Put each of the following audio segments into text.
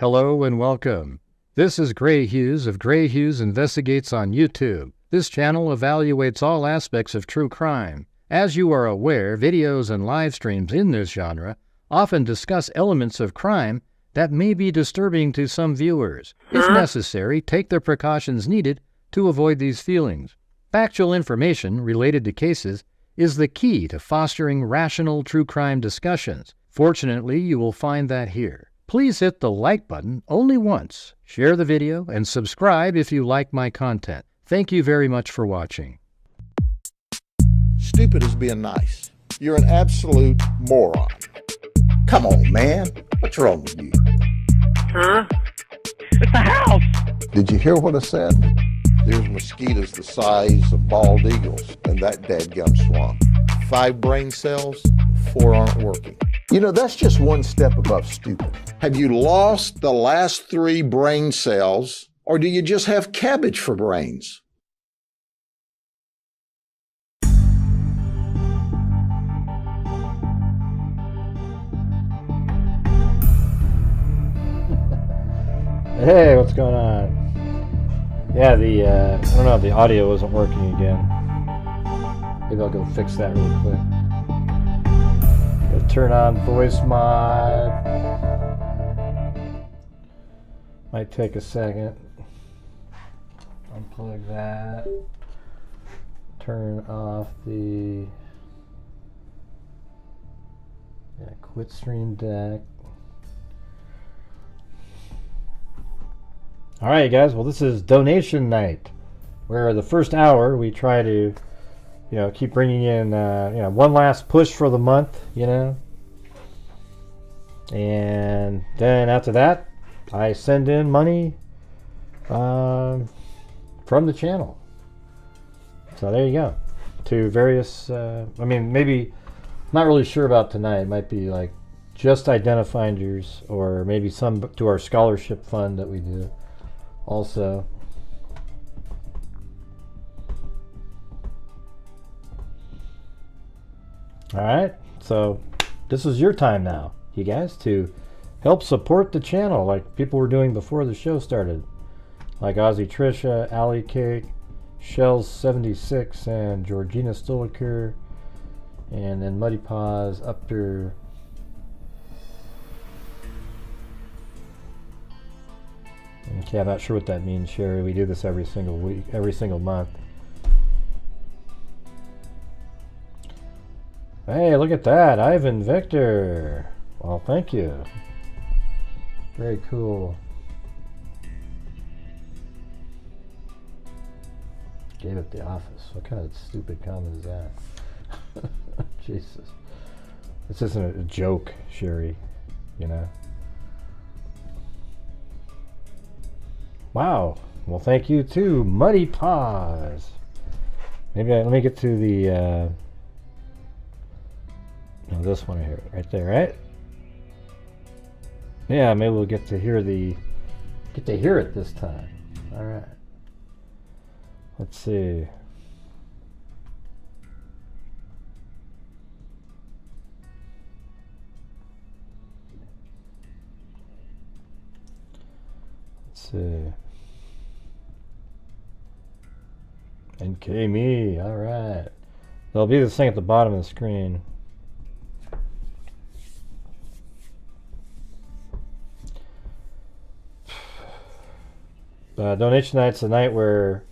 Hello and welcome. This is Grant Hughes of Grant Hughes Investigates on YouTube. This channel evaluates all aspects of true crime. As you are aware, videos and live streams in this genre often discuss elements of crime that may be disturbing to some viewers. If necessary, take the precautions needed to avoid these feelings. Factual information related to cases is the key to fostering rational true crime discussions. Fortunately, you will find that here. Please hit the like button only once, share the video, and subscribe if you like my content. Thank you very much for watching. Stupid is being nice. You're an absolute moron. Come on, man. What's wrong with you? Huh? It's a house! Did you hear what I said? There's mosquitoes the size of bald eagles in that dadgum swamp. 5 brain cells, 4 aren't working. You know, that's just one step above stupid. Have you lost the last 3 brain cells, or do you just have cabbage for brains? Hey, what's going on? Yeah, I don't know, the audio wasn't working again. Maybe I'll go fix that really quick. Gotta turn on voice mod. Might take a second. Unplug that. Turn off the quit stream deck. All right, guys. Well, this is donation night, where the first hour we try to, keep bringing in, one last push for the month, and then after that, I send in money from the channel. So there you go. To various, maybe not really sure about tonight. It might be like just identifinders, or maybe some to our scholarship fund that we do. Also, all right, so this is your time now, you guys, to help support the channel like people were doing before the show started, like Ozzy Trisha, Alley Cake, Shells 76, and Georgina Stoliker, and then Muddy Paws up to okay, I'm not sure what that means, Sherry. We do this every single week, every single month. Hey, look at that. Ivan Victor. Well, thank you. Very cool. Gave up the office. What kind of stupid comment is that? Jesus. This isn't a joke, Sherry. Wow. Well, thank you too, Muddy Paws. Maybe let me get to the this one here, right there, right? Yeah, maybe we'll get to hear it this time. All right. Let's see. Let's see. NK me, all right. There'll be this thing at the bottom of the screen. Donation night's the night where,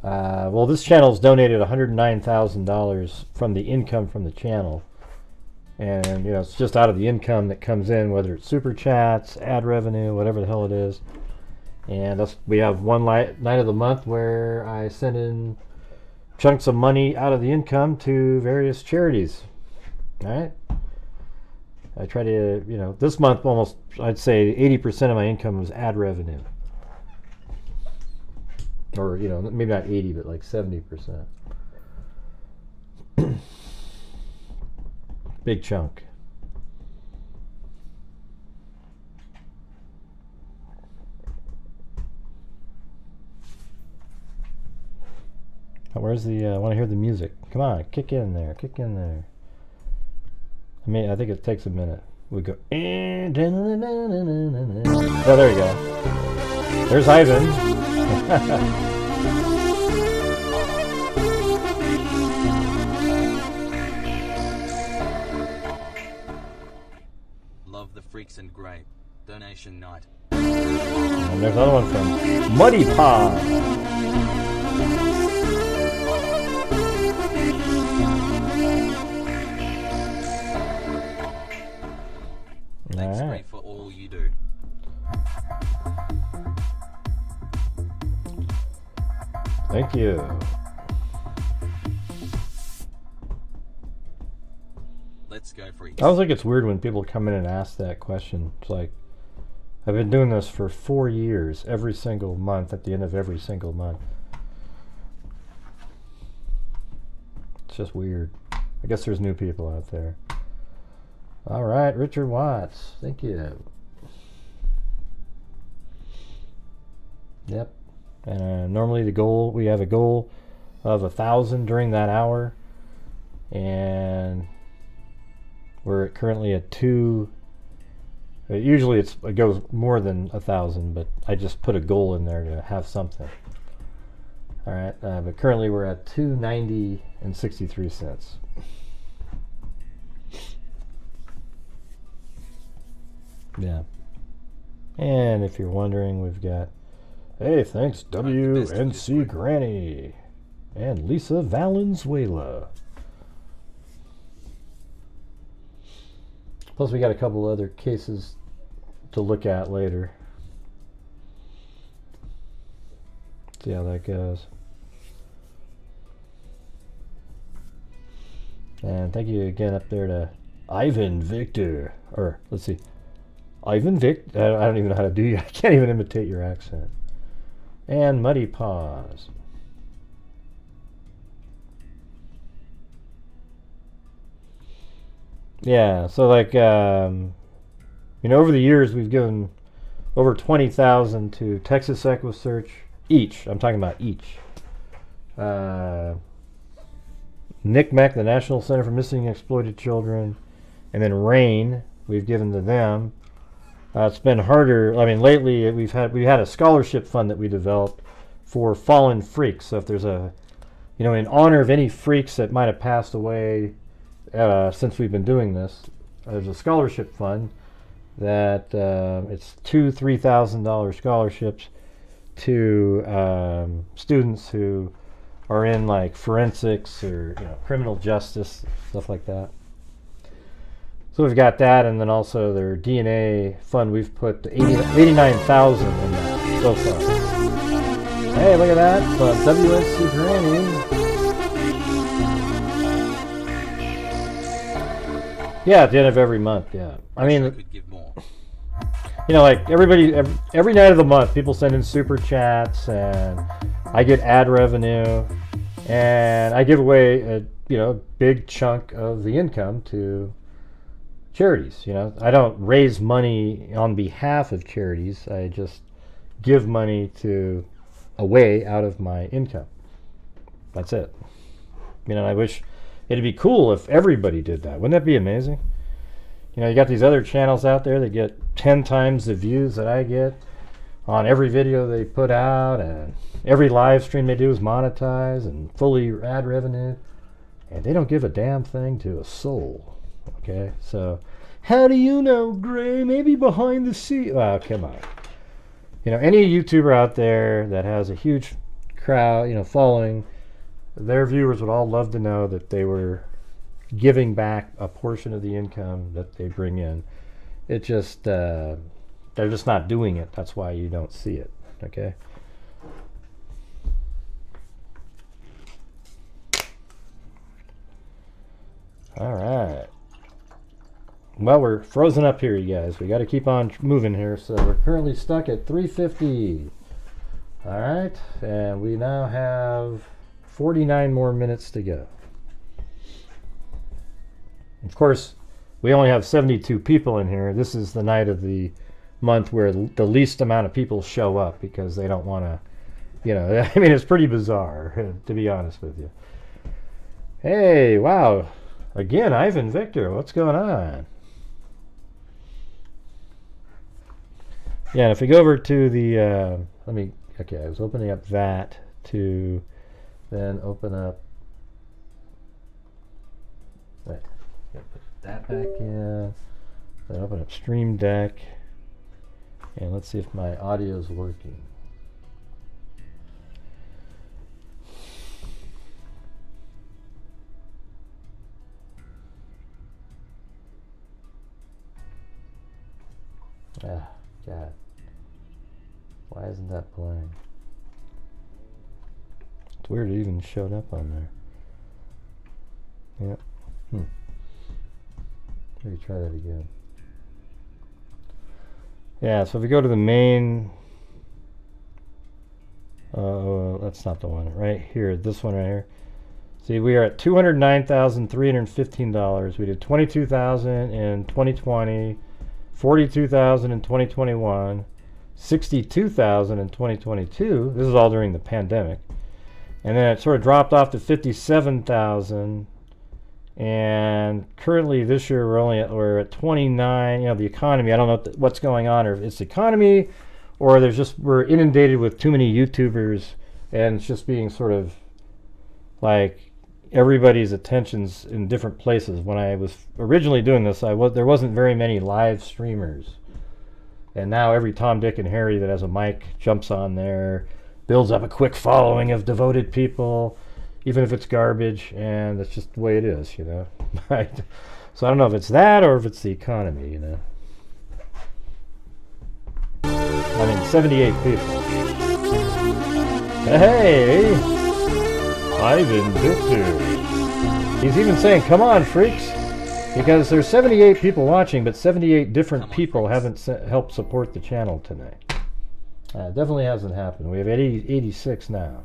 this channel's donated $109,000 from the income from the channel. And, it's just out of the income that comes in, whether it's super chats, ad revenue, whatever the hell it is. And we have one night of the month where I send in chunks of money out of the income to various charities. All right. I try to, this month almost, I'd say 80% of my income was ad revenue. Or, maybe not 80, but like 70%. Big chunk. Where's the, I want to hear the music. Come on, kick in there, kick in there. I think it takes a minute. we go. Oh, there you go. There's Ivan. Love the freaks and grey. Donation night. And there's another one from Muddy Pod. Thanks, All Ray, right. for all you do. Thank you. Let's go, freaks. I always think it's weird when people come in and ask that question. It's like, I've been doing this for 4 years, every single month, at the end of every single month. It's just weird. I guess there's new people out there. All right, Richard Watts. Thank you. Yep. And normally we have a goal of 1,000 during that hour. And we're currently at 2. Usually it goes more than 1,000, but I just put a goal in there to have something. All right, but currently we're at $2.90 and 63 cents. Yeah. And if you're wondering, we've got, hey, thanks WNC Granny and Lisa Valenzuela. Plus we got a couple other cases to look at later. See how that goes. And thank you again up there to Ivan Victor. Or, let's see. Ivan Vic. I don't even know how to do you. I can't even imitate your accent. And Muddy Paws. Yeah, so like, over the years we've given over 20,000 to Texas Equisearch each. I'm talking about each. NCMEC, the National Center for Missing and Exploited Children, and then RAIN, we've given to them. It's been harder. I mean, lately we've had a scholarship fund that we developed for fallen freaks. So if there's in honor of any freaks that might have passed away since we've been doing this, there's a scholarship fund that it's $2,000-$3,000 scholarships to students who are in like forensics or criminal justice, stuff like that. So we've got that, and then also their DNA fund. We've put 89,000 in that so far. Hey, look at that! WSC Granny. Yeah, at the end of every month. Yeah, I mean, could give more. Like everybody, every night of the month, people send in super chats, and I get ad revenue, and I give away a big chunk of the income to charities. I don't raise money on behalf of charities. I just give money away out of my income. That's it. I wish it'd be cool if everybody did that. Wouldn't that be amazing? You got these other channels out there that get 10 times the views that I get on every video they put out, and every live stream they do is monetized and fully ad revenue, and they don't give a damn thing to a soul. Okay, so how do you know, Gray? Maybe behind the scenes. Oh, come on. Any YouTuber out there that has a huge crowd, following, their viewers would all love to know that they were giving back a portion of the income that they bring in. It just, they're just not doing it. That's why you don't see it. Okay. All right. Well, we're frozen up here, you guys. We got to keep on moving here. So we're currently stuck at 350. All right, and we now have 49 more minutes to go. Of course, we only have 72 people in here. This is the night of the month where the least amount of people show up because they don't want to, I mean, it's pretty bizarre, to be honest with you. Hey, wow. Again, Ivan Victor, what's going on? Yeah, if we go over to the, okay, I was opening up that to then open up, wait, gotta put that back in, then open up Stream Deck, and let's see if my audio is working. Ah, God. Why isn't that playing? It's weird it even showed up on there. Yep. Maybe try that again. Yeah, so if we go to the main... that's not the one. Right here, this one right here. See, we are at $209,315. We did $22,000 in 2020, $42,000 in 2021, $62,000 in 2022. This is all during the pandemic. And then it sort of dropped off to $57,000. And currently this year we're at 29. You know, the economy, I don't know what's going on, or if it's the economy or we're inundated with too many YouTubers and it's just being sort of like everybody's attention's in different places. When I was originally doing this, there wasn't very many live streamers. And now every Tom, Dick, and Harry that has a mic jumps on there, builds up a quick following of devoted people, even if it's garbage, and that's just the way it is, you know. Right? So I don't know if it's that or if it's the economy, you know. I mean, 78 people. Hey! Ivan Victor. He's even saying, come on, freaks! Because there's 78 people watching, but 78 different people haven't helped support the channel tonight. Definitely hasn't happened. We have 86 now.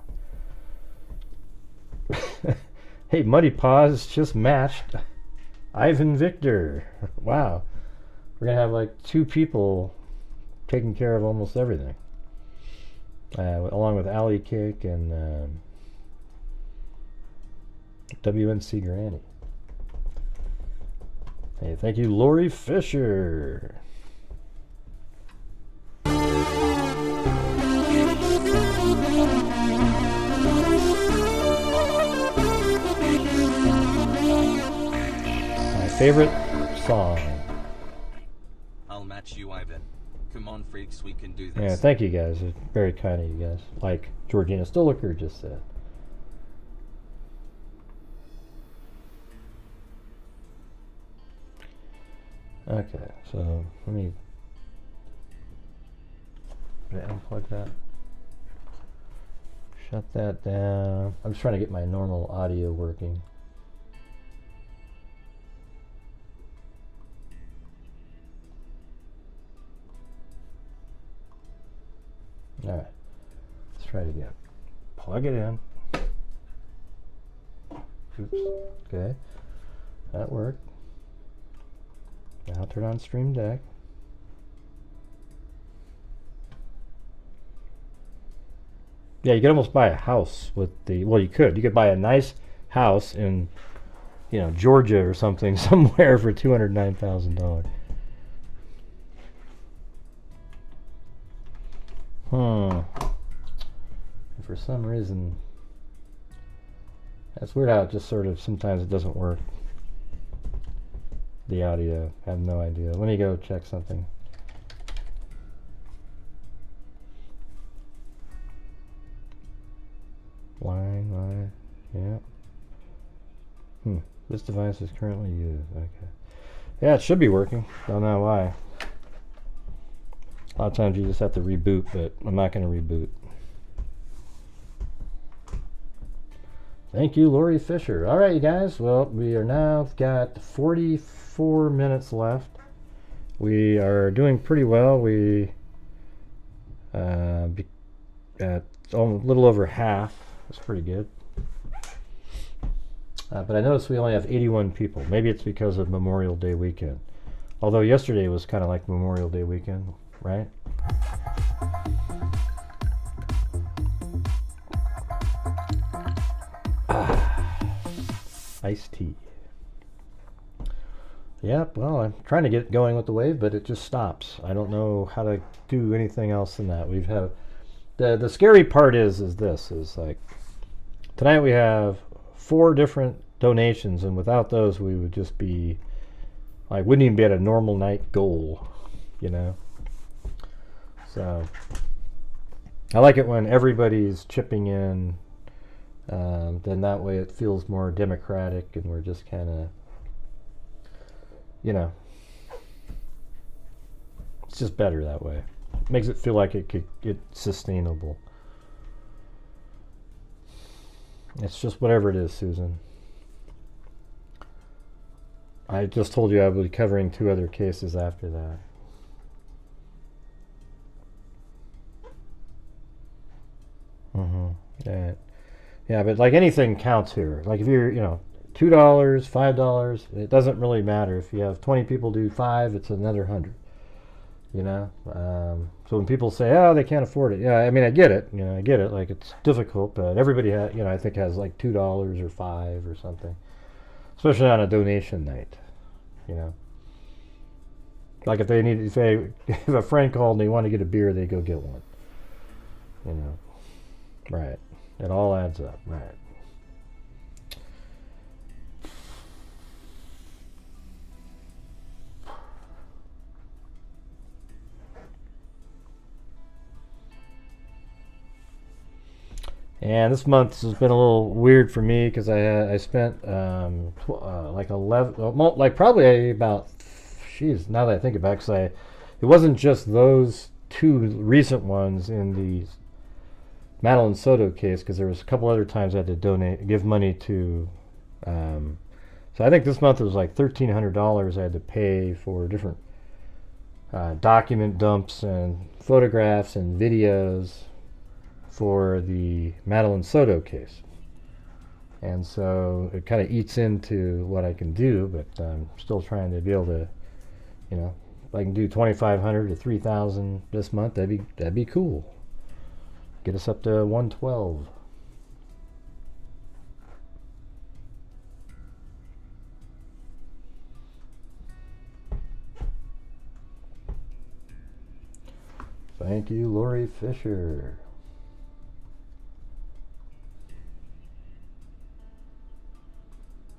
Hey, Muddy Paws just matched Ivan Victor. Wow. We're going to have like 2 people taking care of almost everything. Along with Alley Cake and WNC Granny. Hey, thank you, Lori Fisher. My favorite song. I'll match you, Ivan. Come on, freaks, we can do this. Yeah, thank you guys. It's very kind of you guys. Like Georgina Stoliker just said. Okay, so let me unplug that. Shut that down. I'm just trying to get my normal audio working. Alright, let's try it again. Plug it in. Oops, okay, that worked. Now turn on Stream Deck. Yeah, you could almost buy a house with the, well, you could buy a nice house in, you know, Georgia or something, somewhere for $209,000. And for some reason, that's weird how it just sort of, sometimes it doesn't work. The audio, I have no idea. Let me go check something. Line, yeah. This device is currently used. Okay. Yeah, it should be working. Don't know why. A lot of times you just have to reboot, but I'm not going to reboot. Thank you, Lori Fisher. All right, you guys. Well, we are now got 44 minutes left. We are doing pretty well. We at a little over half. That's pretty good. But I noticed we only have 81 people. Maybe it's because of Memorial Day weekend. Although yesterday was kind of like Memorial Day weekend, right? Iced tea. Yep, well, I'm trying to get going with the wave, but it just stops. I don't know how to do anything else than that. We've have the scary part is like tonight we have 4 different donations, and without those we would just be like wouldn't even be at a normal night goal, you know. So I like it when everybody's chipping in. Then that way it feels more democratic, and we're just kind of, you know, it's just better that way. Makes it feel like it's sustainable. It's just whatever it is, Susan. I just told you I will be covering 2 other cases after that. Yeah. Yeah, but like anything counts here. Like if you're, you know, $2, $5, it doesn't really matter. If you have 20 people do 5, it's another 100. You know, so when people say, "Oh, they can't afford it," yeah, I mean, I get it. You know, I get it. Like it's difficult, but everybody, you know, I think has like $2 or 5 or something, especially on a donation night. You know, like if if a friend called and they want to get a beer, they go get one. You know, right? It all adds up, right? And this month has been a little weird for me because I spent like 11, like probably about, now that I think about it, because it wasn't just those 2 recent ones in the Madeline Soto case, because there was a couple other times I had to give money to. So I think this month it was like $1,300 I had to pay for different document dumps and photographs and videos for the Madeline Soto case. And so it kind of eats into what I can do, but I'm still trying to be able to, you know, if I can do $2,500 to $3,000 this month, that'd be cool. Get us up to 112. Thank you, Lori Fisher.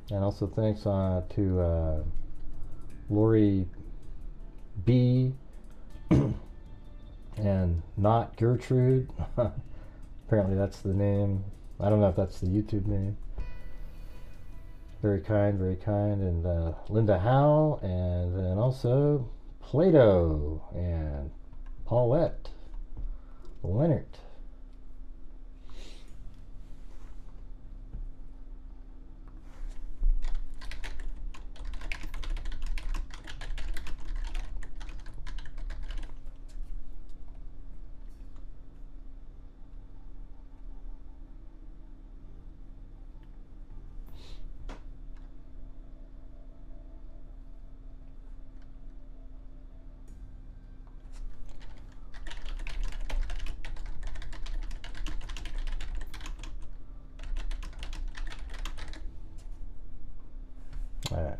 And also thanks to Lori B. and not Gertrude. Apparently that's the name. I don't know if that's the YouTube name. Very kind, very kind. And Linda Howe, and then also Plato and Paulette Leonard. Alright.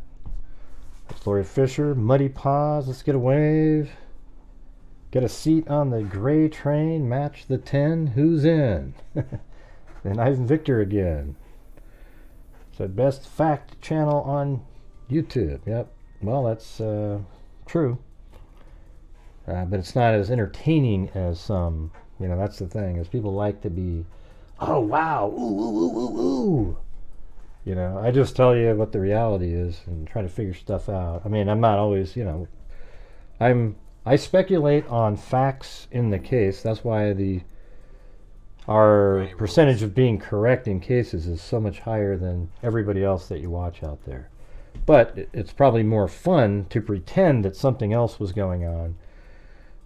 That's Lori Fisher, Muddy Paws, let's get a wave. Get a seat on the gray train, match the 10, who's in? Then Ivan Victor again. So best fact channel on YouTube. Yep. Well, that's true. But it's not as entertaining as some, you know, that's the thing, is people like to be, oh wow, ooh, ooh, ooh, ooh, ooh. You know, I just tell you what the reality is and try to figure stuff out. I mean, I'm not always, you know, I speculate on facts in the case. That's why our percentage of being correct in cases is so much higher than everybody else that you watch out there. But it's probably more fun to pretend that something else was going on.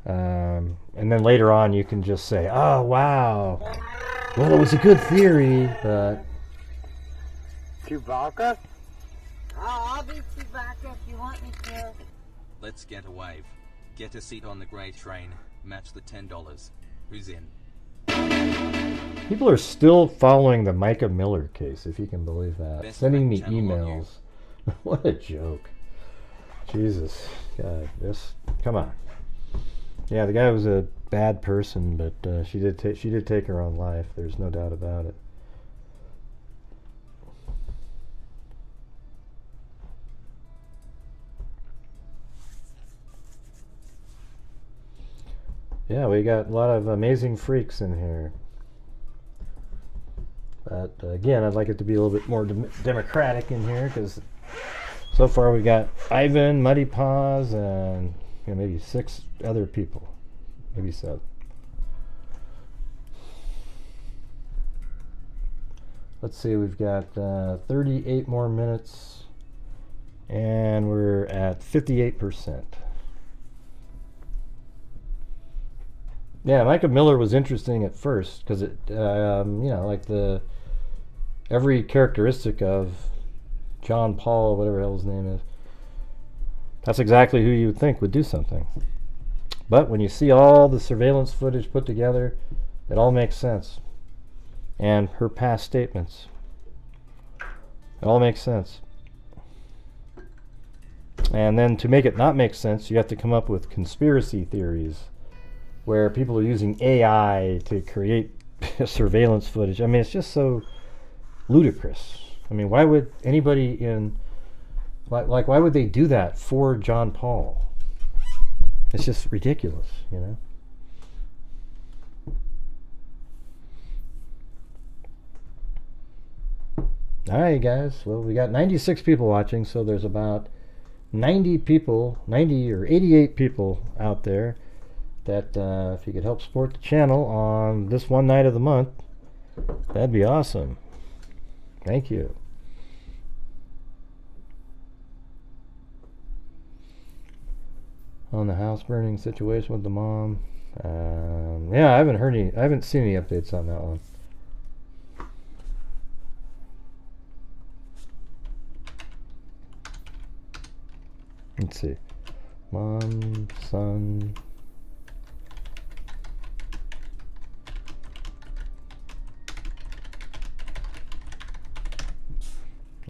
And then later on you can just say, oh wow, well it was a good theory, but Chewbacca? Oh, I'll be Chewbacca if you want me to. Let's get a wave. Get a seat on the grey train. Match the $10. Who's in? people are still following the Micah Miller case, if you can believe that. Best Sending me channel on emails. What a joke. Jesus. God, just come on. Yeah, the guy was a bad person, but she did take her own life. There's no doubt about it. Yeah, we got a lot of amazing freaks in here. But again, I'd like it to be a little bit more democratic in here, because so far we got Ivan, Muddy Paws, and maybe 6 other people, maybe 7. Let's see, we've got 38 more minutes, and we're at 58%. Yeah, Micah Miller was interesting at first because it, like every characteristic of John Paul, whatever the hell his name is, that's exactly who you would think would do something. But when you see all the surveillance footage put together, it all makes sense. And her past statements, it all makes sense. And then to make it not make sense, you have to come up with conspiracy theories where people are using AI to create surveillance footage. I mean, it's just so ludicrous. I mean, why would anybody why would they do that for John Paul? It's just ridiculous, you know? Alright, guys. Well, we got 96 people watching, so there's about 90 or 88 people out there that if you could help support the channel on this one night of the month, that'd be awesome. Thank you. On the house burning situation with the mom, yeah, I haven't seen any updates on that one. Let's see, mom, son.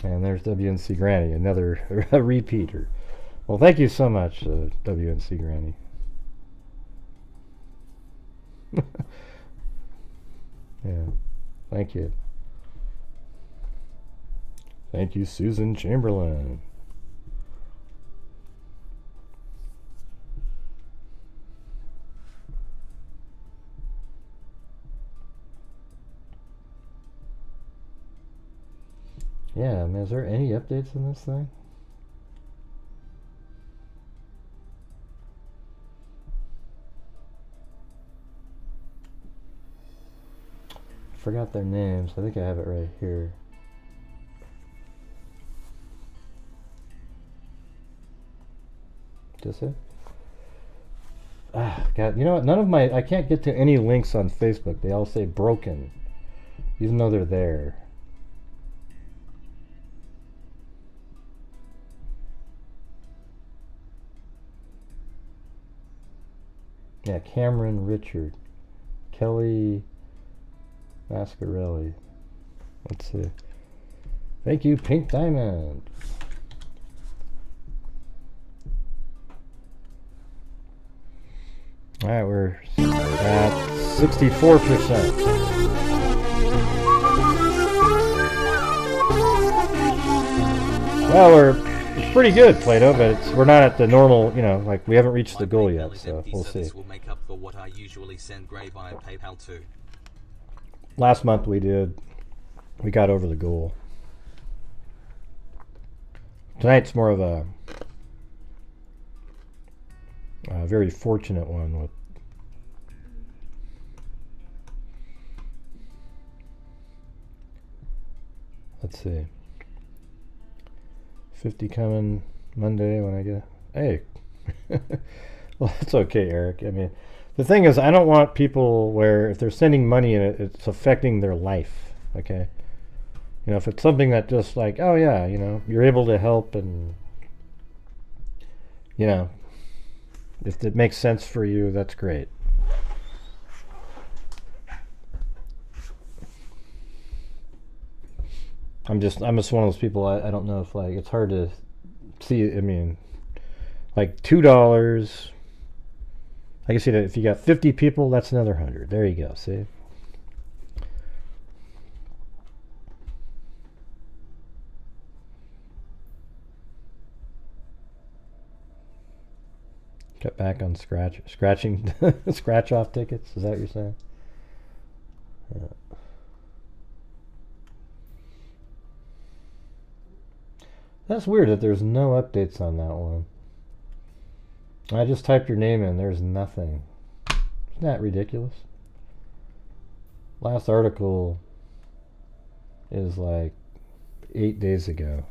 And there's WNC Granny, another repeater. Well, thank you so much, WNC Granny. Yeah, thank you. Thank you, Susan Chamberlain. Yeah, I mean, is there any updates in this thing? I forgot their names. I think I have it right here. Is it? Ah, God, you know what? I can't get to any links on Facebook. They all say broken, even though they're there. Yeah, Cameron Richard, Kelly Mascarelli. Let's see. Thank you, Pink Diamond. All right, we're at 64%. Well, it's pretty good, Plato, but we're not at the normal, like we haven't reached the goal yet, so we'll see. Will make up for what I usually send Gray via PayPal to. Last month we got over the goal. Tonight's more of a very fortunate one with let's see, 50 coming Monday when I get, hey. Well, that's okay, Eric. I mean, the thing is, I don't want people where if they're sending money in it, it's affecting their life, okay? If it's something that just like, oh yeah, you're able to help and, if it makes sense for you, that's great. I'm just one of those people, I don't know if, like, it's hard to see, I mean, like $2. I guess if you got 50 people, that's another 100. There you go. See. Cut back on scratching scratch off tickets. Is that what you're saying? Yeah. That's weird that there's no updates on that one. I just typed your name in. There's nothing. Isn't that ridiculous? Last article is like 8 days ago.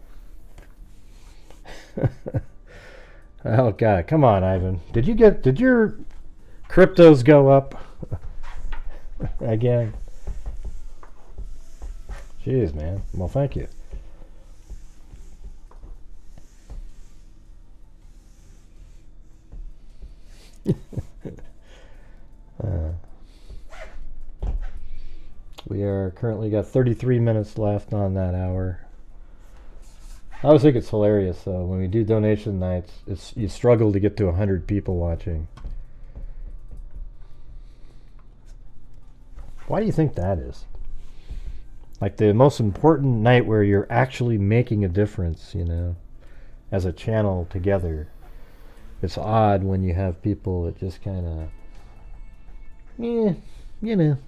Oh God, come on, Ivan. Did your cryptos go up again? Jeez, man. Well, thank you. We are currently got 33 minutes left on that hour. I always think it's hilarious though when we do donation nights. You struggle to get to 100 people watching. Why do you think that is? Like the most important night where you're actually making a difference, you know, as a channel together. It's odd when you have people that just kind of, you know.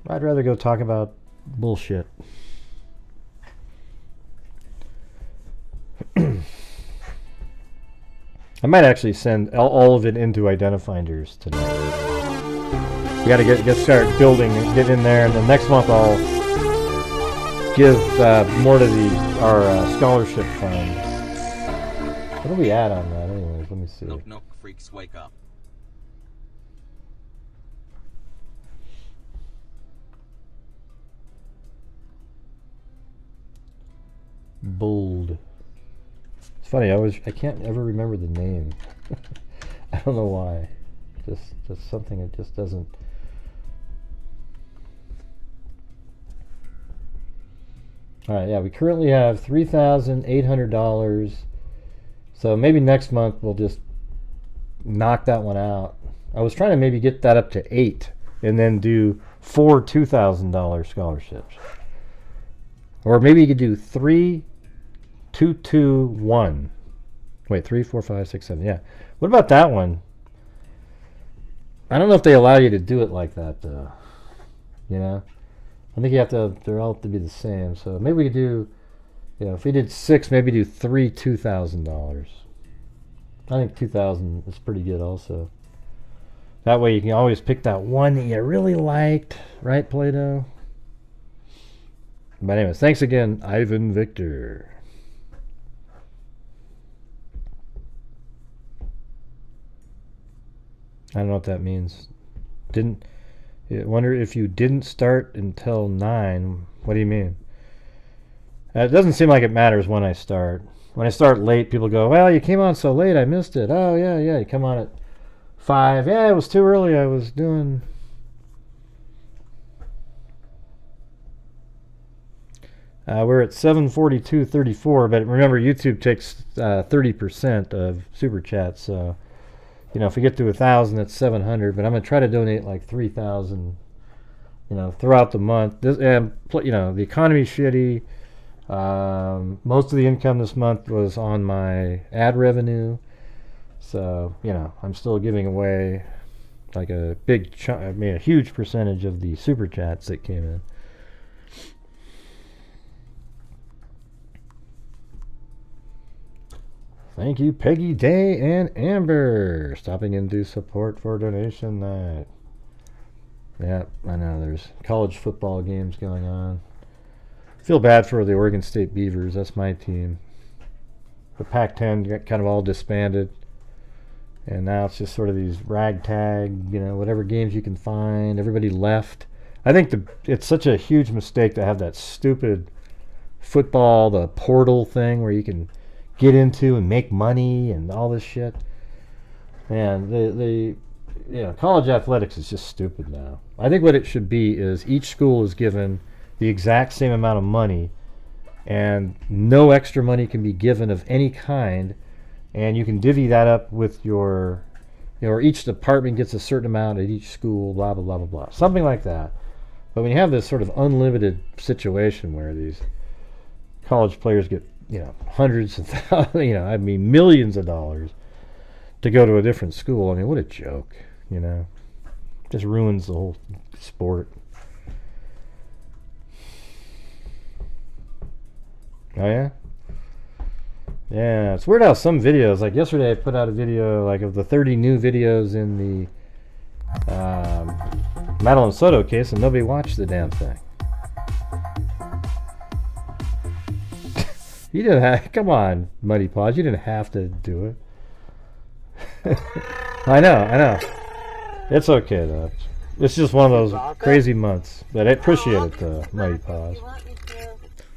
I'd rather go talk about bullshit. I might actually send all of it into Identifinders tonight. We got to get start building and get in there, and then next month I'll give more to our scholarship fund. What do we add on that, anyways? Let me see. Knock knock, freaks wake up. Bold. It's funny. I can't ever remember the name. I don't know why. Just something that just doesn't. All right. Yeah, we currently have $3,800. So maybe next month we'll just knock that one out. I was trying to maybe get that up to 8 and then do 4 $2,000 scholarships. Or maybe you could do 3, 2, 2, 1. Wait, 3, 4, 5, 6, 7. Yeah. What about that one? I don't know if they allow you to do it like that, though. You know? I think you have to, they're all to be the same. So maybe we could do, you know, if we did 6, maybe do 3 $2,000. I think 2,000 is pretty good also. That way you can always pick that one that you really liked. Right, Plato? But anyways, thanks again, Ivan Victor. I don't know what that means. I wonder if you didn't start until 9. What do you mean? It doesn't seem like it matters when I start. When I start late, people go, well, you came on so late, I missed it. Oh, yeah. You come on at 5. Yeah, it was too early. I was doing... we're at 742.34, but remember, YouTube takes 30% of Super Chats, so... You know, if we get to 1,000, it's 700. But I'm gonna try to donate like 3,000. You know, throughout the month. This, you know, the economy's shitty. Most of the income this month was on my ad revenue. So you know, I'm still giving away like a big chunk. I mean, a huge percentage of the super chats that came in. Thank you, Peggy, Day, and Amber, stopping in to support for donation night. Yeah, I know there's college football games going on. Feel bad for the Oregon State Beavers. That's my team. The Pac-10 got kind of all disbanded, and now it's just sort of these ragtag, you know, whatever games you can find. Everybody left. I think it's such a huge mistake to have that stupid football, the portal thing where you can get into and make money and all this shit. Man, the you know, college athletics is just stupid now. I think what it should be is each school is given the exact same amount of money, and no extra money can be given of any kind and you can divvy that up with your, or each department gets a certain amount at each school, blah, blah, blah, blah, blah. Something like that. But when you have this sort of unlimited situation where these college players get, hundreds of thousands, millions of dollars to go to a different school, what a joke, Just ruins the whole sport. Oh, yeah? Yeah, it's weird how some videos, like yesterday I put out a video of the 30 new videos in the Madeline Soto case, and nobody watched the damn thing. You didn't have, come on, Muddy Paws, you didn't have to do it. I know. It's okay, though. It's just one of those crazy months, but I appreciate it, Muddy Paws.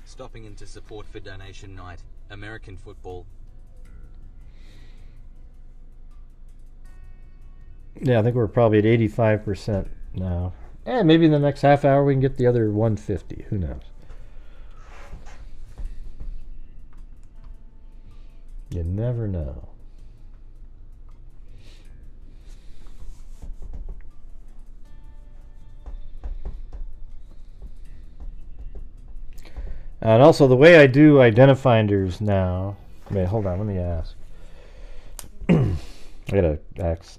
Stopping in to support for donation night, American football. Yeah, I think we're probably at 85% now. And maybe in the next half hour we can get the other 150. Who knows? You never know. And also the way I do identifinders now. Wait, hold on, let me ask. I gotta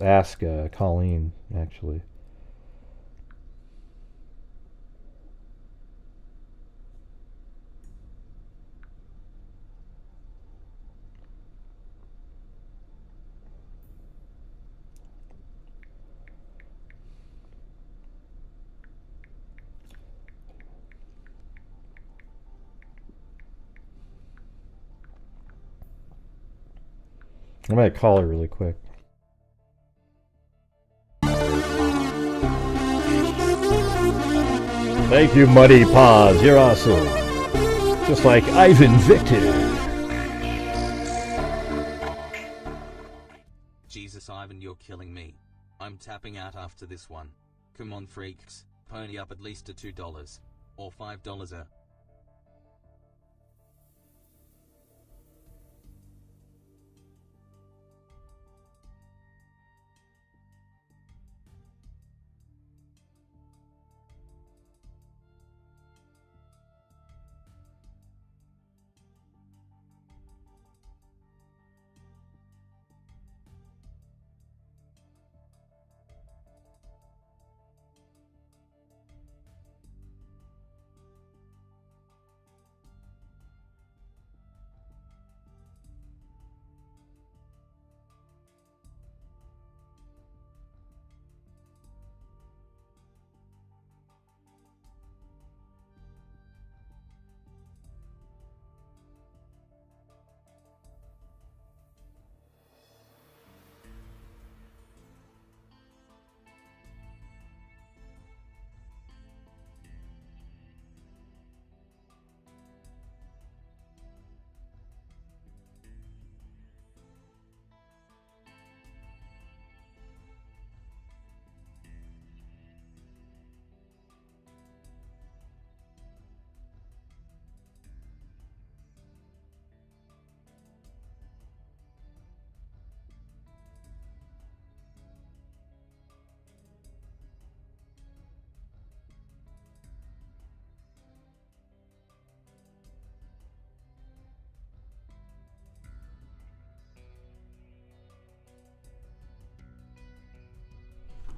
ask Colleen, actually. I'm going to call her really quick. Thank you, Muddy Paws. You're awesome. Just like Ivan Victor. Jesus, Ivan, you're killing me. I'm tapping out after this one. Come on, freaks. Pony up at least to $2. Or $5 a...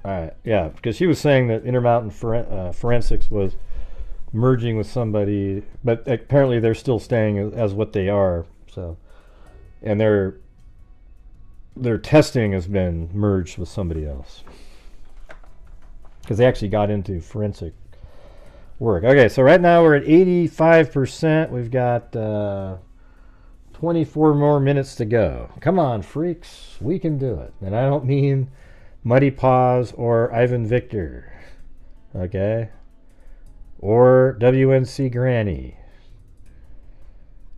Alright, yeah, because she was saying that Intermountain Forensics was merging with somebody, but apparently they're still staying as what they are. So, and their testing has been merged with somebody else because they actually got into forensic work. Okay, so right now we're at 85%. We've got 24 more minutes to go. Come on, freaks, we can do it. And I don't mean Muddy Paws or Ivan Victor, okay, or WNC Granny,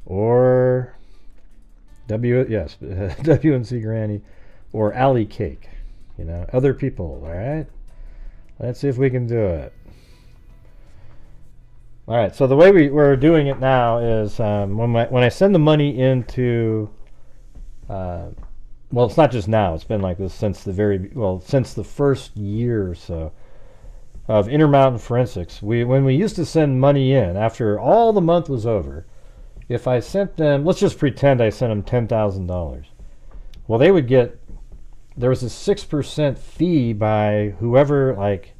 or WNC Granny, or Alley Cake, other people. All right, let's see if we can do it. All right, so the way we're doing it now is when I send the money into well, it's not just now. It's been like this since since the first year or so of Intermountain Forensics. When we used to send money in after all the month was over, if I sent them, let's just pretend I sent them $10,000. Well, they would get, there was a 6% fee by whoever, like,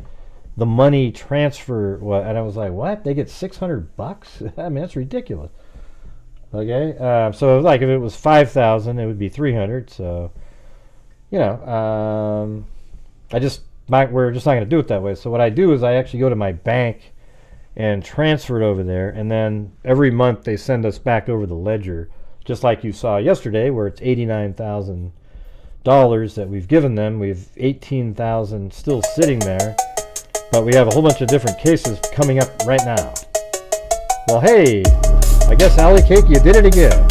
the money transfer, and I was like, what? They get $600? I mean, that's ridiculous. Okay, so like if it was 5,000, it would be 300. So, you know, we're just not going to do it that way. So what I do is I actually go to my bank and transfer it over there, and then every month they send us back over the ledger, just like you saw yesterday, where it's $89,000 that we've given them. We've $18,000 still sitting there, but we have a whole bunch of different cases coming up right now. Well, hey, I guess Allie Cake, you did it again.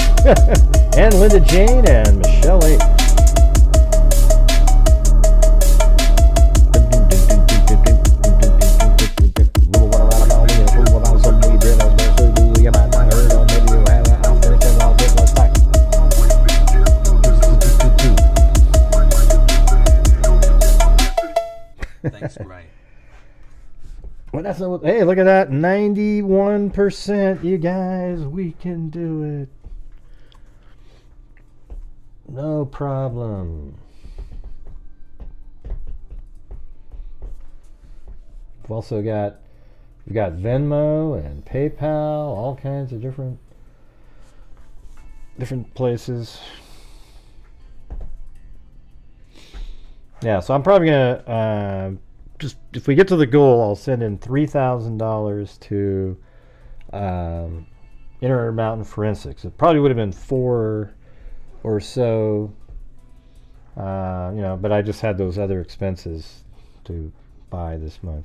And Linda Jane and Michelle H. Thanks, Gray. Well, that's not, hey, look at that, 91%, you guys, we can do it. No problem. We've also got Venmo and PayPal, all kinds of different places. Yeah, so I'm probably gonna just, if we get to the goal, I'll send in $3,000 to Intermountain Forensics. It probably would have been 4 or so, you know, but I just had those other expenses to buy this month.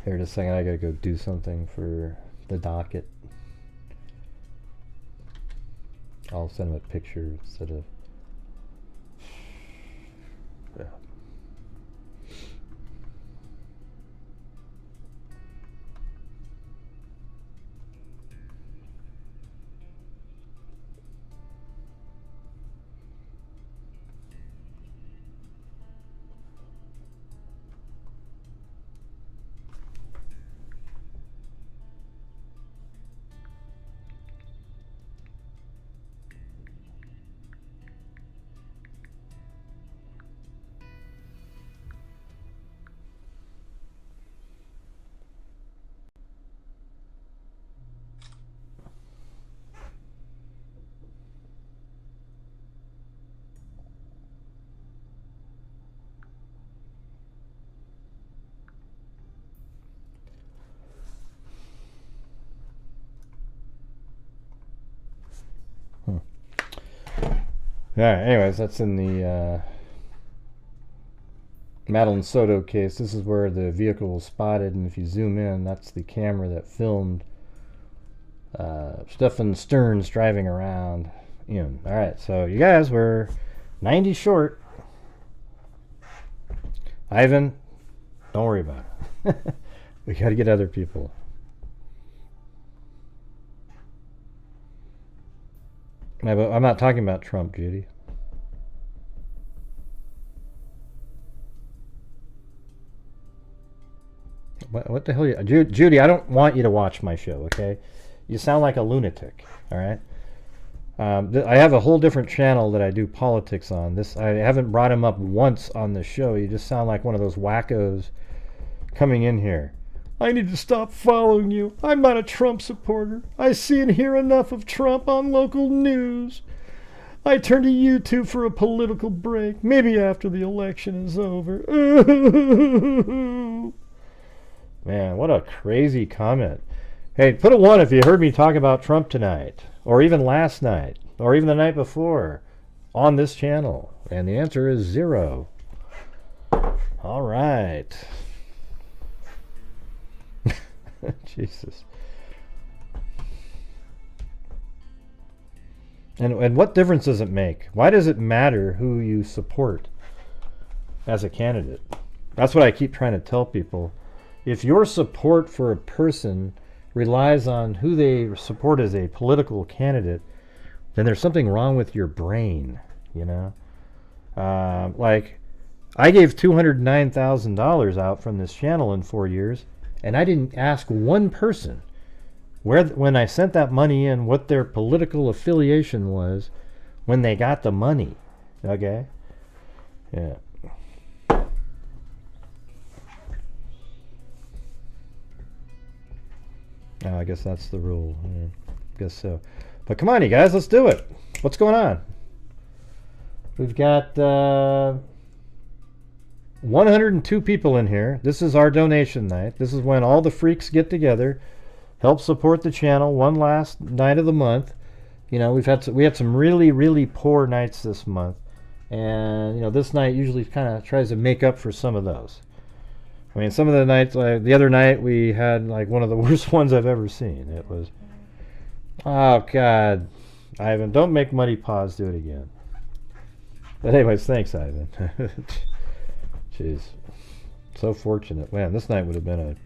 Here, just a second, I gotta go do something for the docket. I'll send him a picture instead of... Yeah. Yeah, anyways, that's in the Madeline Soto case. This is where the vehicle was spotted, and if you zoom in, that's the camera that filmed Stefan Stearns driving around. Alright, so you guys were 90 short. Ivan, don't worry about it. We gotta get other people. No, but I'm not talking about Trump, Judy. What the hell? Judy, I don't want you to watch my show, okay? You sound like a lunatic, all right? I have a whole different channel that I do politics on. I haven't brought him up once on the show. You just sound like one of those wackos coming in here. I need to stop following you. I'm not a Trump supporter. I see and hear enough of Trump on local news. I turn to YouTube for a political break. Maybe after the election is over. Man, what a crazy comment. Hey, put a 1 if you heard me talk about Trump tonight, or even last night, or even the night before on this channel. And the answer is 0. right. Jesus. And what difference does it make? Why does it matter who you support as a candidate? That's what I keep trying to tell people. If your support for a person relies on who they support as a political candidate, then there's something wrong with your brain, you know? Like, I gave $209,000 out from this channel in 4 years, and I didn't ask one person when I sent that money in what their political affiliation was when they got the money. Okay? Yeah. Oh, I guess that's the rule. Yeah, guess so. But come on, you guys, let's do it. What's going on? We've got 102 people in here. This is our donation night. This is when all the freaks get together, help support the channel one last night of the month. You know, we had some really, really poor nights this month. And, you know, this night usually kind of tries to make up for some of those. I mean, some of the nights, like the other night, we had like one of the worst ones I've ever seen. It was, oh God, Ivan, don't make Muddy Paws do it again. But anyways, thanks, Ivan. Jeez, so fortunate. Man, this night would have been a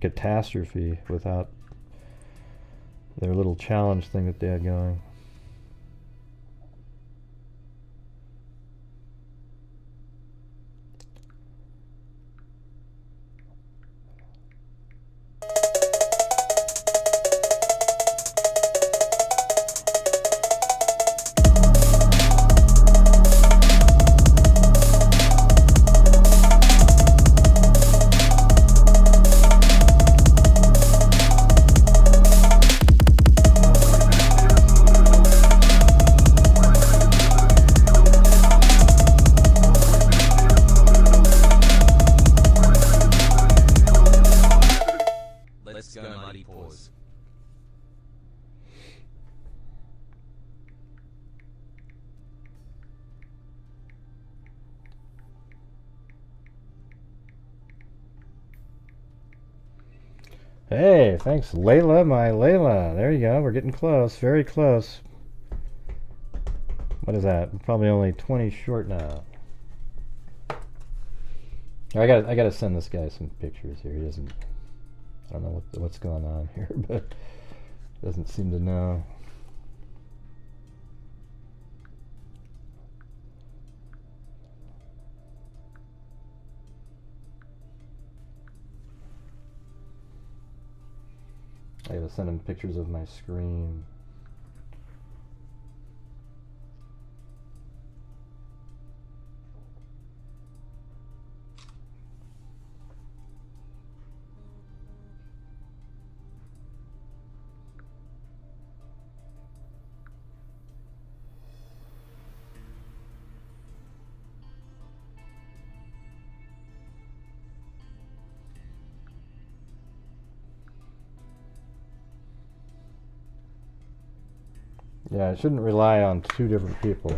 catastrophe without their little challenge thing that they had going. Hey, thanks, Layla, my Layla. There you go. We're getting close. Very close. What is that? We're probably only 20 short now. I gotta send this guy some pictures here. He doesn't. I don't know what's going on here, but doesn't seem to know. I gotta send him pictures of my screen. Yeah, I shouldn't rely on two different people.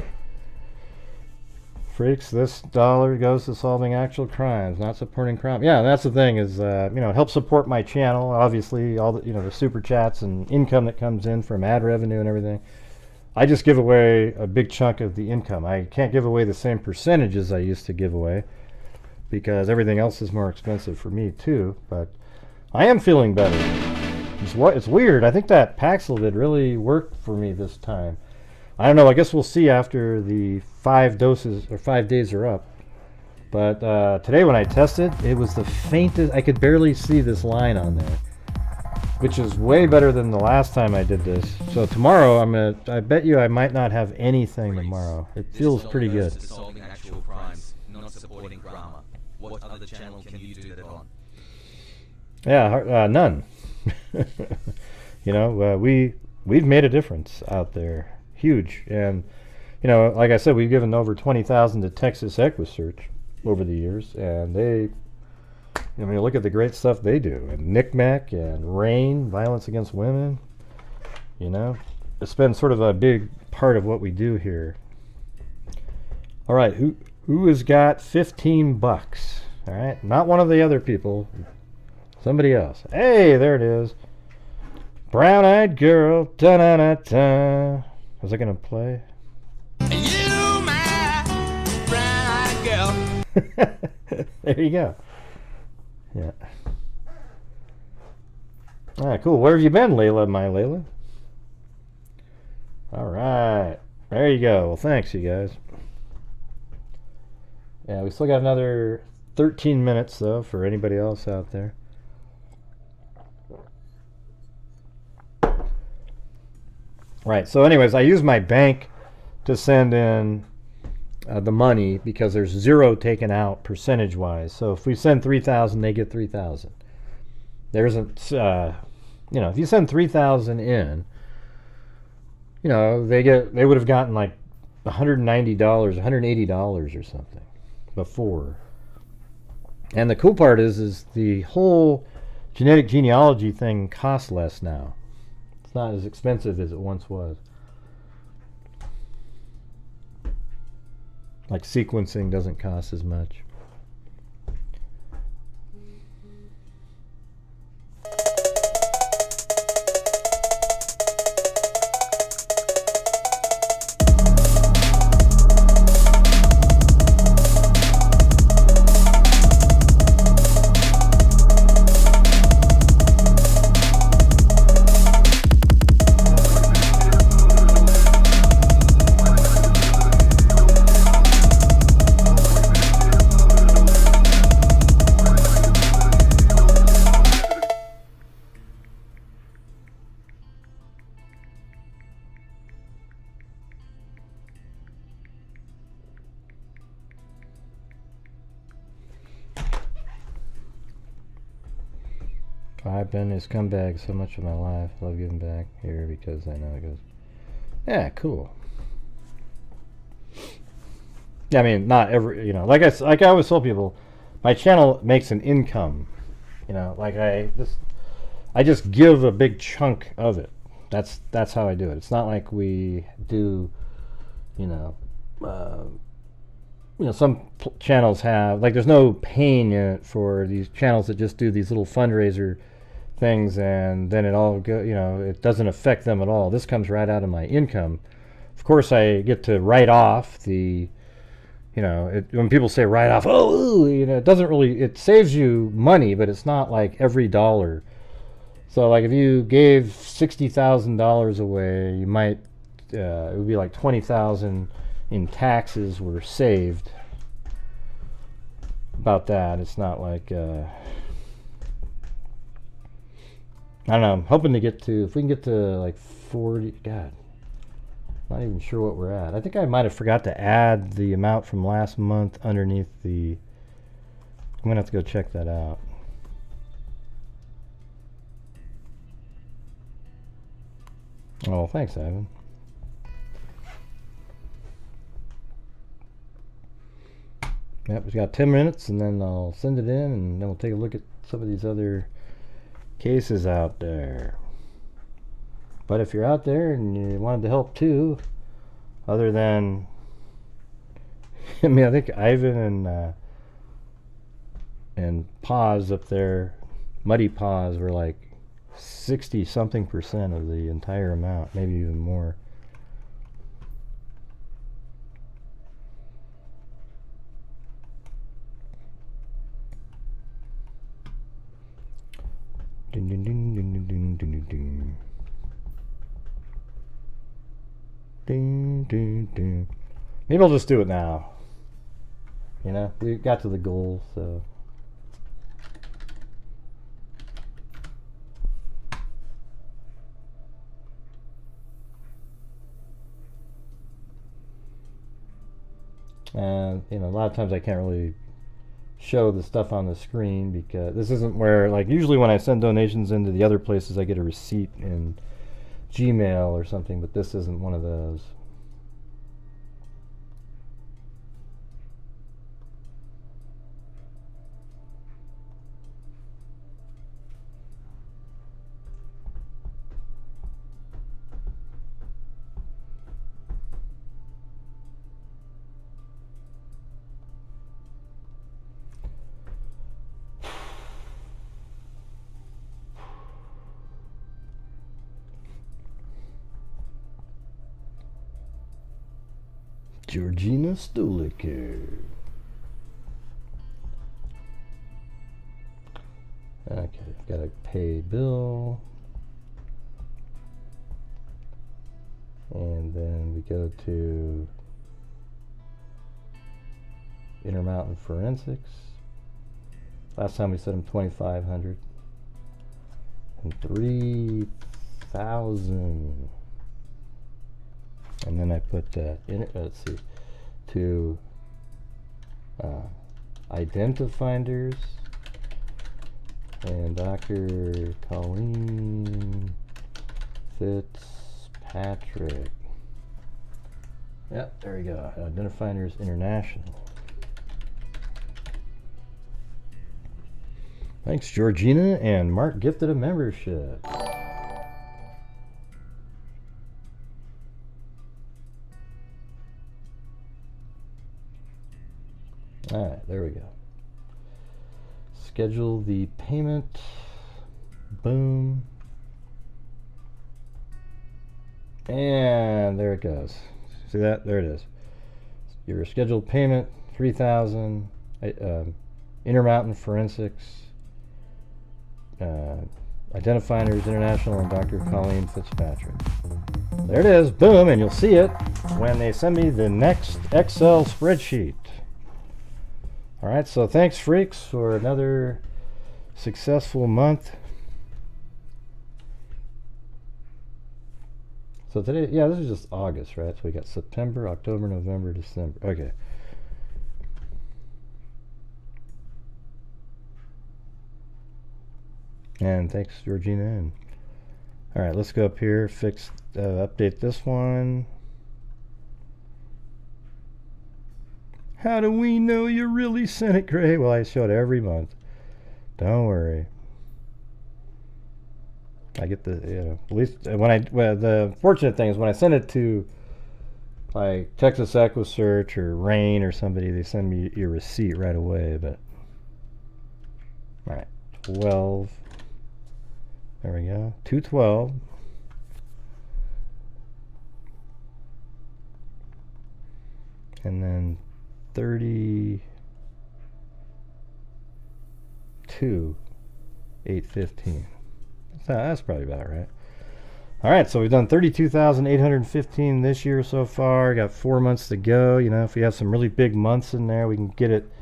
Freaks, this dollar goes to solving actual crimes, not supporting crime. Yeah, that's the thing is, you know, help support my channel. Obviously, all the, you know, the super chats and income that comes in from ad revenue and everything. I just give away a big chunk of the income. I can't give away the same percentages I used to give away because everything else is more expensive for me too. But I am feeling better. It's weird. I think that Paxlovid really worked for me this time. I don't know. I guess we'll see after the 5 doses or 5 days are up. But today when I tested, it was the faintest. I could barely see this line on there, which is way better than the last time I did this. So tomorrow, I bet you I might not have anything tomorrow. It feels pretty good. Solving actual crimes, not supporting drama. What other channel can you do that on? Yeah, none. You know, we've made a difference out there, huge. And you know, like I said, we've given over 20,000 to Texas EquiSearch over the years, and they, I mean, look at the great stuff they do. And Knickknack and Rain, violence against women. You know, it's been sort of a big part of what we do here. All right, who has got $15? All right, not one of the other people. Somebody else. Hey, there it is. Brown-eyed girl. Da-da-da-da. Was I gonna play? You, my brown-eyed girl. There you go. Yeah. All right, cool. Where have you been, Layla, my Layla? All right. There you go. Well, thanks, you guys. Yeah, we still got another 13 minutes, though, for anybody else out there. Right, so anyways, I use my bank to send in the money because there's zero taken out percentage-wise. So if we send 3,000, they get 3,000. There isn't, you know, if you send 3,000 in, you know, they would have gotten like $190, $180 or something before. And the cool part is the whole genetic genealogy thing costs less now. It's not as expensive as it once was. Like sequencing doesn't cost as much. I've been a scumbag so much of my life. I love giving back here because I know it goes. Yeah, cool. Yeah, I mean, not every, you know, like I always tell people, my channel makes an income. You know, like I just give a big chunk of it. That's how I do it. It's not like we do, you know, some channels have, like, there's no pain in it for these channels that just do these little fundraiser things and then it all go, you know, it doesn't affect them at all. This comes right out of my income. Of course, I get to write off the, you know, when people say write off, oh, you know, it doesn't really, it saves you money, but it's not like every dollar. So like if you gave $60,000 away, you might, it would be like 20,000 in taxes were saved. About that, it's not like, I don't know, I'm hoping to get to, if we can get to like 40, God, not even sure what we're at. I think I might have forgot to add the amount from last month underneath the, I'm going to have to go check that out. Oh, thanks, Ivan. Yep, we've got 10 minutes and then I'll send it in and then we'll take a look at some of these other cases out there. But if you're out there and you wanted to help too, other than, I mean, I think Ivan and Paws up there, Muddy Paws, were like 60-something% of the entire amount, maybe even more. Ding, ding, ding, ding, ding, ding, ding, ding. Ding, ding, ding. Maybe I'll just do it now. You know, we got to the goal, so. And, you know, a lot of times I can't really show the stuff on the screen because this isn't where, like, usually when I send donations into the other places I get a receipt in Gmail or something, but this isn't one of those. Georgina Stoliker. Okay, got a pay bill. And then we go to Intermountain Forensics. Last time we set them 2,500 and 3,000. And then I put let's see, to Identifinders and Dr. Colleen Fitzpatrick. Yep, there we go. Identifinders International. Thanks, Georgina, and Mark gifted a membership. Alright, there we go. Schedule the payment. Boom. And there it goes. See that? There it is. Your scheduled payment, 3,000. Intermountain Forensics. Identifinders International and Dr. Colleen Fitzpatrick. There it is. Boom. And you'll see it when they send me the next Excel spreadsheet. Alright, so thanks, freaks, for another successful month. So today, yeah, this is just August, right? So we got September, October, November, December. Okay. And thanks, Georgina. And alright, let's go up here, fix, update this one. How do we know you really sent it, Gray? Well, I show it every month. Don't worry. I get the, you know, at least when the fortunate thing is when I send it to like Texas EquiSearch or Rain or somebody, they send me your receipt right away. But all right, 12. There we go. 212. And then 32, 815. That's probably about right. All right, so we've done 32,815 this year so far. Got 4 months to go. You know, if we have some really big months in there, we can get it.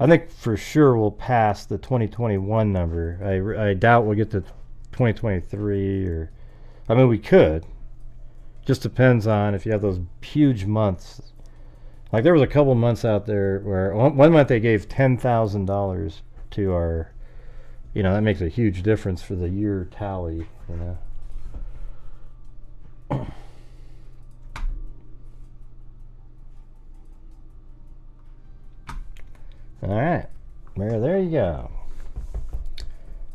I think for sure we'll pass the 2021 number. I doubt we'll get to 2023, or I mean we could. Just depends on if you have those huge months. Like there was a couple months out there where one month they gave $10,000 to our, you know, that makes a huge difference for the year tally, you know. All right, there you go.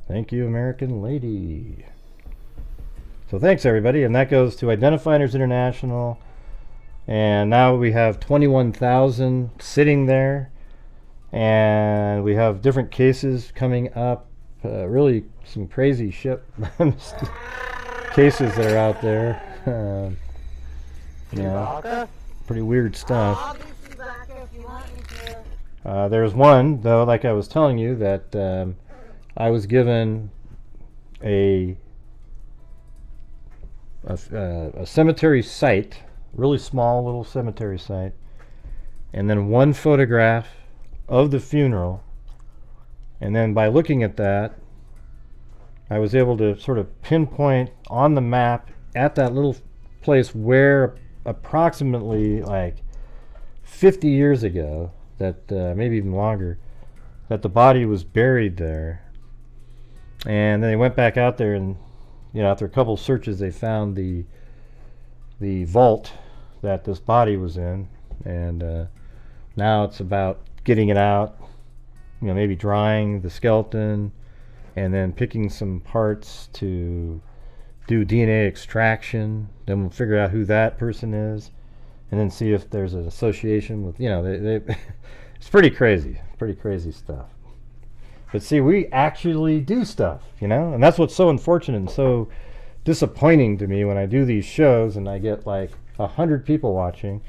Thank you, American Lady. So thanks everybody, and that goes to Identifinders International. And now we have 21,000 sitting there, and we have different cases coming up. Really some crazy shit cases that are out there. You know, pretty weird stuff. There's one though, like I was telling you, that I was given a cemetery site. Really small little cemetery site, and then one photograph of the funeral, and then by looking at that I was able to sort of pinpoint on the map at that little place where approximately like 50 years ago, that maybe even longer, that the body was buried there. And then they went back out there, and you know, after a couple searches they found the vault that this body was in, and now it's about getting it out, you know, maybe drying the skeleton and then picking some parts to do DNA extraction. Then we'll figure out who that person is, and then see if there's an association with, you know, it's pretty crazy stuff. But see, we actually do stuff, you know, and that's what's so unfortunate and so disappointing to me when I do these shows and I get like 100 people watching,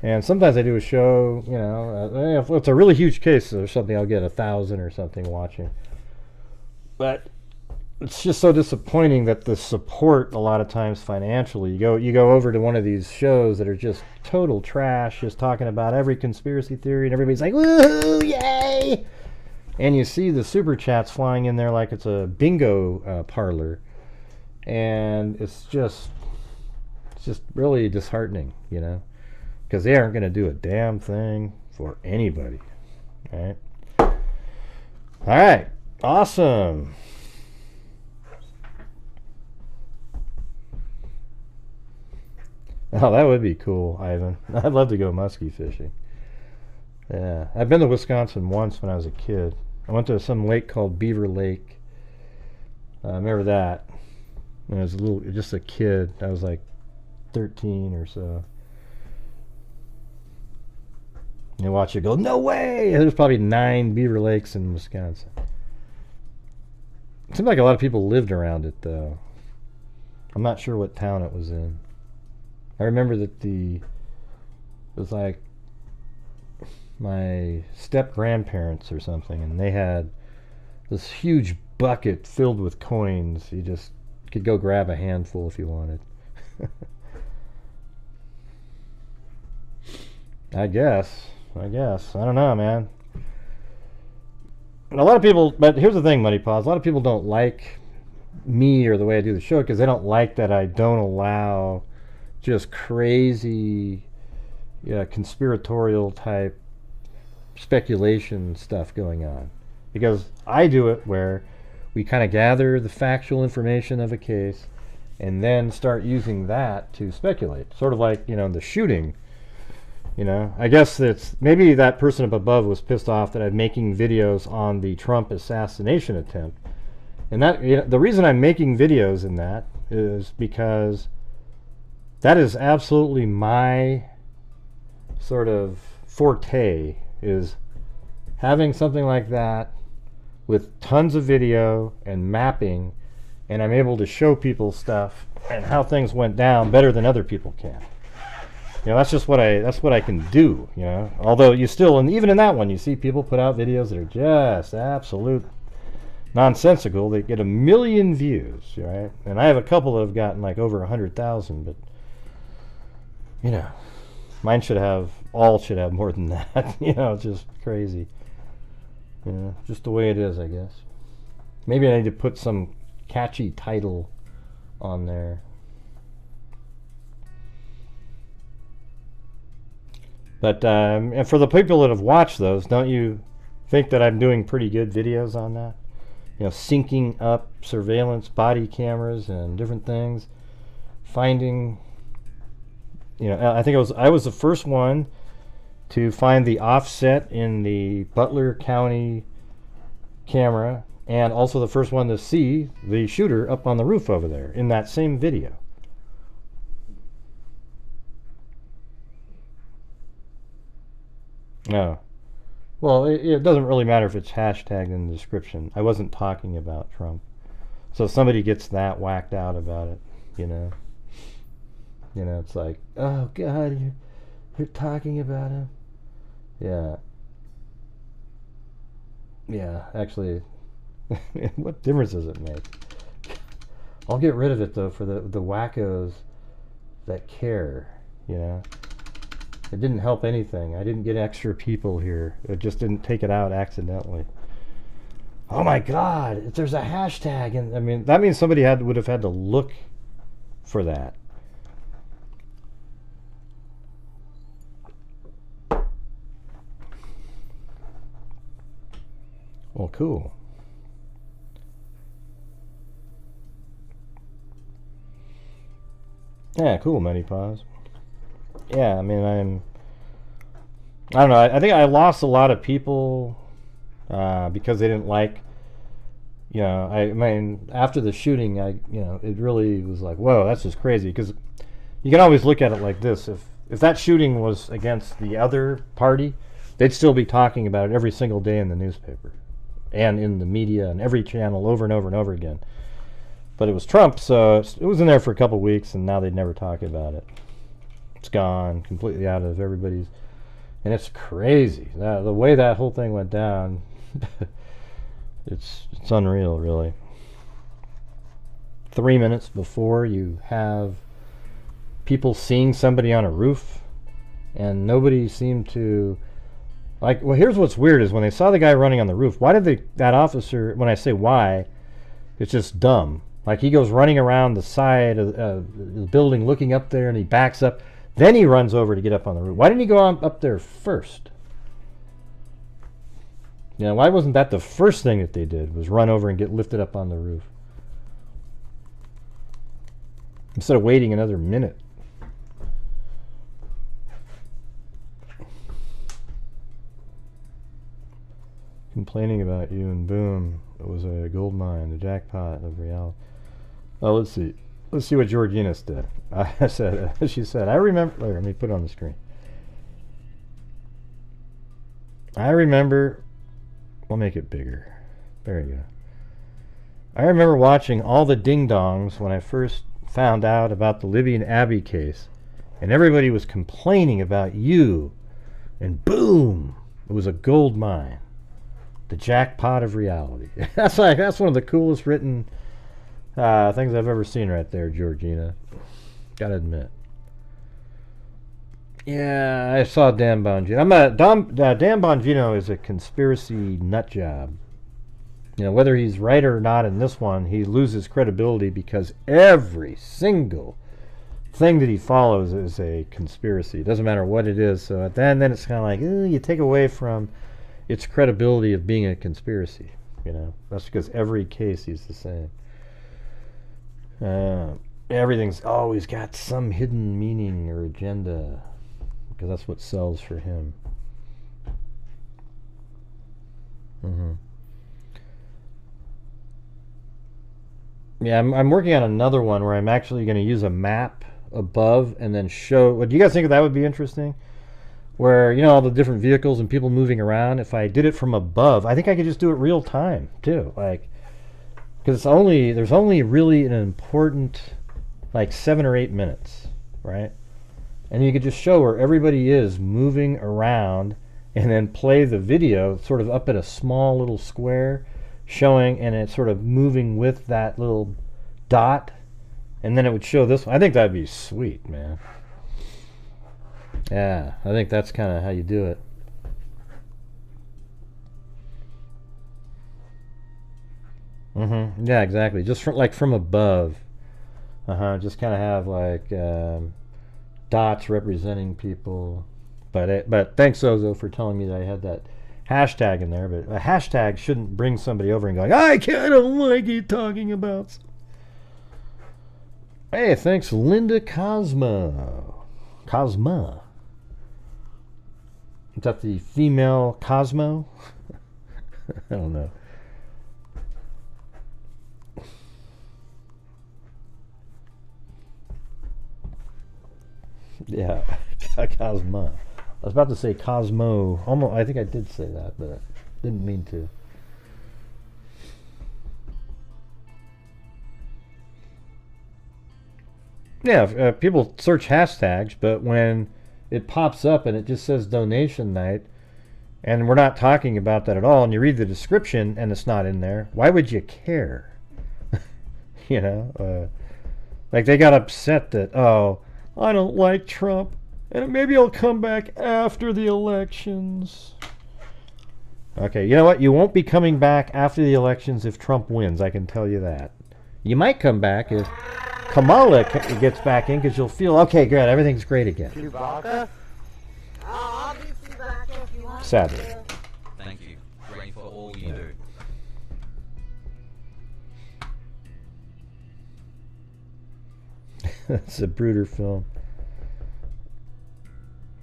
And sometimes I do a show, you know, if it's a really huge case or something, I'll get 1,000 or something watching. But it's just so disappointing that the support a lot of times financially, you go over to one of these shows that are just total trash, just talking about every conspiracy theory, and everybody's like, woohoo, yay! And you see the super chats flying in there like it's a bingo parlor, and it's just really disheartening, you know, because they aren't going to do a damn thing for anybody. All right, awesome. Oh, that would be cool, Ivan. I'd love to go muskie fishing. Yeah, I've been to Wisconsin once when I was a kid. I went to some lake called Beaver Lake. I remember that. When I was just a kid. I was like 13 or so. And you watch it go, no way! There's probably 9 beaver lakes in Wisconsin. It seemed like a lot of people lived around it, though. I'm not sure what town it was in. I remember that it was like my step-grandparents or something, and they had this huge bucket filled with coins. You just could go grab a handful if you wanted. I guess. I don't know, man. And a lot of people, but here's the thing, Muddy Paws, a lot of people don't like me or the way I do the show because they don't like that I don't allow just crazy conspiratorial type speculation stuff going on. Because I do it where we kind of gather the factual information of a case and then start using that to speculate. Sort of like, you know, the shooting. You know, I guess it's maybe that person up above was pissed off that I'm making videos on the Trump assassination attempt. And that, you know, the reason I'm making videos in that is because that is absolutely my sort of forte, is having something like that with tons of video and mapping, and I'm able to show people stuff and how things went down better than other people can. You know, that's what I can do, you know. Although you still, and even in that one, you see people put out videos that are just absolute nonsensical. They get 1 million views, right? And I have a couple that have gotten like over 100,000, but you know, mine should have more than that. You know, it's just crazy. You know, just the way it is, I guess. Maybe I need to put some catchy title on there. But and for the people that have watched those, don't you think that I'm doing pretty good videos on that? You know, syncing up surveillance body cameras and different things, finding. You know, I think I was the first one to find the offset in the Butler County camera, and also the first one to see the shooter up on the roof over there in that same video. No. Well, it doesn't really matter if it's hashtagged in the description. I wasn't talking about Trump. So if somebody gets that whacked out about it, you know. You know, it's like, oh God, you're talking about him. Yeah. Yeah, actually, what difference does it make? I'll get rid of it though for the wackos that care, you know. It didn't help anything. I didn't get extra people here. It just didn't take it out accidentally. Oh my God, if there's a hashtag, and I mean, that means somebody would have had to look for that. Well, cool. Yeah, cool, Many Paws. Yeah, I mean, I don't know, I think I lost a lot of people because they didn't like, you know, I mean, after the shooting, you know, it really was like, whoa, that's just crazy, because you can always look at it like this. If that shooting was against the other party, they'd still be talking about it every single day in the newspaper and in the media and every channel over and over and over again. But it was Trump, so it was in there for a couple weeks, and now they'd never talk about it. It's gone, completely out of everybody's. And it's crazy. The way that whole thing went down, it's unreal, really. 3 minutes before, you have people seeing somebody on a roof, and nobody seemed to... Like, well, here's what's weird is when they saw the guy running on the roof, why did that officer, when I say why, it's just dumb. Like, he goes running around the side of the building looking up there, and he backs up. Then he runs over to get up on the roof. Why didn't he go up there first? You know, why wasn't that the first thing that they did, was run over and get lifted up on the roof? Instead of waiting another minute. Complaining about you, and boom, it was a gold mine, the jackpot of reality. Oh, let's see. Let's see what Georgina did. She said, I remember, let me put it on the screen. I remember, we'll make it bigger. There you go. I remember watching all the ding-dongs when I first found out about the Libyan Abbey case, and everybody was complaining about you, and boom, it was a gold mine. The jackpot of reality. That's one of the coolest written things I've ever seen right there, Georgina. Gotta admit. Yeah, I saw Dan Bongino. Dan Bongino is a conspiracy nut job. You know, whether he's right or not in this one, he loses credibility because every single thing that he follows is a conspiracy. It doesn't matter what it is. So at the end, then it's kind of like, you take away from its credibility of being a conspiracy. You know, that's because every case he's the same. Everything's always got some hidden meaning or agenda, because that's what sells for him. Yeah, I'm working on another one where I'm actually going to use a map above and then show. What do you guys think that would be interesting? Where, you know, all the different vehicles and people moving around. If I did it from above, I think I could just do it real time too. Like, because there's only really an important, like 7 or 8 minutes, right? And you could just show where everybody is moving around, and then play the video sort of up at a small little square, showing, and it's sort of moving with that little dot, and then it would show this one. I think that'd be sweet, man. Yeah, I think that's kind of how you do it. Yeah, exactly. Just from above. Just kind of have like dots representing people. But thanks, Ozo, for telling me that I had that hashtag in there. But a hashtag shouldn't bring somebody over and go, I don't like you talking about. Hey, thanks, Linda Cosmo. Cosma. Is that the female Cosmo? I don't know. Yeah, Cosma. I was about to say Cosmo. Almost, I think I did say that, but I didn't mean to. Yeah, people search hashtags, but when it pops up and it just says donation night, and we're not talking about that at all, and you read the description and it's not in there, why would you care? You know, like they got upset that, oh, I don't like Trump, and maybe I'll come back after the elections. Okay, you know what? You won't be coming back after the elections if Trump wins, I can tell you that. You might come back if Kamala gets back in, because you'll feel, okay, good, everything's great again. I'll be back if you want. Sadly. Thank you, Ray, for all you do. It's a Brooder film.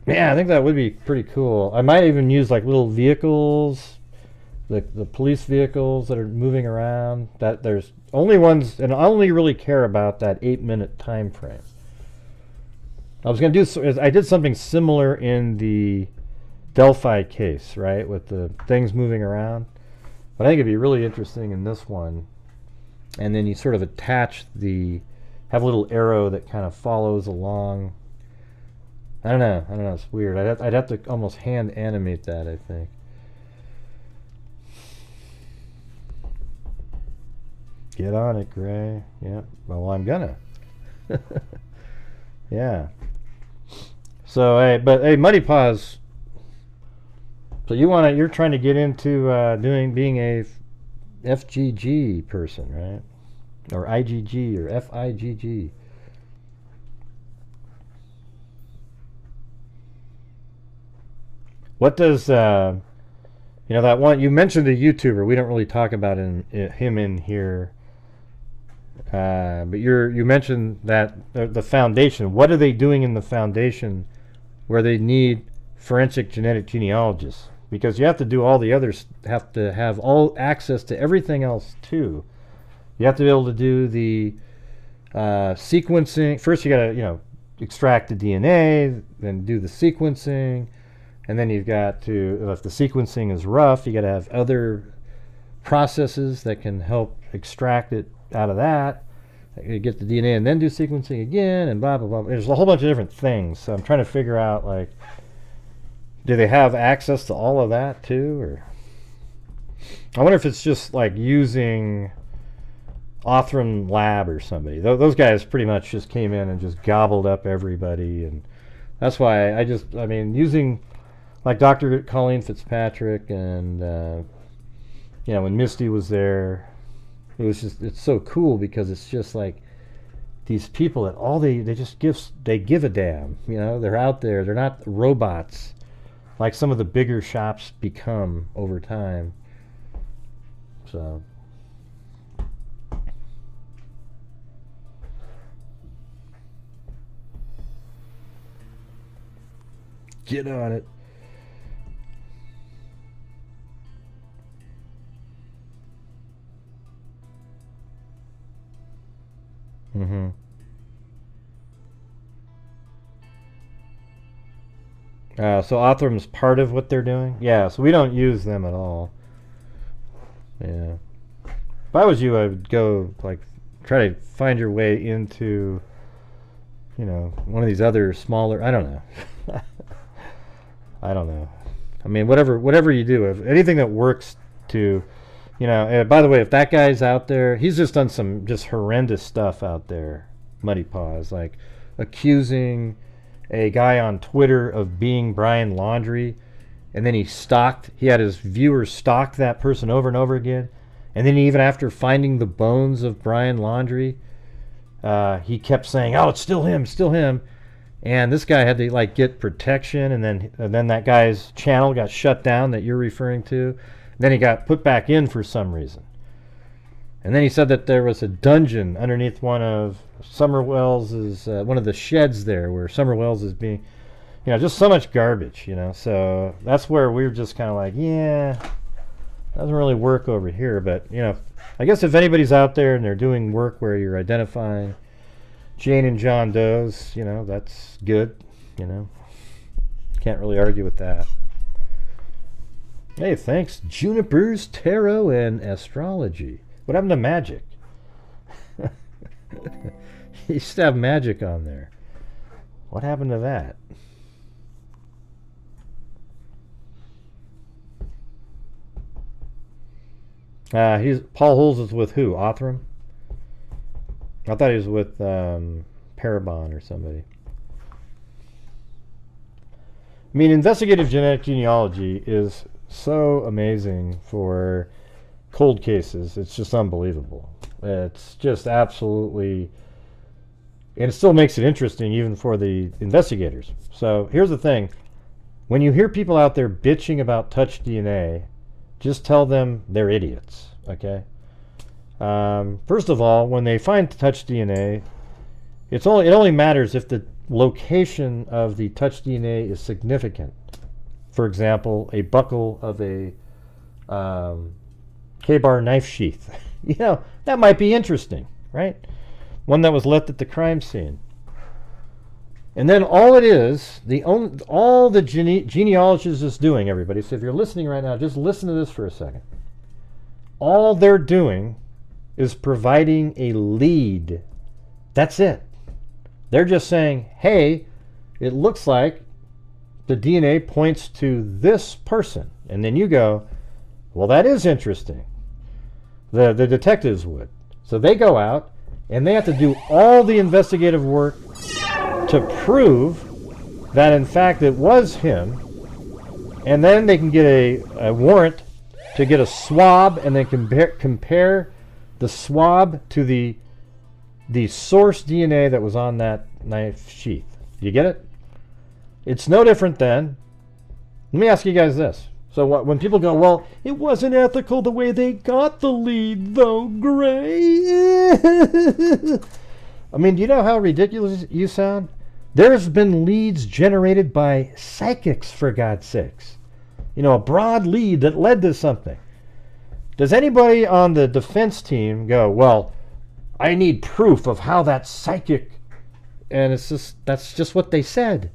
Yeah, I think that would be pretty cool. I might even use like little vehicles, the police vehicles that are moving around. That there's only ones, and I only really care about that 8-minute time frame. I was going to do, I did something similar in the Delphi case, right, with the things moving around. But I think it'd be really interesting in this one. And then you sort of attach have a little arrow that kind of follows along I don't know. It's weird. I'd have to almost hand animate that, I think. Get on it, Gray. Yeah. Well, I'm gonna. Yeah. So, hey, Muddy Paws. So you're trying to get into being a FGG person, right? Or IGG or FIGG. What does that one you mentioned, a YouTuber? We don't really talk about him in here. But you mentioned that the foundation. What are they doing in the foundation where they need forensic genetic genealogists? Because you have to do all the others, have to have all access to everything else too. You have to be able to do the sequencing. First, you got to extract the DNA, then do the sequencing, and then you've got to, if the sequencing is rough, you got to have other processes that can help extract it out of that. You get the DNA and then do sequencing again, and blah blah blah. There's a whole bunch of different things. So I'm trying to figure out, like, do they have access to all of that too, or I wonder if it's just like using Othram Lab or somebody. Those guys pretty much just came in and just gobbled up everybody, and that's why I mean, using like Dr. Colleen Fitzpatrick and when Misty was there, it's so cool because it's just like these people that all they give a damn. They're out there. They're not robots like some of the bigger shops become over time. So get on it. Mm-hmm. So Othram's part of what they're doing? Yeah, so we don't use them at all. Yeah. If I was you, I would go, like, try to find your way into, one of these other smaller, I don't know. I don't know. I mean, whatever you do, if anything that works to, by the way, if that guy's out there, he's just done some just horrendous stuff out there, Muddy Paws, like accusing a guy on Twitter of being Brian Laundrie, and then he had his viewers stalk that person over and over again, and then even after finding the bones of Brian Laundrie, he kept saying, "Oh, it's still him," and this guy had to like get protection, and then that guy's channel got shut down that you're referring to. Then he got put back in for some reason. And then he said that there was a dungeon underneath one of Summerwell's, one of the sheds there where Summerwell's is being, just so much garbage, So that's where we were just kind of like, yeah, doesn't really work over here. But, I guess if anybody's out there and they're doing work where you're identifying Jane and John Doe's, that's good, Can't really argue with that. Hey, thanks, Junipers, Tarot, and Astrology. What happened to magic? You used to have magic on there. What happened to that? Paul Holes is with who? Othram? I thought he was with Parabon or somebody. I mean, investigative genetic genealogy is so amazing for cold cases. It's just unbelievable. It's just absolutely, and it still makes it interesting even for the investigators. So here's the thing. When you hear people out there bitching about touch DNA, just tell them they're idiots, okay? First of all, when they find touch DNA, it only matters if the location of the touch DNA is significant. For example, a buckle of a K-bar knife sheath. That might be interesting, right? One that was left at the crime scene. And then all it is, all the genealogist is doing, everybody, so if you're listening right now, just listen to this for a second. All they're doing is providing a lead. That's it. They're just saying, hey, it looks like the DNA points to this person. And then you go, well, that is interesting. The detectives would. So they go out, and they have to do all the investigative work to prove that, in fact, it was him. And then they can get a warrant to get a swab, and then compare the swab to the source DNA that was on that knife sheath. You get it? It's no different than, let me ask you guys this. So when people go, well, it wasn't ethical the way they got the lead, though, Gray. I mean, do you know how ridiculous you sound? There's been leads generated by psychics, for God's sakes. You know, a broad lead that led to something. Does anybody on the defense team go, well, I need proof of how that psychic, and that's just what they said.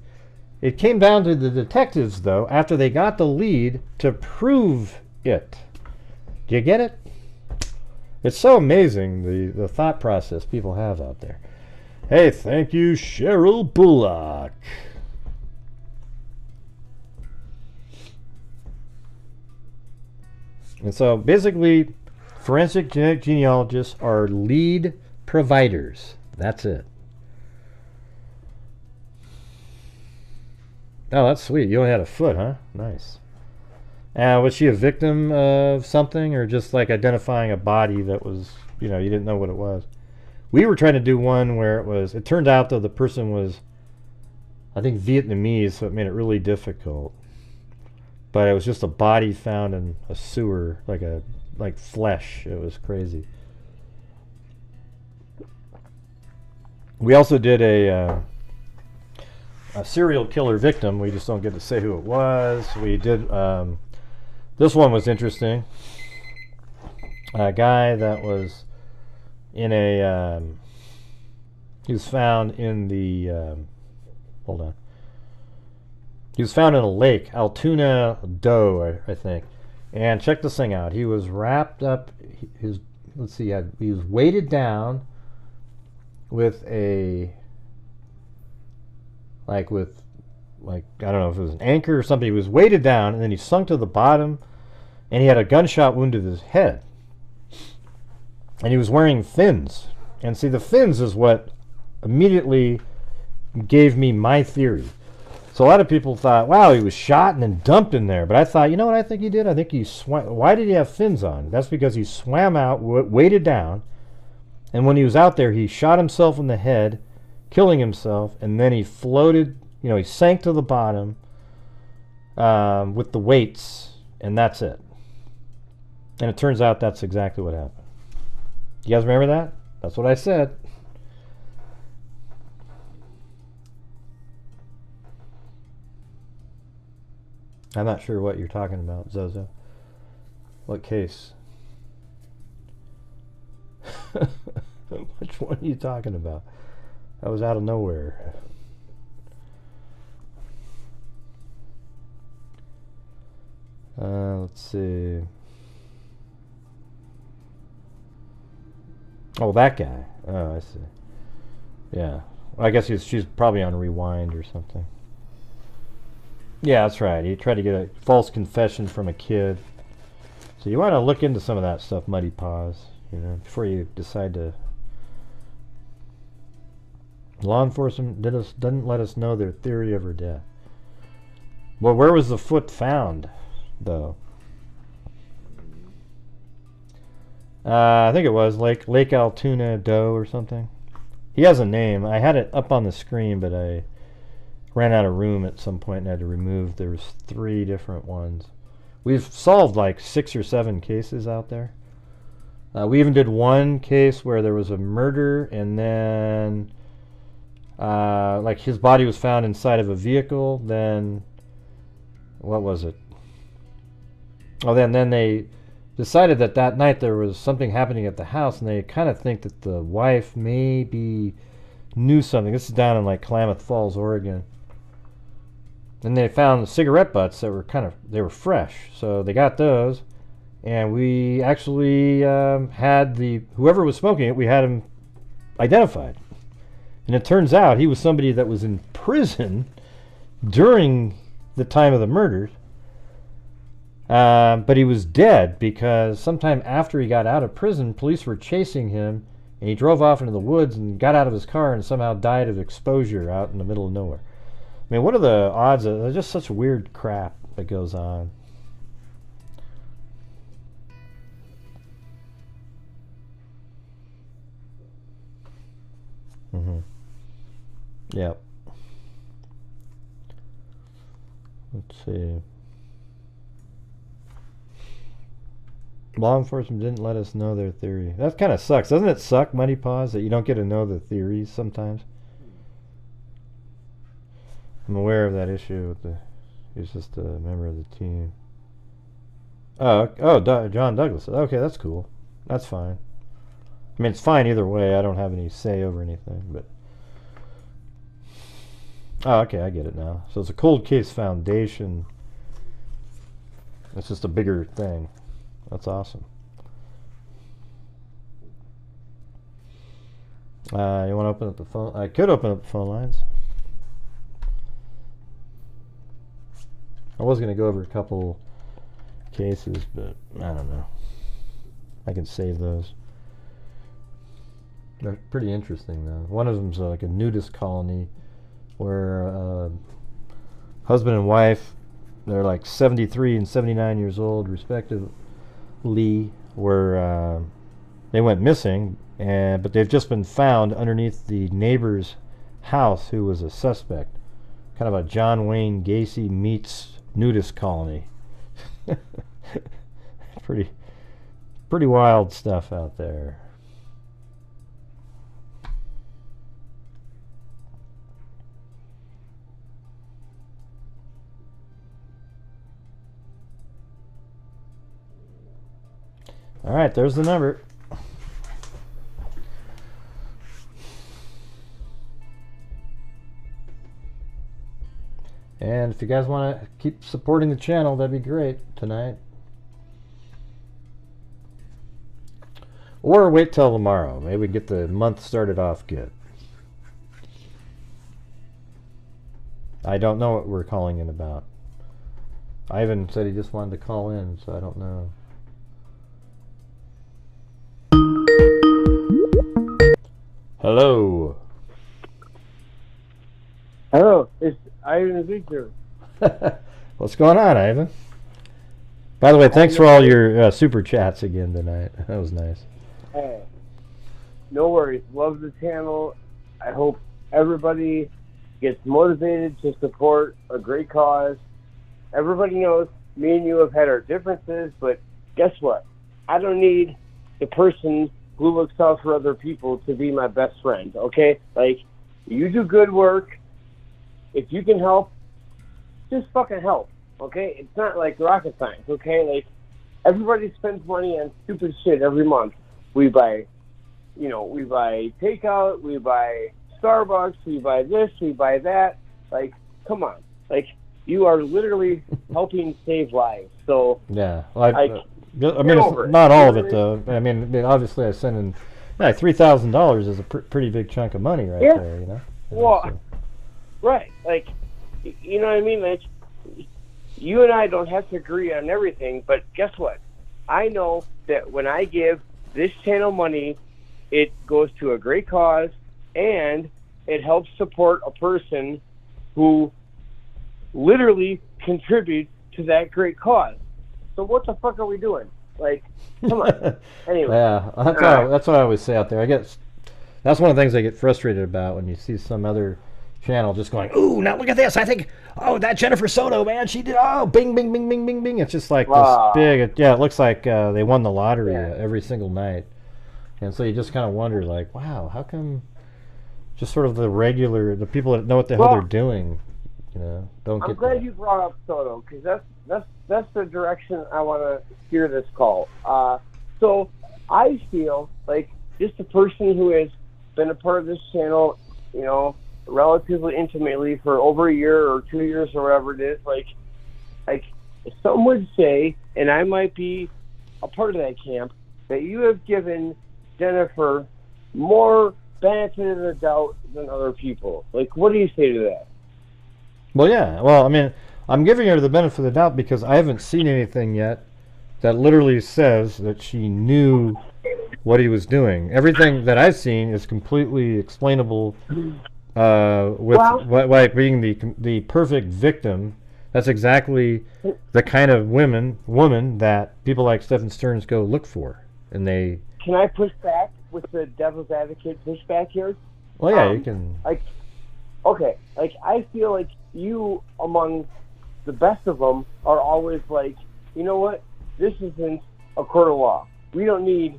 It came down to the detectives, though, after they got the lead, to prove it. Do you get it? It's so amazing, the thought process people have out there. Hey, thank you, Cheryl Bullock. And so, basically, forensic genetic genealogists are lead providers. That's it. Oh, that's sweet. You only had a foot, huh? Nice. Was she a victim of something, or just like identifying a body that was, you didn't know what it was? We were trying to do one where it turned out, though, the person was, I think, Vietnamese, so it made it really difficult. But it was just a body found in a sewer, like flesh. It was crazy. We also did a serial killer victim. We just don't get to say who it was. We did, this one was interesting. A guy that was in he was found in the, hold on. He was found in a lake, Altoona Doe, I think. And check this thing out. He was wrapped up, he was weighted down with I don't know if it was an anchor or something. He was weighted down, and then he sunk to the bottom, and he had a gunshot wound to his head. And he was wearing fins. And see, the fins is what immediately gave me my theory. So a lot of people thought, wow, he was shot and then dumped in there. But I thought, you know what I think he did? I think he swam. Why did he have fins on? That's because he swam out, weighted down, and when he was out there, he shot himself in the head, killing himself, and then he floated, he sank to the bottom with the weights, and that's it. And it turns out that's exactly what happened. You guys remember that? That's what I said. I'm not sure what you're talking about, Zozo. What case? Which one are you talking about? That was out of nowhere. Let's see. Oh, that guy. Oh, I see. Yeah. I guess she's probably on rewind or something. Yeah, that's right. He tried to get a false confession from a kid. So you want to look into some of that stuff, Muddy Paws, before you decide to. Law enforcement didn't let us know their theory of her death. Well, where was the foot found, though? I think it was Lake Altoona Doe or something. He has a name. I had it up on the screen, but I ran out of room at some point and had to remove. There was 3 different ones. We've solved 6 or 7 cases out there. We even did one case where there was a murder, and then his body was found inside of a vehicle. Then what was it? Oh, then they decided that night there was something happening at the house, and they kind of think that the wife maybe knew something. This is down in Klamath Falls, Oregon. And they found cigarette butts that were they were fresh, so they got those, and we actually had whoever was smoking it, we had him identified. And it turns out he was somebody that was in prison during the time of the murders. But he was dead because sometime after he got out of prison, police were chasing him, and he drove off into the woods and got out of his car and somehow died of exposure out in the middle of nowhere. I mean, what are the odds of... There's just such weird crap that goes on. Yep. Let's see. Law enforcement didn't let us know their theory. That kind of sucks. Doesn't it suck, Money Paws, that you don't get to know the theories sometimes? I'm aware of that issue with the... He's just a member of the team. John Douglas. Okay, that's cool. That's fine. I mean, it's fine either way. I don't have any say over anything, but... Oh, okay, I get it now. So it's a cold case foundation. It's just a bigger thing. That's awesome. You want to open up the phone? I could open up the phone lines. I was going to go over a couple cases, but I don't know. I can save those. They're pretty interesting, though. One of them's like a nudist colony where husband and wife, they're like 73 and 79 years old, respectively, were they went missing, but they've just been found underneath the neighbor's house who was a suspect. Kind of a John Wayne Gacy meets nudist colony. Pretty wild stuff out there. All right, there's the number. And if you guys want to keep supporting the channel, that'd be great tonight. Or wait till tomorrow. Maybe we get the month started off good. I don't know what we're calling in about. Ivan said he just wanted to call in, so I don't know. Hello. Hello, it's Ivan Victor. What's going on, Ivan? By the way, thanks for all your super chats again tonight. That was nice. Hey, no worries. Love the channel. I hope everybody gets motivated to support a great cause. Everybody knows me and you have had our differences, but guess what? I don't need the person who looks out for other people to be my best friend, okay? Like, you do good work. If you can help, just fucking help, okay? It's not like rocket science, okay? Like, everybody spends money on stupid shit every month. We buy takeout, we buy Starbucks, we buy this, we buy that. Like, come on. Like, you are literally helping save lives. So, yeah, I mean, it's not all of it, though. I mean, obviously, I sent in $3,000 is a pretty big chunk of money right there, you know? Well, so. Right. Like, you know what I mean? Like, you and I don't have to agree on everything, but guess what? I know that when I give this channel money, it goes to a great cause, and it helps support a person who literally contributes to that great cause. So what the fuck are we doing? Like, come on. Anyway. Yeah, that's what I always say out there. I guess that's one of the things I get frustrated about when you see some other channel just going, ooh, now look at this. I think, that Jennifer Soto, man, she did, bing, bing, bing, bing, bing, bing. It's just like this big, it looks like they won the lottery every single night. And so you just kind of wonder, like, wow, how come just sort of the people that know what the hell they're doing, you know, don't get that. I'm glad you brought up Soto, because that's the direction I want to steer this call. So I feel like just a person who has been a part of this channel, you know, relatively intimately for over a year or 2 years or whatever it is, like some would say, and I might be a part of that camp, that you have given Jennifer more benefit of the doubt than other people. Like, what do you say to that? Well, yeah. Well, I mean, I'm giving her the benefit of the doubt because I haven't seen anything yet that literally says that she knew what he was doing. Everything that I've seen is completely explainable with like being the perfect victim. That's exactly the kind of woman that people like Stephen Stearns go look for, and they. Can I push back with the devil's advocate pushback here? Well, yeah, you can. Okay, I feel like you, among the best of them, are always like, you know what? This isn't a court of law. We don't need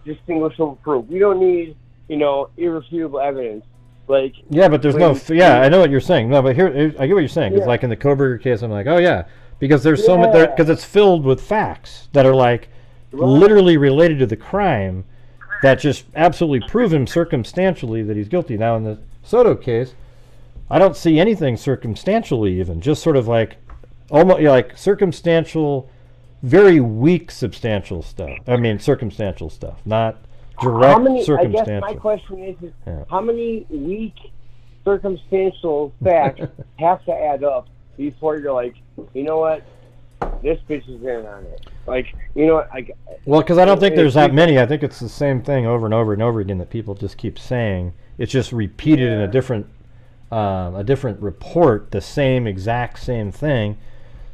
distinguishable proof. We don't need, irrefutable evidence. Like, yeah, but there's I know what you're saying. No, but here, I get what you're saying. It's like in the Koberger case, I'm like, oh yeah, because there's so much, because it's filled with facts that are like literally related to the crime that just absolutely prove him circumstantially that he's guilty. Now in the Soto case, I don't see anything circumstantially even, just sort of like almost like circumstantial, very weak circumstantial stuff, not direct circumstantial. I guess my question is how many weak circumstantial facts have to add up before you're like, you know what, this bitch is in on it. Like, well, because I don't think there's that many. I think it's the same thing over and over and over again that people just keep saying. It's just repeated in a different report, the exact same thing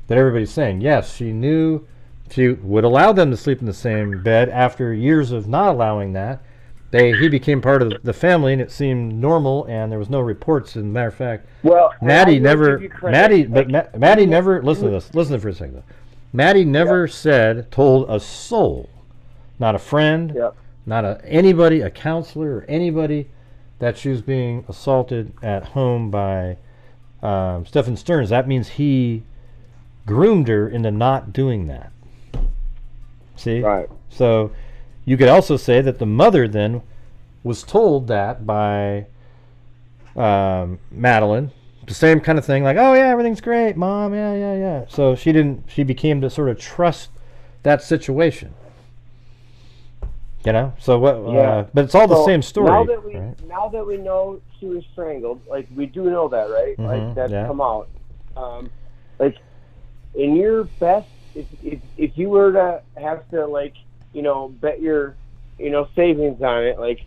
that everybody's saying. Yes, she knew. She would allow them to sleep in the same bed. After years of not allowing that, he became part of the family, and it seemed normal, and there was no reports. As a matter of fact, Maddie never. Maddie never. Listen to this. Listen for a second. Maddie never told a soul, not a friend, not anybody, a counselor or anybody, that she was being assaulted at home by Stephen Stearns. That means he groomed her into not doing that. See? Right. So you could also say that the mother then was told that by Madeline, the same kind of thing, like, oh yeah, everything's great, Mom, yeah. So she became to sort of trust that situation. So what? But it's all the same story. Now that we know she was strangled, like we do know that, right? Mm-hmm, like that's come out. Like in your best, if you were to have to bet your savings on it, like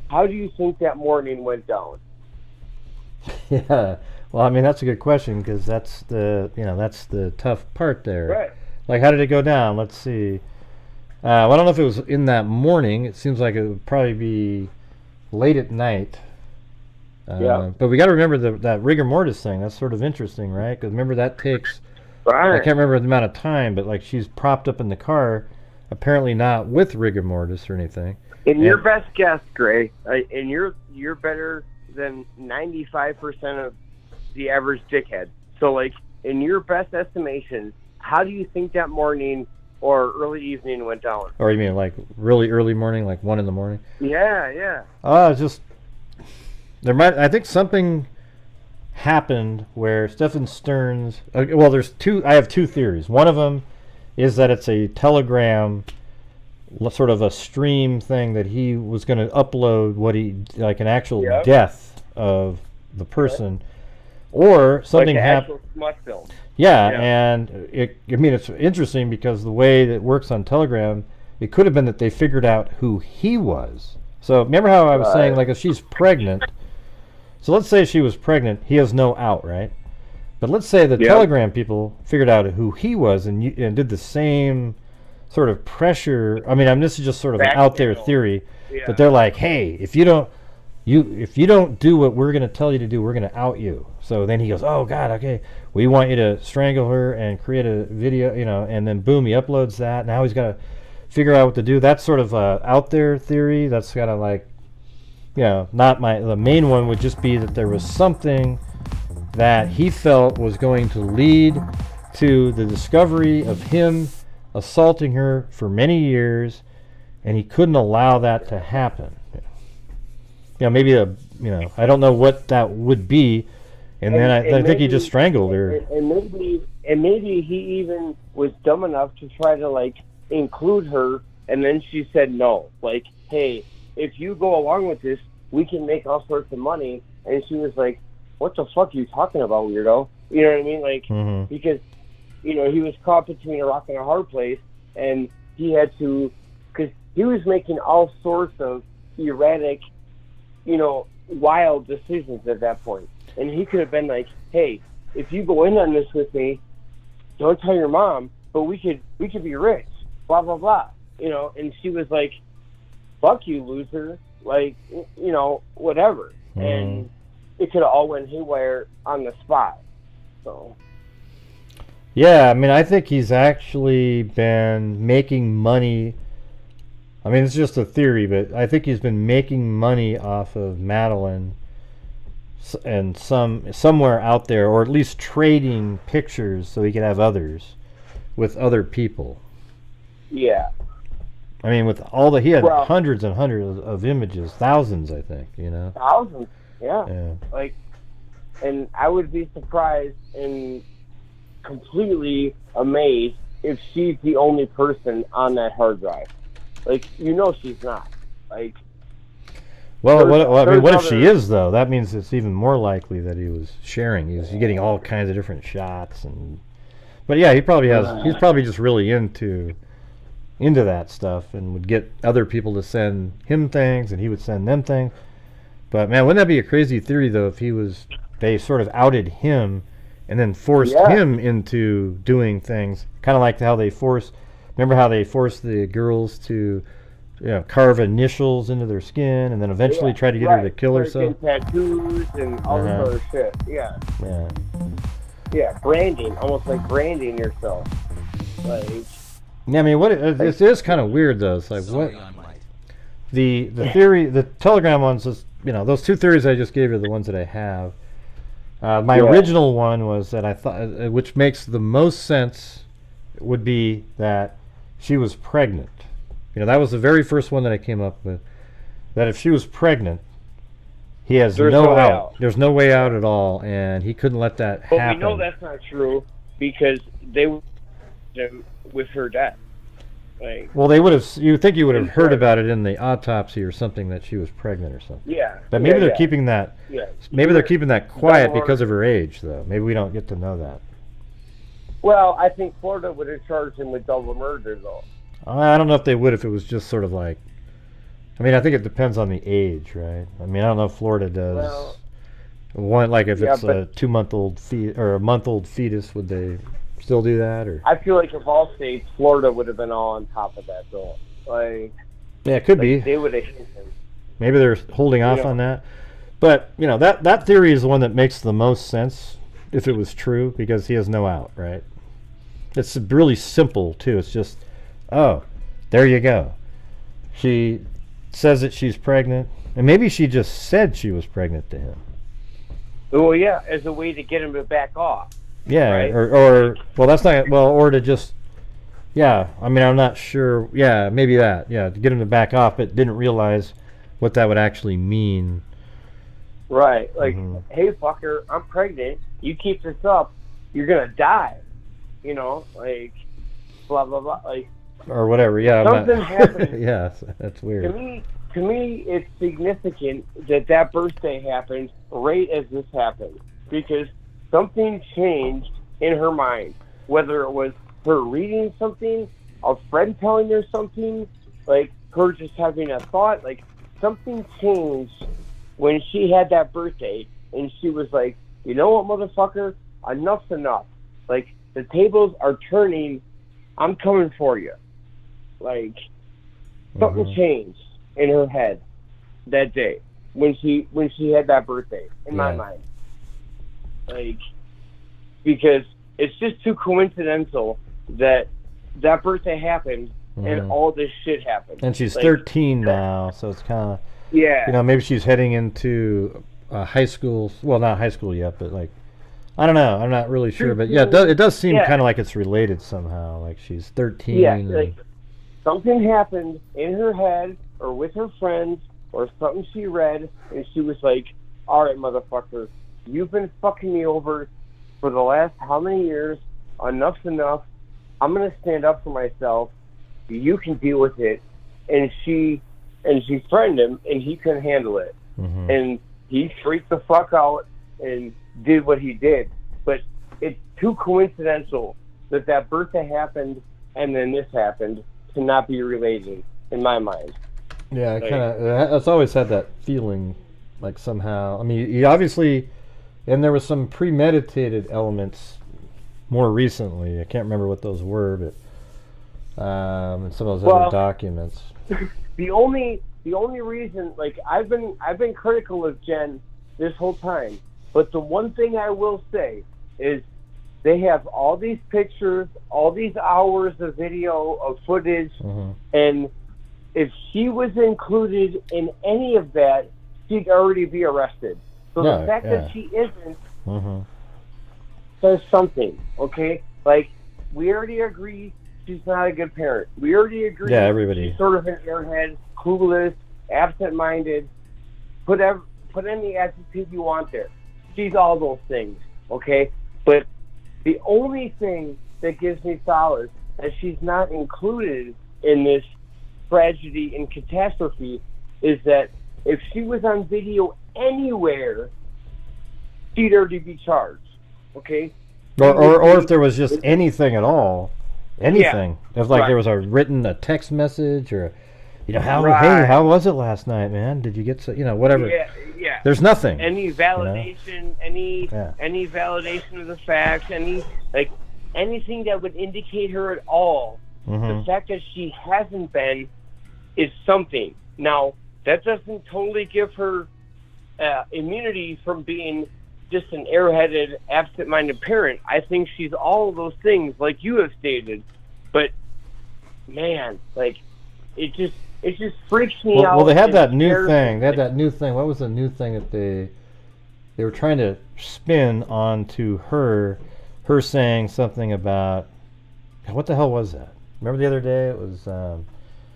how do you think that morning went down? Yeah. Well, I mean that's a good question because that's the tough part there. Right. Like how did it go down? Let's see. Well, I don't know if it was in that morning. It seems like it would probably be late at night. But we got to remember that rigor mortis thing. That's sort of interesting, right? Because remember that takes. Right. I can't remember the amount of time, but like she's propped up in the car, apparently not with rigor mortis or anything. Your best guess, Gray, and you're better than 95% of the average dickhead. So, like, in your best estimation, how do you think that morning or early evening went down? Or you mean like really early morning, like 1 a.m? Yeah. I think something happened where Stephen Stearns. Well, I have two theories. One of them is that it's a Telegram, sort of a stream thing that he was going to upload like an actual death of the person, or something happened. Smut film. Yeah, and it's interesting because the way that it works on Telegram, it could have been that they figured out who he was. So remember how I was saying, like, if she's pregnant. So let's say she was pregnant. He has no out, right? But let's say the Telegram people figured out who he was and did the same sort of pressure. I mean, this is just sort of an out there theory, but they're like, hey, if you don't do what we're going to tell you to do, we're going to out you. So then he goes, oh God, okay, we want you to strangle her and create a video, and then boom, he uploads that. Now he's got to figure out what to do. That's sort of a out there theory. That's kind of like, the main one would just be that there was something that he felt was going to lead to the discovery of him assaulting her for many years, and he couldn't allow that to happen. Maybe I don't know what that would be, and then I think he just strangled her. And maybe he even was dumb enough to try to include her, and then she said no. Like, hey, if you go along with this, we can make all sorts of money. And she was like, what the fuck are you talking about, weirdo? You know what I mean? Like, Mm-hmm. because, you know, he was caught between a rock and a hard place, and he had to, because he was making all sorts of erratic, you know, wild decisions at that point. And he could have been like, hey, if you go in on this with me, don't tell your mom, but we could be rich, blah, blah, blah. You know, and she was like, fuck you, loser. Like, you know, whatever. And it could have all went haywire on the spot. So. Yeah, I mean, I think he's actually been making money. I mean, it's just a theory, but I think he's been making money off of Madeline and somewhere out there, or at least trading pictures so he could have others with other people. Yeah. I mean, with all he had hundreds and hundreds of images, thousands, I think, you know. Thousands, yeah. Yeah. Like, and I would be surprised and completely amazed if she's the only person on that hard drive. Like, you know she's not. Like, well, what if she is, though? That means it's even more likely that he was sharing. He's getting all kinds of different shots, but yeah, he probably has. He's probably just really into that stuff, and would get other people to send him things, and he would send them things. But man, wouldn't that be a crazy theory, though, if they sort of outed him and then forced him into doing things, kind of like how they forced the girls to, you know, carve initials into their skin, and then eventually try to get her to kill herself. Tattoos and all this other shit. Yeah. Yeah. Yeah, branding, almost like branding yourself. Like. Yeah, I mean, this is kind of weird, though. It's like the theory, the Telegram ones, is, you know, those two theories I just gave you are the ones that I have. My original one was that I thought, which makes the most sense, would be that she was pregnant. You know, that was the very first one that I came up with. That if she was pregnant, he has no out. There's no way out at all, and he couldn't let that happen. But we know that's not true because they were with her death. Like, well, they would have. You think you would have heard about it in the autopsy or something, that she was pregnant or something. Yeah. But maybe they're keeping that. Yeah. Maybe they're keeping that quiet because of her age, though. Maybe we don't get to know that. Well, I think Florida would have charged him with double murder, though. I don't know if they would if it was just sort of like. I mean, I think it depends on the age, right? I mean, I don't know if Florida does one, like if it's a 2-month-old or a month-old fetus, would they still do that? Or I feel like of all states, Florida would have been all on top of that, though. Like, yeah, it could be. They would have hit him. Maybe they're holding off on that, but you know, that theory is the one that makes the most sense if it was true, because he has no out, right? It's really simple too. It's just, oh, there you go. She says that she's pregnant, and maybe she just said she was pregnant to him. Well, yeah, as a way to get him to back off. Yeah, right? or well, that's not or to just, yeah. I mean, I'm not sure. Yeah, maybe that. Yeah, to get him to back off, but didn't realize what that would actually mean. Right, like, hey, fucker, I'm pregnant. You keep this up, you're gonna die. You know, like, blah blah blah, like. Or whatever, yeah. Something happened. Yeah, that's weird. To me, it's significant that birthday happened right as this happened, because something changed in her mind. Whether it was her reading something, a friend telling her something, like her just having a thought, like something changed when she had that birthday, and she was like, you know what, motherfucker, enough's enough. Like, the tables are turning, I'm coming for you. Like, something changed in her head that day when she had that birthday, in my mind. Like, because it's just too coincidental that birthday happened and all this shit happened. And she's 13 now, so it's kind of, you know, maybe she's heading into high school. Well, not high school yet, but like, I don't know. I'm not really sure, but yeah, it does seem kind of like it's related somehow. Like she's 13. Yeah, like something happened in her head or with her friends or something she read, and she was like, all right, motherfucker, you've been fucking me over for the last how many years? Enough's enough. I'm going to stand up for myself. You can deal with it. And she threatened him, and he couldn't handle it. And he freaked the fuck out and did what he did. But it's too coincidental that birthday happened and then this happened to not be related in my mind. Yeah, it's always had that feeling, like somehow. I mean, you obviously, and there was some premeditated elements more recently. I can't remember what those were, but in some of those other documents. The only reason, like, I've been critical of Jen this whole time, but the one thing I will say is they have all these pictures, all these hours of video, of footage, and if she was included in any of that, she'd already be arrested. So the fact that she isn't says something, okay? Like, we already agree she's not a good parent. We already agree she's sort of an airhead, clueless, absent-minded, put any adjective you want there. She's all those things, okay? But the only thing that gives me solace that she's not included in this tragedy and catastrophe is that if she was on video anywhere, she'd already be charged, okay? Or if there was just anything at all, anything. If there was a text message or, hey, how was it last night, man? Did you get whatever? Yeah. There's nothing. Any validation, any validation of the facts, anything that would indicate her at all. The fact that she hasn't been is something. Now, that doesn't totally give her immunity from being just an airheaded, absent-minded parent. I think she's all of those things, like you have stated. But man, like, it just freaks me out. Well, they had that new thing. They had that new thing. What was the new thing that they were trying to spin onto her saying something about, what the hell was that? Remember the other day? It was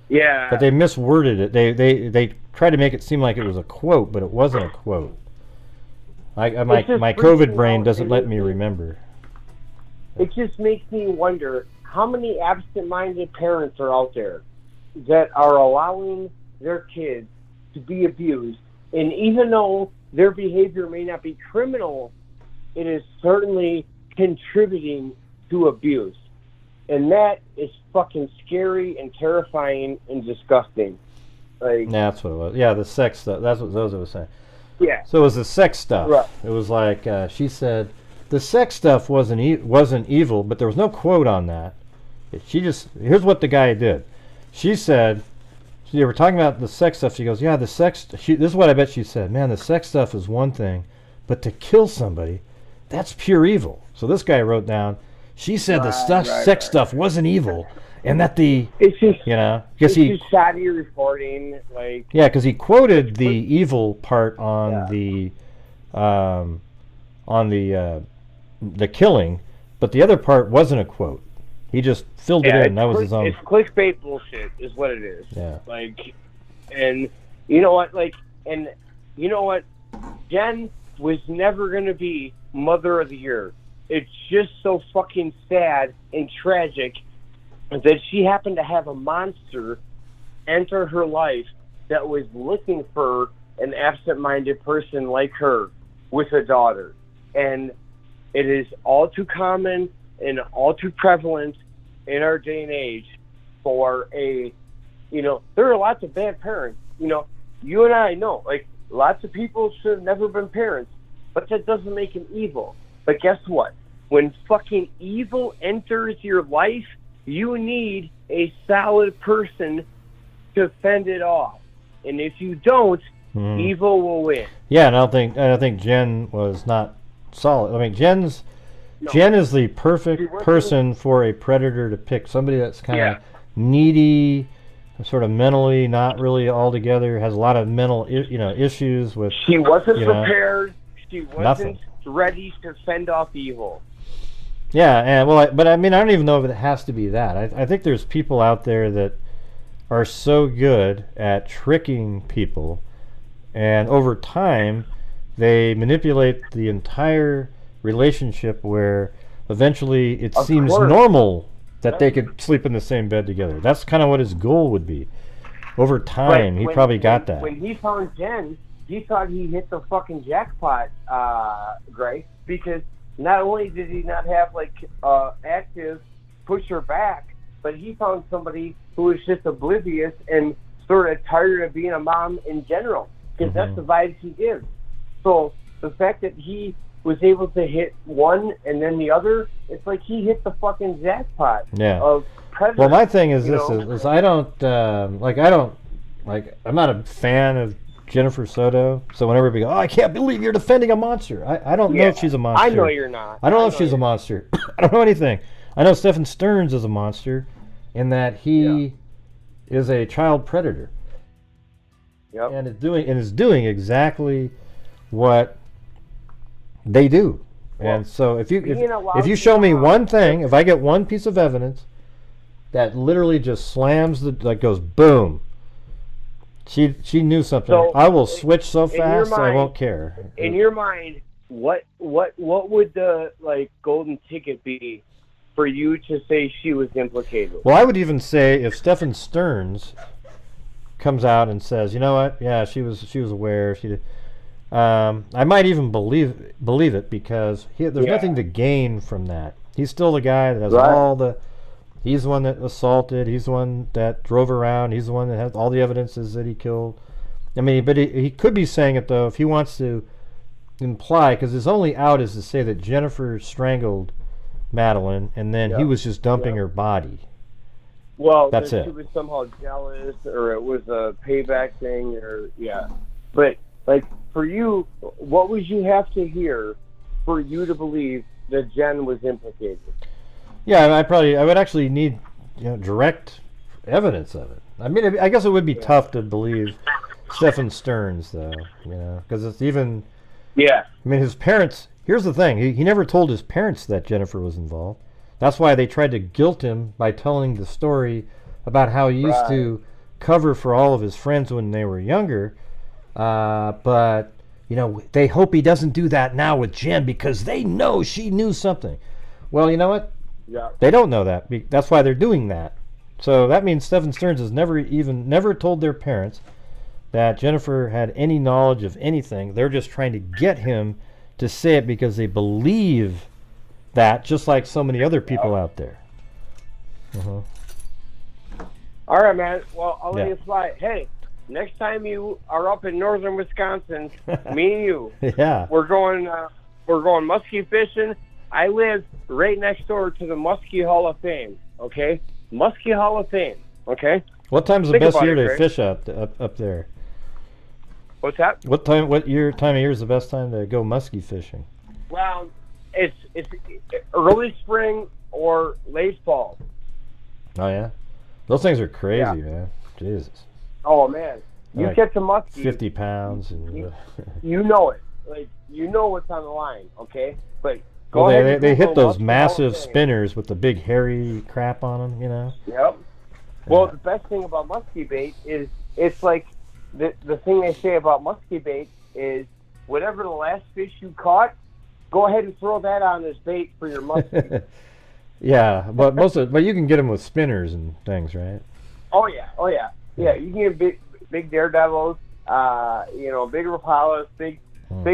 but they misworded it. They tried to make it seem like it was a quote, but it wasn't a quote. My COVID brain doesn't let me remember. It just makes me wonder how many absent-minded parents are out there that are allowing their kids to be abused, and even though their behavior may not be criminal, it is certainly contributing to abuse. And that is fucking scary and terrifying and disgusting. Like, that's what it was. Yeah, the sex stuff. That's what Zozo was saying. Yeah. So it was the sex stuff. Right. It was like she said the sex stuff wasn't evil, but there was no quote on that. Here's what the guy did. She said, they were talking about the sex stuff. She goes, yeah, the sex. This is what I bet she said. Man, the sex stuff is one thing, but to kill somebody, that's pure evil. So this guy wrote down, she said sex stuff wasn't evil, and that it's just, because he just shoddy reporting, like, because he quoted the evil part on the killing, but the other part wasn't a quote. He just filled it in. That was his own. It's clickbait bullshit, is what it is. Yeah. Like, and you know what? Jen was never gonna be Mother of the Year. It's just so fucking sad and tragic that she happened to have a monster enter her life that was looking for an absent-minded person like her with a daughter. And it is all too common and all too prevalent in our day and age for there are lots of bad parents. You and I know, like, lots of people should have never been parents, but that doesn't make them evil. But guess what? When fucking evil enters your life, you need a solid person to fend it off. And if you don't, evil will win. Yeah, and I don't think Jen was not solid. I mean, Jen is the perfect person for a predator to pick. Somebody that's kind of needy, sort of mentally not really all together, has a lot of mental issues with. She wasn't prepared. She wasn't ready to fend off evil. Yeah, but I mean, I don't even know if it has to be that. I think there's people out there that are so good at tricking people, and over time, they manipulate the entire relationship where eventually it seems normal that they could sleep in the same bed together. That's kind of what his goal would be. Over time, he probably got that. When he found Jen, he thought he hit the fucking jackpot, Gray, because not only did he not have like active pusher back, but he found somebody who was just oblivious and sort of tired of being a mom in general, because that's the vibes he gives. So the fact that he was able to hit one and then the other, it's like he hit the fucking jackpot of predators. Well, my thing is is I don't I'm not a fan of Jennifer Soto, so whenever we go, oh, I can't believe you're defending a monster. I don't know if she's a monster. I know you're not. I don't know if she's a monster. I don't know anything. I know Stephen Stearns is a monster in that he is a child predator. Yep. And is doing exactly what they do. Well, and so if you show me one thing, if I get one piece of evidence that literally just slams goes boom. She knew something. So, I will switch so fast I won't care. In your mind, what would the golden ticket be for you to say she was implicated? Well, I would even say if Stephen Stearns comes out and says, you know what, yeah, she was aware. She did. I might even believe it because there's nothing to gain from that. He's still the guy that has all the. He's the one that assaulted. He's the one that drove around. He's the one that has all the evidences that he killed. I mean, but he could be saying it, though, if he wants to imply, because his only out is to say that Jennifer strangled Madeline, and then he was just dumping her body. Well, that's it. She was somehow jealous, or it was a payback thing, or, But, for you, what would you have to hear for you to believe that Jen was implicated? Yeah, I would actually need direct evidence of it. I mean, I guess it would be tough to believe Stephen Stearns, though, because it's even. Yeah. I mean, his parents. Here's the thing: he never told his parents that Jennifer was involved. That's why they tried to guilt him by telling the story about how he used to cover for all of his friends when they were younger. But they hope he doesn't do that now with Jen because they know she knew something. Well, you know what? Yeah. They don't know that. That's why they're doing that. So that means Stephen Stearns has never told their parents that Jennifer had any knowledge of anything. They're just trying to get him to say it because they believe that, just like so many other people out there. All right, man. Well, I'll let you fly. Hey, next time you are up in northern Wisconsin, me and you, we're going muskie fishing. I live right next door to the Muskie Hall of Fame, okay? Muskie Hall of Fame, okay? What time's the best year to fish up there? What's that? What time of year is the best time to go muskie fishing? Well, it's early spring or late fall. Oh, yeah? Those things are crazy, man. Jesus. Oh, man. You catch a muskie. 50 pounds. And, you know it. You know what's on the line, okay? But... Well, they hit those massive spinners with the big hairy crap on them, Yep. Well, the best thing about muskie bait is it's like the thing they say about muskie bait is whatever the last fish you caught, go ahead and throw that on as bait for your muskie. Yeah, but but you can get them with spinners and things, right? Oh yeah. Yeah, you can get big daredevils, big rapalas, big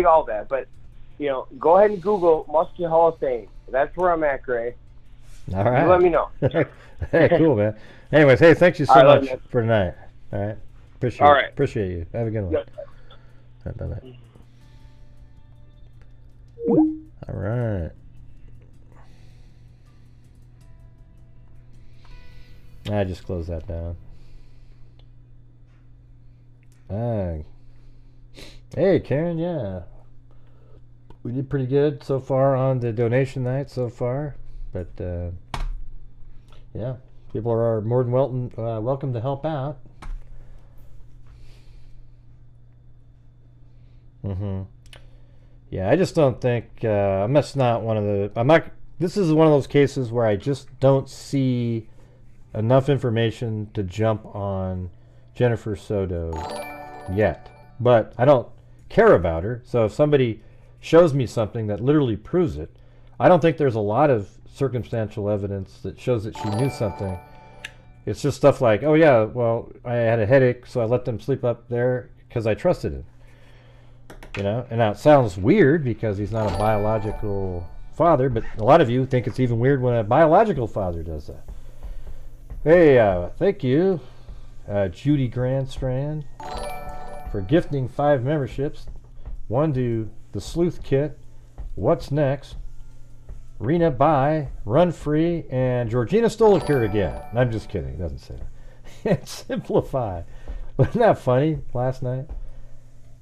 all that, but. Go ahead and Google Muskie Hall of Fame. That's where I'm at, Gray. All right. You let me know. Hey, cool, man. Anyways, hey, thank you so much for tonight. All right. Appreciate you. Have a good one. Yep. Bye-bye. All right. I just closed that down. Hey, Karen, yeah. We did pretty good so far on the donation night so far, but people are more than welcome to help out. Yeah, I just don't think this is one of those cases where I just don't see enough information to jump on Jennifer Soto yet, but I don't care about her. So if somebody shows me something that literally proves it, I don't think there's a lot of circumstantial evidence that shows that she knew something. It's just stuff like, oh yeah, well, I had a headache, so I let them sleep up there because I trusted him. And now it sounds weird because he's not a biological father, but a lot of you think it's even weird when a biological father does that. Hey, thank you, Judy Grandstrand, for gifting 5 memberships. 1 to the Sleuth Kit, What's Next, Rena Bye, Run Free, and Georgina Stoliker again. I'm just kidding, it doesn't say that. Simplify. Wasn't that funny last night?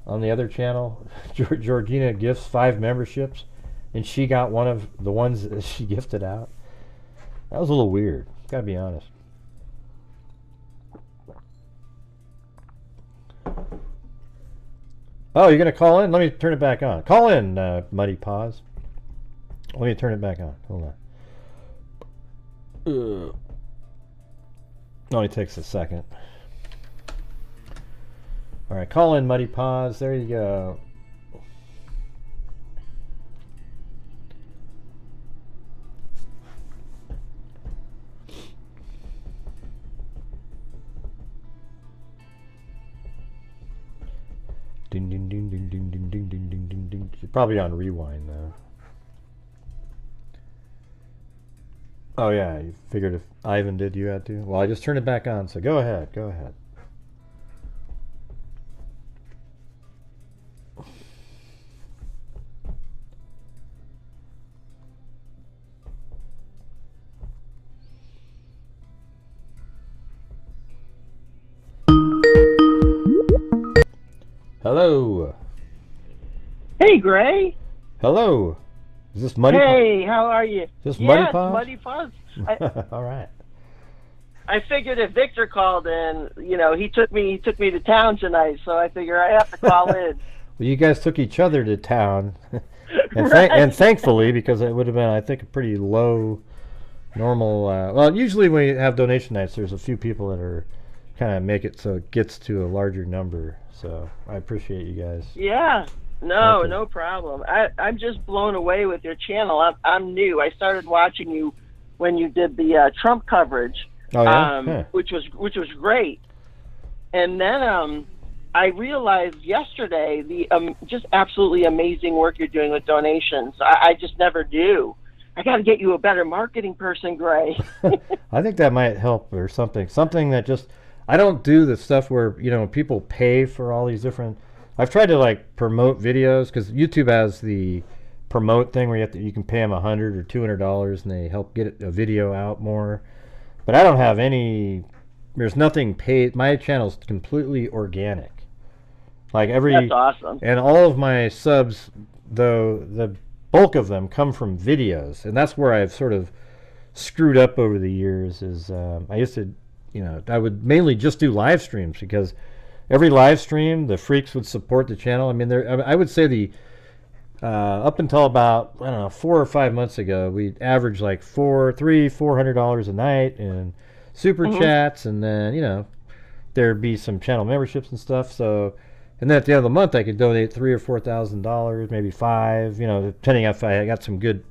On the other channel, Georgina gifts 5 memberships, and she got one of the ones that she gifted out. That was a little weird, gotta be honest. Oh, you're going to call in? Let me turn it back on. Call in, Muddy Paws. Let me turn it back on. Hold on. Only takes a second. All right, call in, Muddy Paws. There you go. Ding ding ding ding ding ding ding ding ding ding ding. You're probably on rewind though. Oh yeah, you figured if Ivan did, you had to. Well, I just turned it back on, so go ahead, go ahead. Hello. Hey, Gray. Hello. Is this Muddy? Hey, how are you? Is this yes, Muddy Paws? Muddy Paws. All right. I figured if Victor called in, you know, he took me to town tonight, so I figure I have to call in. Well, you guys took each other to town, and, Right. and thankfully, because it would have been, I think, a pretty low, normal. Well, usually when you have donation nights, there's a few people that are kind of make it so it gets to a larger number. So I appreciate you guys. Yeah. No, no problem. I'm just blown away with your channel. I'm new. I started watching you when you did the Trump coverage, Oh, yeah? which was great. And then I realized yesterday the just absolutely amazing work you're doing with donations. I just never do. I got to get you a better marketing person, Gray. I think that might help or something. Something that just, I don't do the stuff where, you know, people pay for all these different. I've tried to like promote videos because YouTube has the promote thing where you can pay them $100 or $200 and they help get a video out more. But I don't have any. There's nothing paid. My channel's completely organic. Like That's awesome. And all of my subs, though, the bulk of them come from videos, and that's where I've sort of screwed up over the years. Is I used to, you know, I would mainly just do live streams because every live stream, the freaks would support the channel. I mean, I would say the up until about, I don't know, 4 or 5 months ago, we averaged like $400 a night in super chats, and then, you know, there'd be some channel memberships and stuff. So, and then at the end of the month, I could donate $3,000 or $4,000, maybe $5,000, you know, depending if I got some good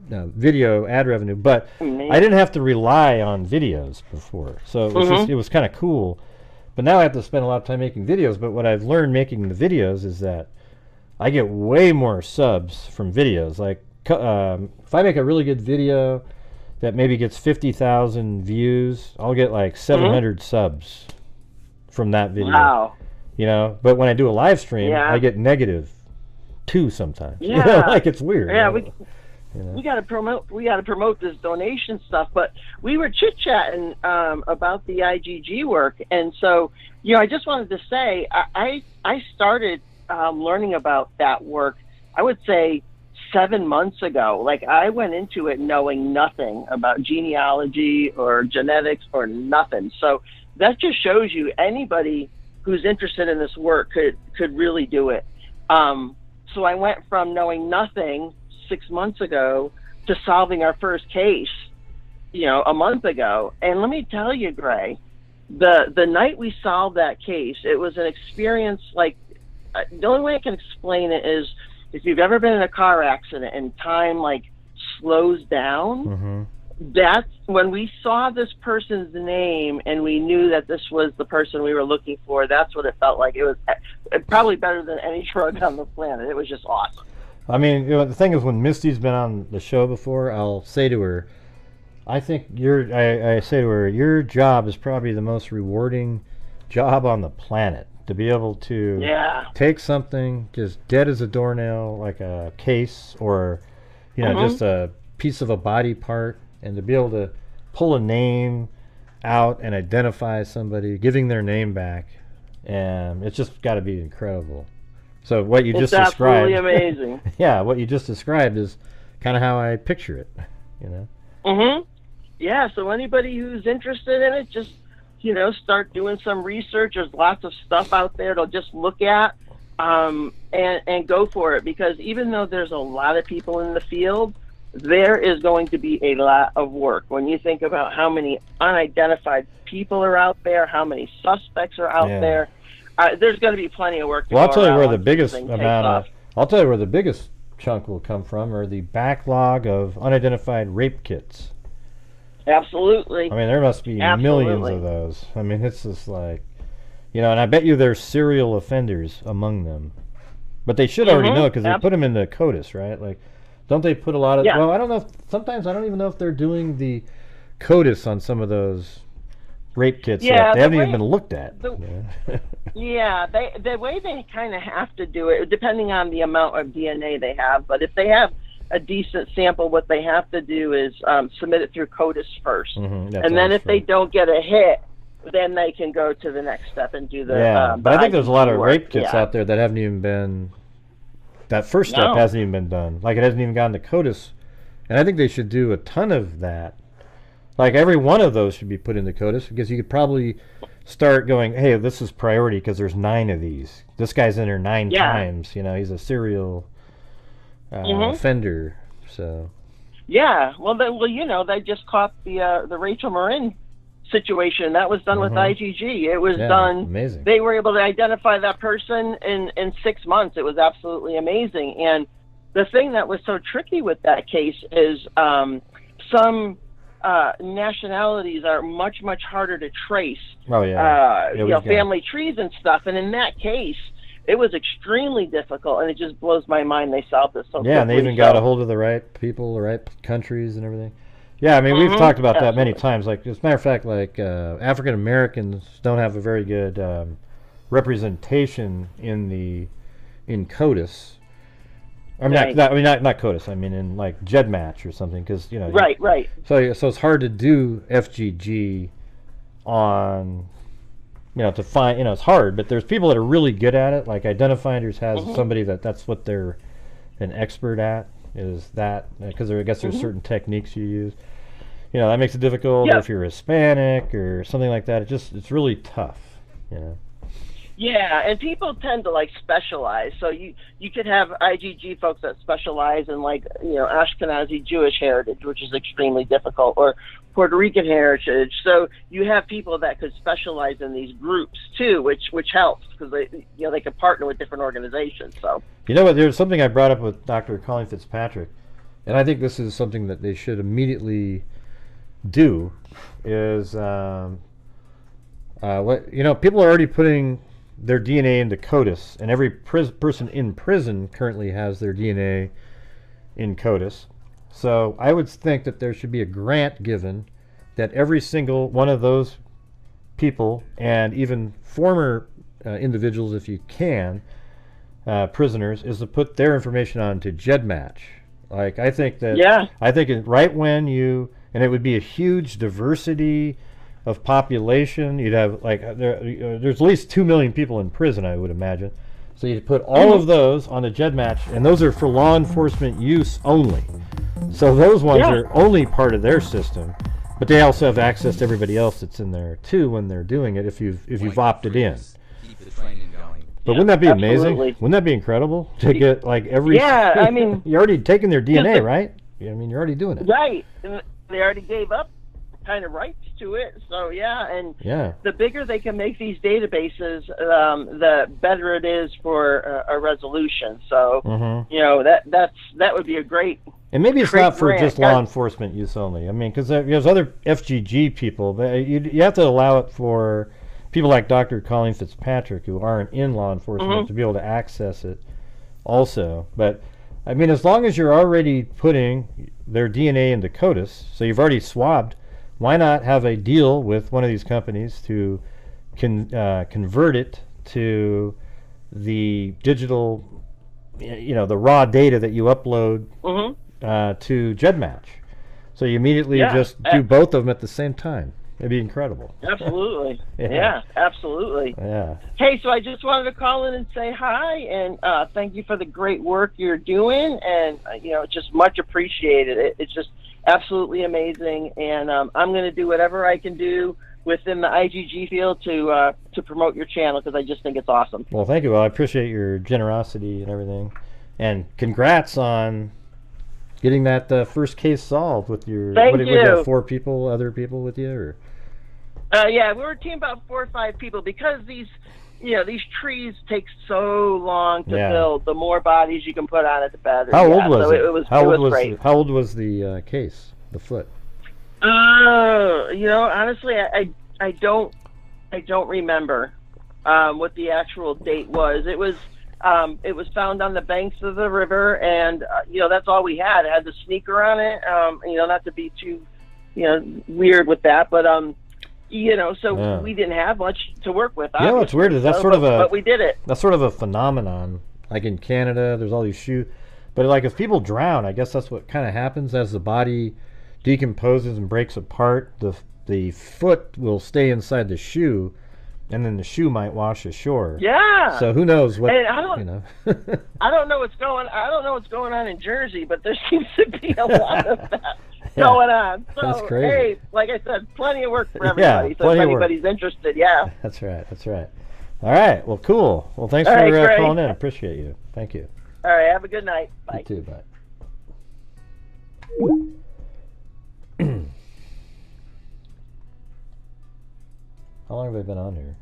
video ad revenue. But I didn't have to rely on videos before, so it was just, it was kind of cool. But now I have to spend a lot of time making videos. But what I've learned making the videos is that I get way more subs from videos. Like if I make a really good video that maybe gets 50,000 views, I'll get like 700 subs from that video. Wow. You know, but when I do a live stream, I get -2 sometimes. Yeah. You know, like it's weird. Yeah, you know? we got to promote this donation stuff. But we were chit chatting about the IGG work, and so, you know, I just wanted to say I started learning about that work, I would say 7 months ago. Like, I went into it knowing nothing about genealogy or genetics or nothing. So that just shows you anybody who's interested in this work could really do it. So I went from knowing nothing 6 months ago to solving our first case, you know, a month ago. And let me tell you, Gray, the night we solved that case, it was an experience like, the only way I can explain it is if you've ever been in a car accident and time like slows down, that's when we saw this person's name and we knew that this was the person we were looking for. That's what it felt like. It was probably better than any drug on the planet. It was just awesome. I mean, the thing is, when Misty's been on the show before, I'll say to her, I think I say to her, your job is probably the most rewarding job on the planet. To be able to take something just dead as a doornail, like a case or, just a piece of a body part, and to be able to pull a name out and identify somebody, giving their name back, and it's just got to be incredible. So what you just described, it's absolutely amazing. Yeah, what you just described is kind of how I picture it. Yeah. So anybody who's interested in it, just start doing some research. There's lots of stuff out there to just look at, and go for it. Because even though there's a lot of people in the field, there is going to be a lot of work. When you think about how many unidentified people are out there, how many suspects are out there, there's going to be plenty of work. I'll tell you where the biggest I'll tell you where the biggest chunk will come from, are the backlog of unidentified rape kits. Absolutely. I mean, there must be millions of those. I mean, it's just like, and I bet you there's serial offenders among them. But they should already know, because they put them in the CODIS, right? Like, don't they put a lot of... Well, I don't know. Sometimes I don't even know if they're doing the CODIS on some of those rape kits. Yet. They haven't even been looked at. The way they kind of have to do it, depending on the amount of DNA they have, but if they have a decent sample, what they have to do is submit it through CODIS first. And then if they don't get a hit, then they can go to the next step and do the but I think there's a lot of rape kits out there that haven't even been... That first step hasn't even been done. Like, it hasn't even gotten to CODIS. And I think they should do a ton of that. Like, every one of those should be put into CODIS, because you could probably start going, hey, this is priority because there's 9 of these. This guy's in there 9 times. He's a serial... offender, so they just caught the Rachel Marin situation that was done with IGG. It was done amazing. They were able to identify that person in 6 months. It was absolutely amazing. And the thing that was so tricky with that case is some nationalities are much harder to trace. Family trees and stuff. And in that case, it was extremely difficult, and it just blows my mind they solved this so quickly. Yeah, and they even got a hold of the right people, the right countries and everything. Yeah, I mean, we've talked about that many times. Like, as a matter of fact, like, African Americans don't have a very good representation in CODIS. I mean, not CODIS. I mean, in, like, GEDmatch or something, because, Right. So it's hard to do FGG on... to find, it's hard, but there's people that are really good at it. Like, Identifinders has somebody that's what they're an expert at, is that, because I guess there's certain techniques you use. That makes it difficult if you're Hispanic or something like that. It's really tough, Yeah, and people tend to specialize. So you could have IGG folks that specialize in Ashkenazi Jewish heritage, which is extremely difficult, or Puerto Rican heritage. So you have people that could specialize in these groups too, which helps because they can partner with different organizations. So there's something I brought up with Dr. Colleen Fitzpatrick, and I think this is something that they should immediately do. Is people are already putting their DNA into CODIS, and every person in prison currently has their DNA in CODIS. So I would think that there should be a grant given that every single one of those people, and even former individuals, if you can, prisoners, is to put their information onto GEDmatch. Like, I think that right when and it would be a huge diversity of population. You'd have there's at least 2 million people in prison, I would imagine. So you'd put all of those on a GEDmatch, and those are for law enforcement use only. So those ones are only part of their system, but they also have access to everybody else that's in there too when they're doing it. If you've opted in. But wouldn't that be amazing? Wouldn't that be incredible to get every? Yeah, I mean, you're already taking their DNA, right? I mean, you're already doing it. Right. They already gave up kind of rights to it, so the bigger they can make these databases, the better it is for a resolution. So that would be a great. And maybe it's not for just law enforcement use only. I mean, because there's other FGG people, but you have to allow it for people like Dr. Colleen Fitzpatrick, who aren't in law enforcement, to be able to access it also. But I mean, as long as you're already putting their DNA into CODIS, so you've already swabbed, why not have a deal with one of these companies to convert it to the digital, the raw data that you upload to GEDmatch. So you immediately just do both of them at the same time. It'd be incredible. Absolutely. Yeah, absolutely. Yeah. Hey, so I just wanted to call in and say hi, and thank you for the great work you're doing, and just much appreciated. It's just absolutely amazing, and I'm going to do whatever I can do within the IGG field to promote your channel, because I just think it's awesome. Well, thank you. Well, I appreciate your generosity and everything, and congrats on getting that first case solved with your. Thank you. What, 4 people, other people with you, or? Yeah, we were a team about 4 or 5 people, because these trees take so long to build. The more bodies you can put on it, the better. How old was it? It was great. How old was the case? The foot? Honestly, I don't remember what the actual date was. It was found on the banks of the river, and that's all we had. It had the sneaker on it. Not to be too weird with that, but so we didn't have much to work with. You know what's weird is that's but we did it. That's sort of a phenomenon. Like in Canada, there's all these shoes, but like if people drown, I guess that's what kind of happens as the body decomposes and breaks apart. The foot will stay inside the shoe, and then the shoe might wash ashore. Yeah. So who knows what? And I don't know what's going. I don't know what's going on in Jersey, but there seems to be a lot of that going on. So that's crazy. Hey, like I said, plenty of work for everybody. So if anybody's interested, That's right. All right. Well, cool. Well, thanks for calling in. Appreciate you. Thank you. All right. Have a good night. Bye. You too. Bye. How long have I been on here?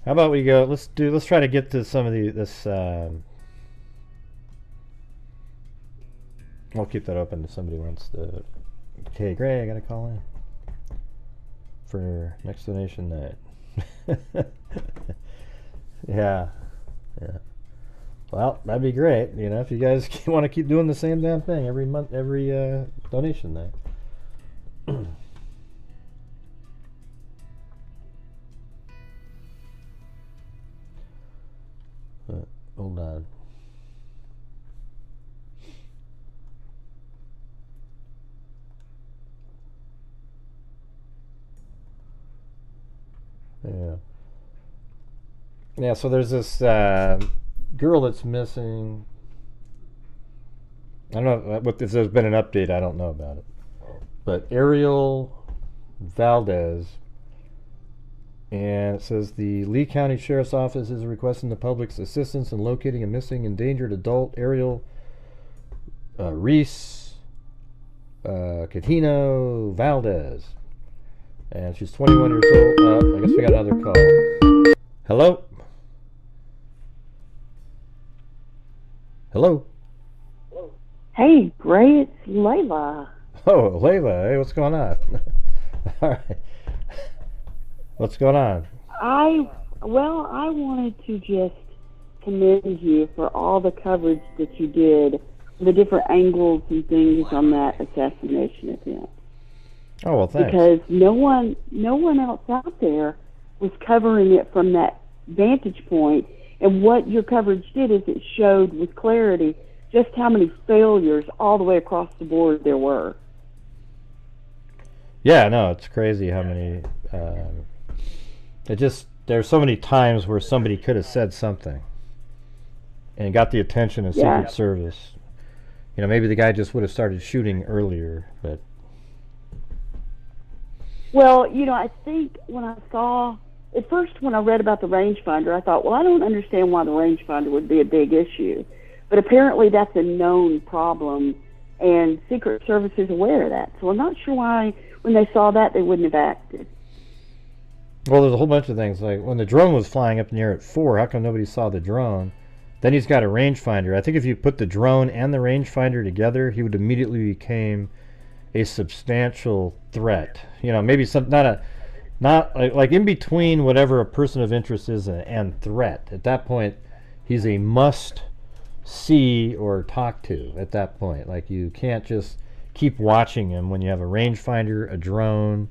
How about we go? Let's try to get to some of this. I'll keep that open if somebody wants to. Okay, Gray, I gotta call in for next donation night. Yeah. Well, that'd be great. If you guys want to keep doing the same damn thing every month, every donation night. Hold on. Yeah, so there's this girl that's missing. I don't know if there's been an update. I don't know about it. But Arielle Valdes. And it says the Lee County Sheriff's Office is requesting the public's assistance in locating a missing endangered adult, Arielle Reese Catino Valdes. And she's 21 years old. I guess we got another call. Hello? Hello? Hey, Gray, it's Layla. Oh, Layla. Hey, what's going on? All right. What's going on? I wanted to just commend you for all the coverage that you did, the different angles and things on that assassination attempt. Oh, well, thanks. Because no one else out there was covering it from that vantage point, and what your coverage did is it showed with clarity just how many failures all the way across the board there were. Yeah, no, it's crazy how many. There's so many times where somebody could have said something and got the attention of Secret Service. Maybe the guy just would have started shooting earlier, but. Well, I think when I read about the rangefinder, I thought, well, I don't understand why the rangefinder would be a big issue. But apparently that's a known problem, and Secret Service is aware of that. So I'm not sure why, when they saw that, they wouldn't have acted. Well, there's a whole bunch of things. Like when the drone was flying up in the air at 4, how come nobody saw the drone? Then he's got a rangefinder. I think if you put the drone and the rangefinder together, he would immediately become a substantial threat. Maybe not like in between whatever a person of interest is and threat. At that point, he's a must see or talk to at that point. Like, you can't just keep watching him when you have a rangefinder, a drone,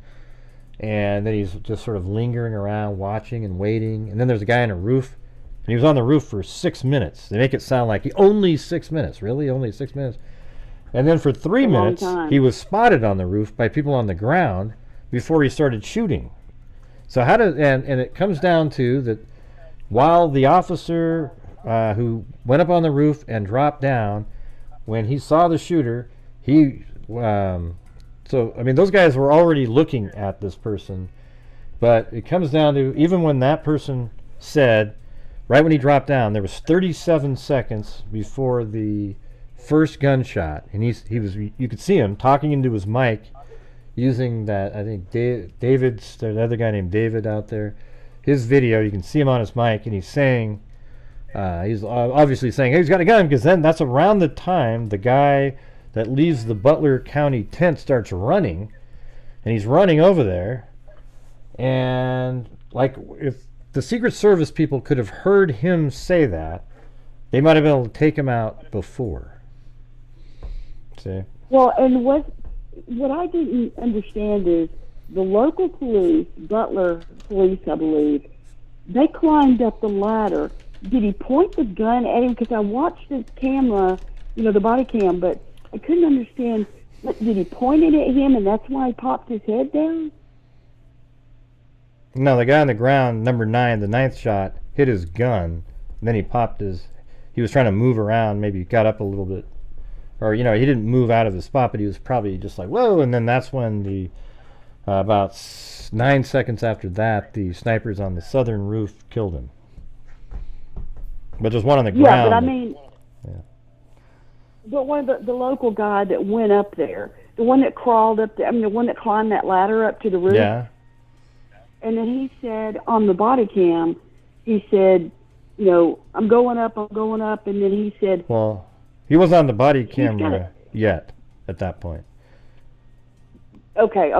and then he's just sort of lingering around watching and waiting. And then there's a guy on a roof, and he was on the roof for 6 minutes. They make it sound like only 6 minutes. Really? Only 6 minutes? And then for 3 minutes, he was spotted on the roof by people on the ground before he started shooting. So how does, and it comes down to that while the officer who went up on the roof and dropped down, when he saw the shooter, he, so, I mean, those guys were already looking at this person, but it comes down to, even when that person said, right when he dropped down, there was 37 seconds before the first gunshot, and he was, you could see him talking into his mic, using that, I think David's, there's another guy named David out there, his video, you can see him on his mic, and he's saying, he's obviously saying, hey, he's got a gun, because then that's around the time the guy that leaves the Butler County tent starts running, and he's running over there, and like, if the Secret Service people could have heard him say that, they might have been able to take him out before. See? Well, and what I didn't understand is the local police, Butler police, I believe, they climbed up the ladder. Did he point the gun at him? Because I watched the camera, the body cam, but I couldn't understand. Did he point it at him, and that's why he popped his head down? No, the guy on the ground, number 9, the 9th shot, hit his gun, and then he popped his, he was trying to move around, maybe got up a little bit, or, he didn't move out of his spot, but he was probably just like, whoa, and then that's when the, about 9 seconds after that, the snipers on the southern roof killed him. But there's one on the ground. Yeah, but I mean, but one of the local guy that went up there, the one that crawled up there, the one that climbed that ladder up to the roof. Yeah. And then he said on the body cam, he said, I'm going up, and then he said, well, he wasn't on the body camera yet at that point. Okay.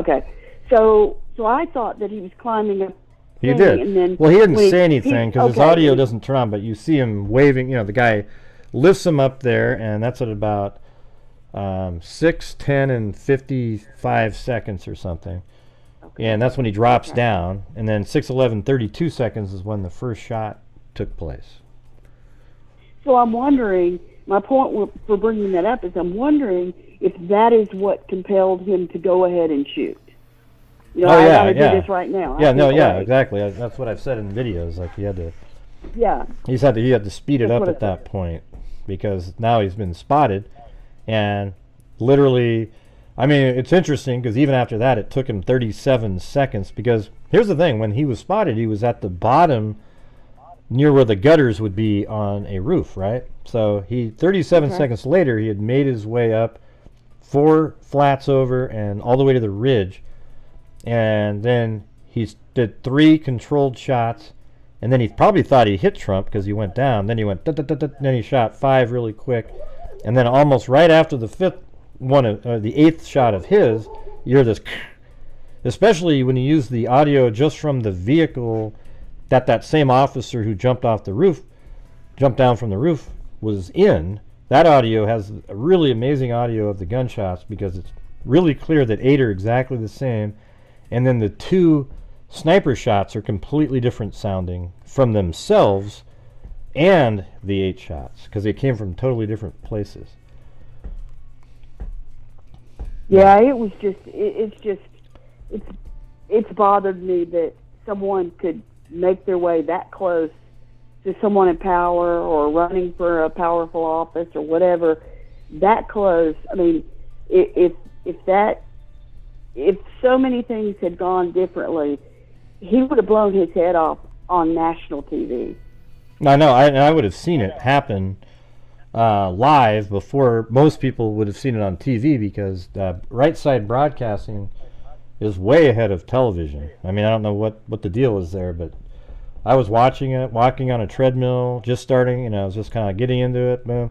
So I thought that he was climbing up. He did. And then well, he didn't say anything because his audio doesn't turn on, but you see him waving. The guy lifts him up there, and that's at about 6, 10, and 55 seconds or something. Okay. And that's when he drops down. And then 6, 11, 32 seconds is when the first shot took place. So I'm wondering, my point for bringing that up is I'm wondering if that is what compelled him to go ahead and shoot. I gotta do this right now. Exactly. That's what I've said in videos. Like, he had to. Yeah. He had to speed it up at that point, because now he's been spotted, and literally, I mean, it's interesting because even after that, it took him 37 seconds. Because here's the thing: when he was spotted, he was at the bottom, near where the gutters would be on a roof, right? So 37 seconds later, he had made his way up 4 flats over and all the way to the ridge. And then he did 3 controlled shots, and then he probably thought he hit Trump because he went down. Then he went, then he shot 5 really quick, and then almost right after the 5th one, the 8th shot of his, you hear this, especially when you use the audio just from the vehicle that same officer who jumped down from the roof was in. That audio has a really amazing audio of the gunshots because it's really clear that 8 are exactly the same. And then the 2 sniper shots are completely different sounding from themselves and the 8 shots because they came from totally different places. Yeah, it was just, it's bothered me that someone could make their way that close to someone in power or running for a powerful office or whatever, that close. I mean, if so many things had gone differently, he would have blown his head off on national TV. I know. I would have seen it happen live before most people would have seen it on TV because right side broadcasting is way ahead of television. I mean, I don't know what the deal is there, but I was watching it, walking on a treadmill, just starting, I was just kind of getting into it, boom.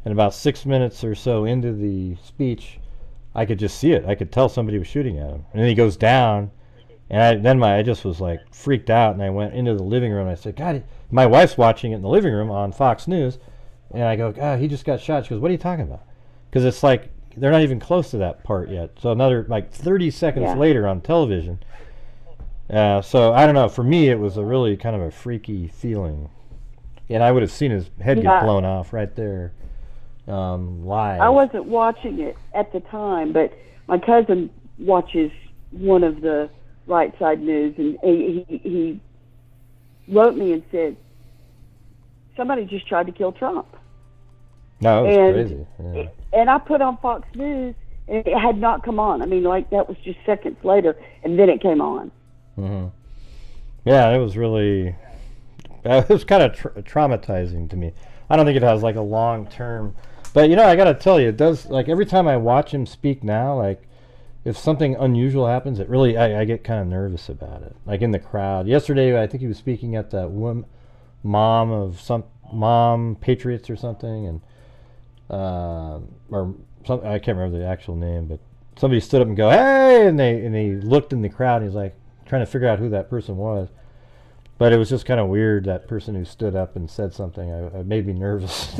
And about 6 minutes or so into the speech, I could just see it. I could tell somebody was shooting at him. And then he goes down, and I just was like freaked out, and I went into the living room, and I said, God, my wife's watching it in the living room on Fox News, And I go, he just got shot. She goes, what are you talking about? Because it's like they're not even close to that part yet. So another like 30 seconds later on television. So I don't know. For me, it was a really kind of a freaky feeling. And I would have seen his head get blown off right there live. I wasn't watching it at the time, but my cousin watches one of the Right Side News, and he wrote me and said, somebody just tried to kill Trump. No, it was crazy. Yeah. And I put on Fox News, and it had not come on. I mean, like, that was just seconds later, and then it came on. Mm-hmm. Yeah, it was really... It was kind of traumatizing to me. I don't think it has, like, a long-term... But, you know, I got to tell you, it does... Like, every time I watch him speak now, like, if something unusual happens, it really... I get kind of nervous about it. Like, in the crowd. Yesterday, I think he was speaking at that Mom Patriots or something, and... or some, I can't remember the actual name, but somebody stood up and go, hey, and they looked in the crowd, and he's like trying to figure out who that person was. But it was just kind of weird, that person who stood up and said something. It made me nervous.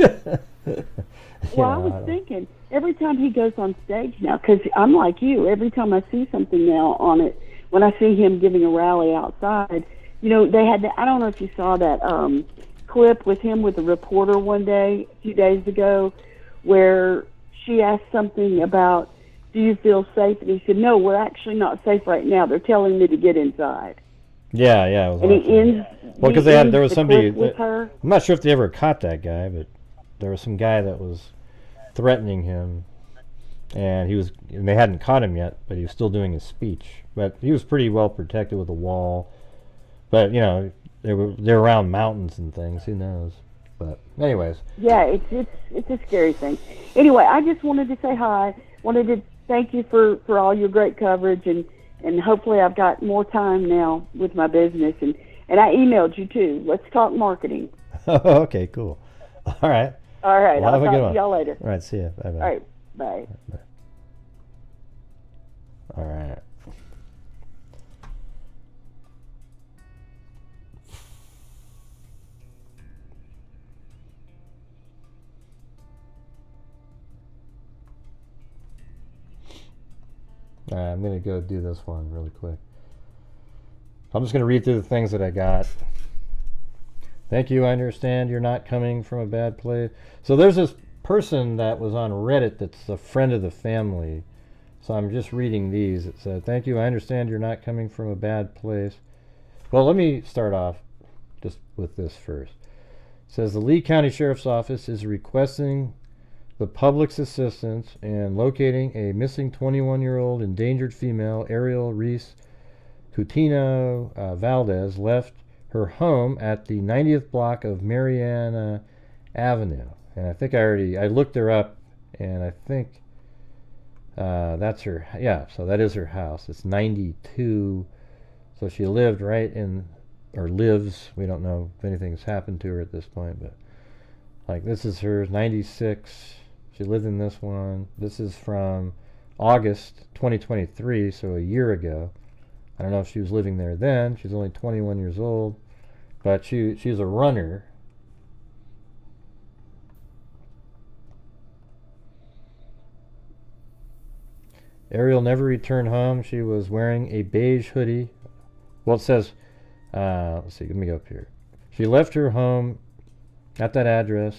Well, I was thinking, every time he goes on stage now, because I'm like you, every time I see something now on it, when I see him giving a rally outside, you know, they had I don't know if you saw that clip with him with a reporter one day, a few days ago, where she asked something about, do you feel safe? And he said, no, we're actually not safe right now. They're telling me to get inside. Yeah. It was and he ends. Well, because there was somebody. With her. I'm not sure if they ever caught that guy, but there was some guy that was threatening him, and they hadn't caught him yet, but he was still doing his speech. But he was pretty well protected with a wall. But, you know, they're around mountains and things. Who knows? But anyways. Yeah, it's a scary thing. Anyway, I just wanted to say hi. Wanted to thank you for all your great coverage, and hopefully I've got more time now with my business. And I emailed you too. Let's talk marketing. Okay, cool. All right. All right. Well, I'll talk to y'all later. All right. See you. Bye bye. All right. Bye. All right. I'm going to go do this one really quick. I'm just going to read through the things that I got. Thank you. I understand you're not coming from a bad place. So there's this person that was on Reddit that's a friend of the family. So I'm just reading these. It said, thank you. I understand you're not coming from a bad place. Well, let me start off just with this first. It says the Lee County Sheriff's Office is requesting the public's assistance in locating a missing 21-year-old endangered female. Arielle Reese Coutinho Valdez left her home at the 90th block of Mariana Avenue. And I think I looked her up, and I think that's her. Yeah, so that is her house. It's 92. So she lived right in, or lives, we don't know if anything's happened to her at this point, but like this is her 96. She lived in this one. This is from August 2023, so a year ago. I don't know if she was living there then. She's only 21 years old, but she's a runner. Arielle never returned home. She was wearing a beige hoodie. Well, it says, let's see, let me go up here. She left her home at that address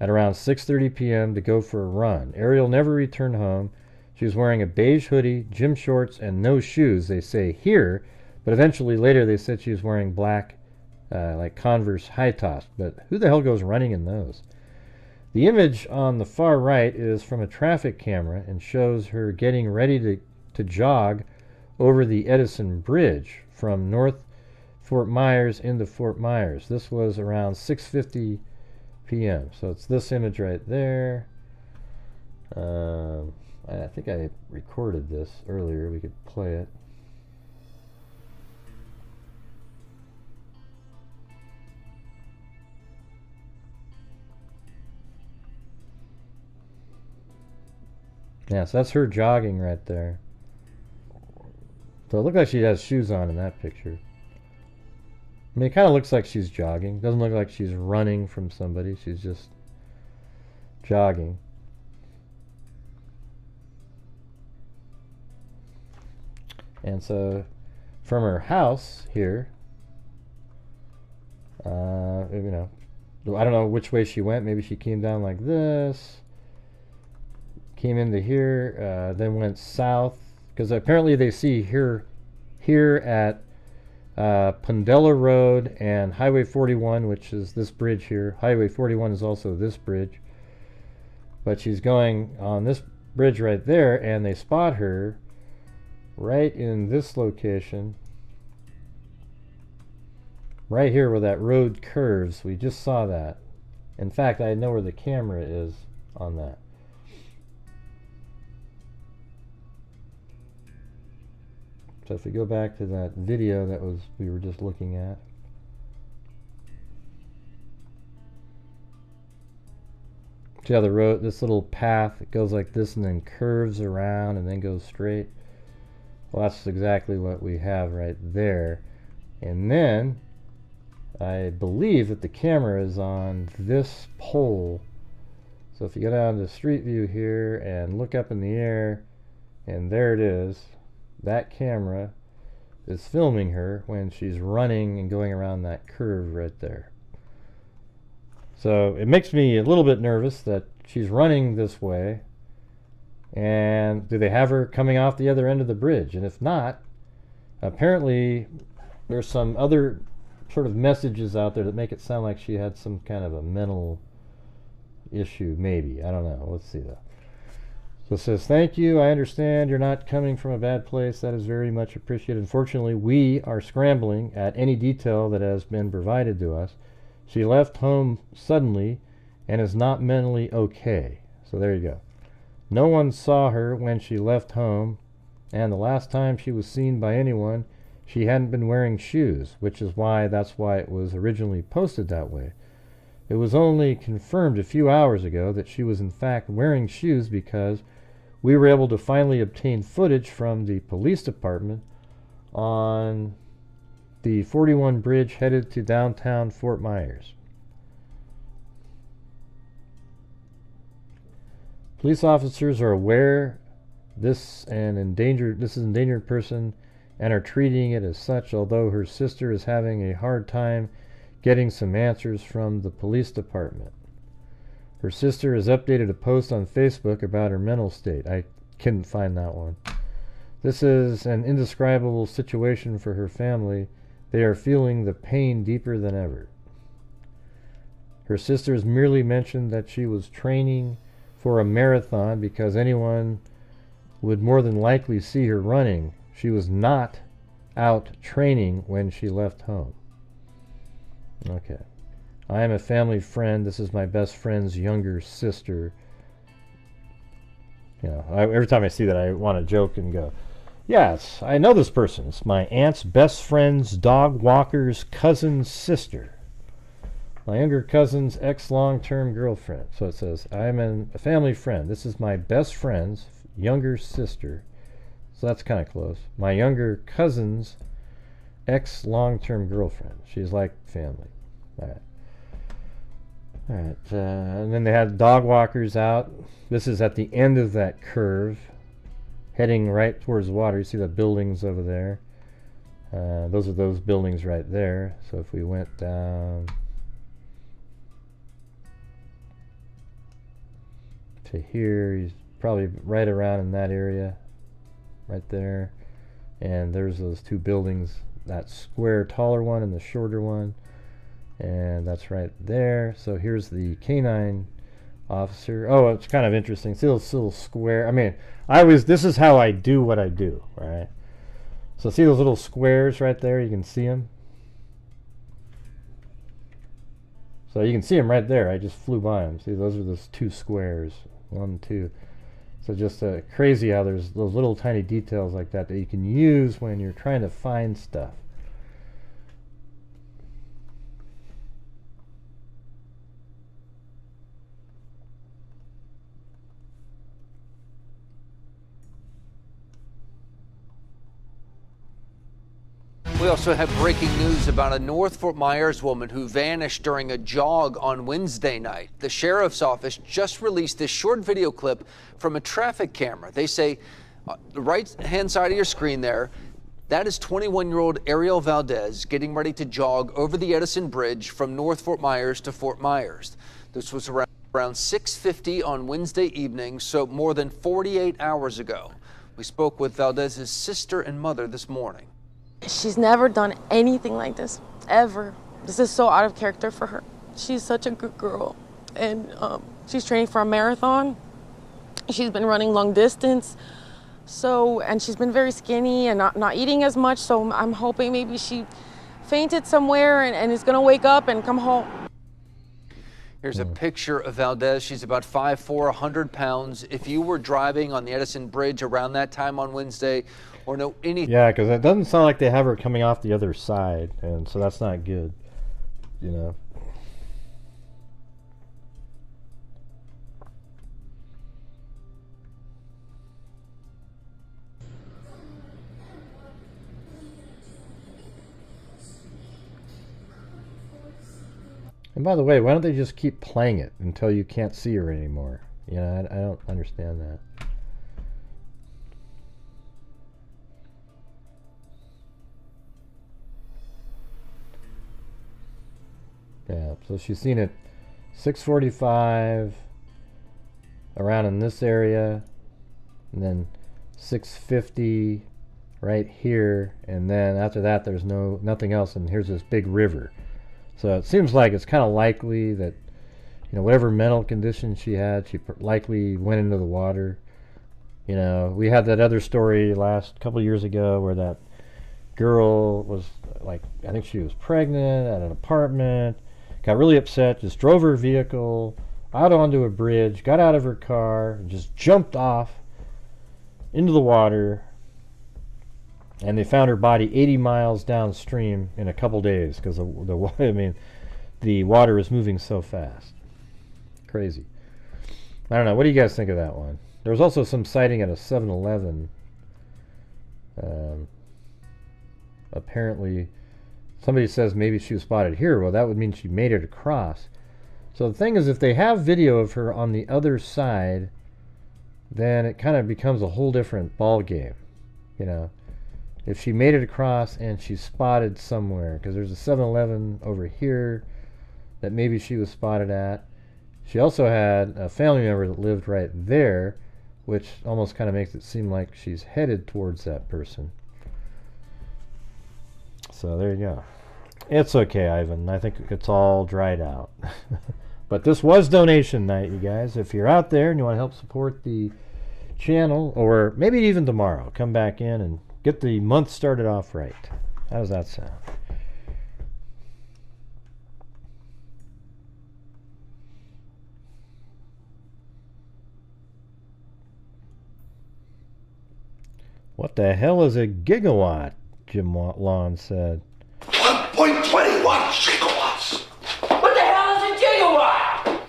at around 6:30 p.m. to go for a run. Arielle never returned home. She was wearing a beige hoodie, gym shorts, and no shoes, they say here, but eventually later they said she was wearing black, like Converse high tops, but who the hell goes running in those? The image on the far right is from a traffic camera and shows her getting ready to jog over the Edison Bridge from North Fort Myers into Fort Myers. This was around 6:50 p.m. So it's this image right there. I think I recorded this earlier. We could play it. Yeah, so that's her jogging right there. So it looks like she has shoes on in that picture. I mean, it kind of looks like she's jogging. Doesn't look like she's running from somebody. She's just jogging. And so from her house here, you know, I don't know which way she went. Maybe she came down like this, came into here, then went south, because apparently they see here at Pundella Road and Highway 41, which is this bridge here. Highway 41 is also this bridge, but she's going on this bridge right there, and they spot her right in this location, right here where that road curves. We just saw that. In fact, I know where the camera is on that. So if we go back to that video that we were just looking at, see how the road, this little path, it goes like this and then curves around and then goes straight. Well, that's exactly what we have right there. And then I believe that the camera is on this pole. So if you go down to Street View here and look up in the air, and there it is, that camera is filming her when she's running and going around that curve right there. So it makes me a little bit nervous that she's running this way. And do they have her coming off the other end of the bridge? And if not, apparently there's some other sort of messages out there that make it sound like she had some kind of a mental issue, maybe. I don't know. Let's see though. So it says, thank you. I understand you're not coming from a bad place. That is very much appreciated. Unfortunately, we are scrambling at any detail that has been provided to us. She left home suddenly and is not mentally okay. So there you go. No one saw her when she left home, and the last time she was seen by anyone, she hadn't been wearing shoes, which is why that's why it was originally posted that way. It was only confirmed a few hours ago that she was in fact wearing shoes because we were able to finally obtain footage from the police department on the 41 bridge headed to downtown Fort Myers. Police officers are aware this is an endangered person and are treating it as such, although her sister is having a hard time getting some answers from the police department. Her sister has updated a post on Facebook about her mental state. I couldn't find that one. This is an indescribable situation for her family. They are feeling the pain deeper than ever. Her sisters merely mentioned that she was training for a marathon because anyone would more than likely see her running. She was not out training when she left home. Okay. I am a family friend. This is my best friend's younger sister. You know, every time I see that, I want to joke and go, yes, I know this person. It's my aunt's best friend's dog walker's cousin's sister. My younger cousin's ex-long-term girlfriend. So it says, I'm a family friend. This is my best friend's younger sister. So that's kind of close. My younger cousin's ex-long-term girlfriend. She's like family. All right. All right. And then they had dog walkers out. This is at the end of that curve, heading right towards the water. You see the buildings over there. Those are those buildings right there. So if we went down to here, he's probably right around in that area right there, and there's those two buildings, that square taller one and the shorter one, and that's right there. So here's the canine officer. Oh, it's kind of interesting. See those little square, I mean, this is how I do what I do, right? So see those little squares right there? You can see them. So you can see them right there. I just flew by them. See, those are those two squares. 1, 2. So just crazy how there's those little tiny details like that that you can use when you're trying to find stuff. We also have breaking news about a North Fort Myers woman who vanished during a jog on Wednesday night. The sheriff's office just released this short video clip from a traffic camera. They say, the right-hand side of your screen there, that is 21-year-old Arielle Valdes getting ready to jog over the Edison Bridge from North Fort Myers to Fort Myers. This was around 6:50 on Wednesday evening, so more than 48 hours ago. We spoke with Valdez's sister and mother this morning. She's never done anything like this, ever. This is so out of character for her. She's such a good girl, and she's training for a marathon. She's been running long distance, and she's been very skinny and not eating as much, so I'm hoping maybe she fainted somewhere and is gonna wake up and come home. Here's a picture of Valdez. She's about 5'4", 100 pounds. If you were driving on the Edison Bridge around that time on Wednesday, or know anything. Yeah, because it doesn't sound like they have her coming off the other side, and so that's not good, you know. And by the way, why don't they just keep playing it until you can't see her anymore? You know, I don't understand that. Yeah, so she's seen it 6:45 around in this area, and then 6:50 right here, and then after that there's nothing else, and here's this big river. So it seems like it's kind of likely that, you know, whatever mental condition she had, she likely went into the water. You know, we had that other story last couple of years ago where that girl was like, I think she was pregnant at an apartment, got really upset, just drove her vehicle out onto a bridge, got out of her car, and just jumped off into the water, and they found her body 80 miles downstream in a couple days because the water is moving so fast. Crazy. I don't know. What do you guys think of that one? There was also some sighting at a 7-Eleven. Apparently, somebody says maybe she was spotted here. Well, that would mean she made it across. So the thing is, if they have video of her on the other side, then it kind of becomes a whole different ball game. You know, if she made it across and she's spotted somewhere, because there's a 7-Eleven over here that maybe she was spotted at. She also had a family member that lived right there, which almost kind of makes it seem like she's headed towards that person. So there you go. It's okay, Ivan. I think it's all dried out. But this was donation night, you guys. If you're out there and you want to help support the channel, or maybe even tomorrow, come back in and get the month started off right. How does that sound? What the hell is a gigawatt? Jim Lawn said. 1.21 gigawatts. What the hell is a gigawatt?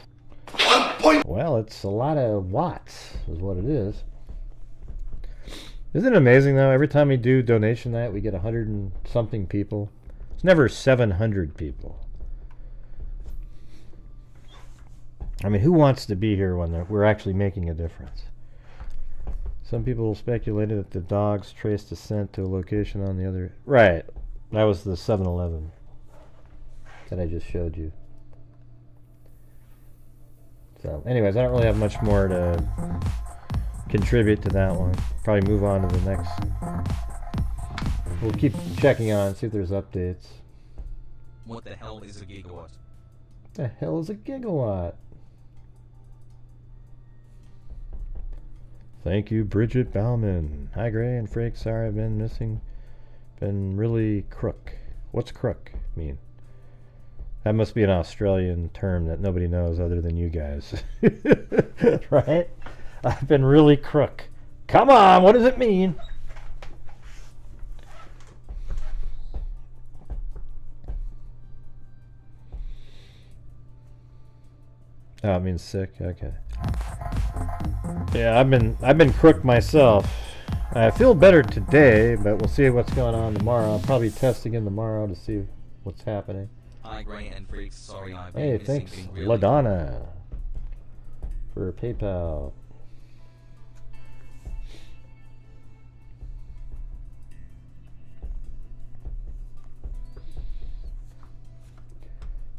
1. Well, it's a lot of watts, is what it is. Isn't it amazing, though? Every time we do donation night, we get 100 and something people. It's never 700 people. I mean, who wants to be here when we're actually making a difference? Some people speculated that the dogs traced the scent to a location on the other... Right. That was the 7-Eleven that I just showed you. So, anyways, I don't really have much more to contribute to that one. Probably move on to the next. We'll keep checking on, see if there's updates. What the hell is a gigawatt? The hell is a gigawatt? Thank you, Bridget Bauman. Hi, Gray and Freak. Sorry I've been missing. Been really crook. What's crook mean? That must be an Australian term that nobody knows other than you guys. Right? I've been really crook. Come on, what does it mean? Oh, it means sick. Okay. Yeah, I've been crook myself. I feel better today, but we'll see what's going on tomorrow. I'll probably test again tomorrow to see what's happening. Hi, Gray and Freaks. Sorry, I've Hey, been thanks, missing really LaDonna, for PayPal.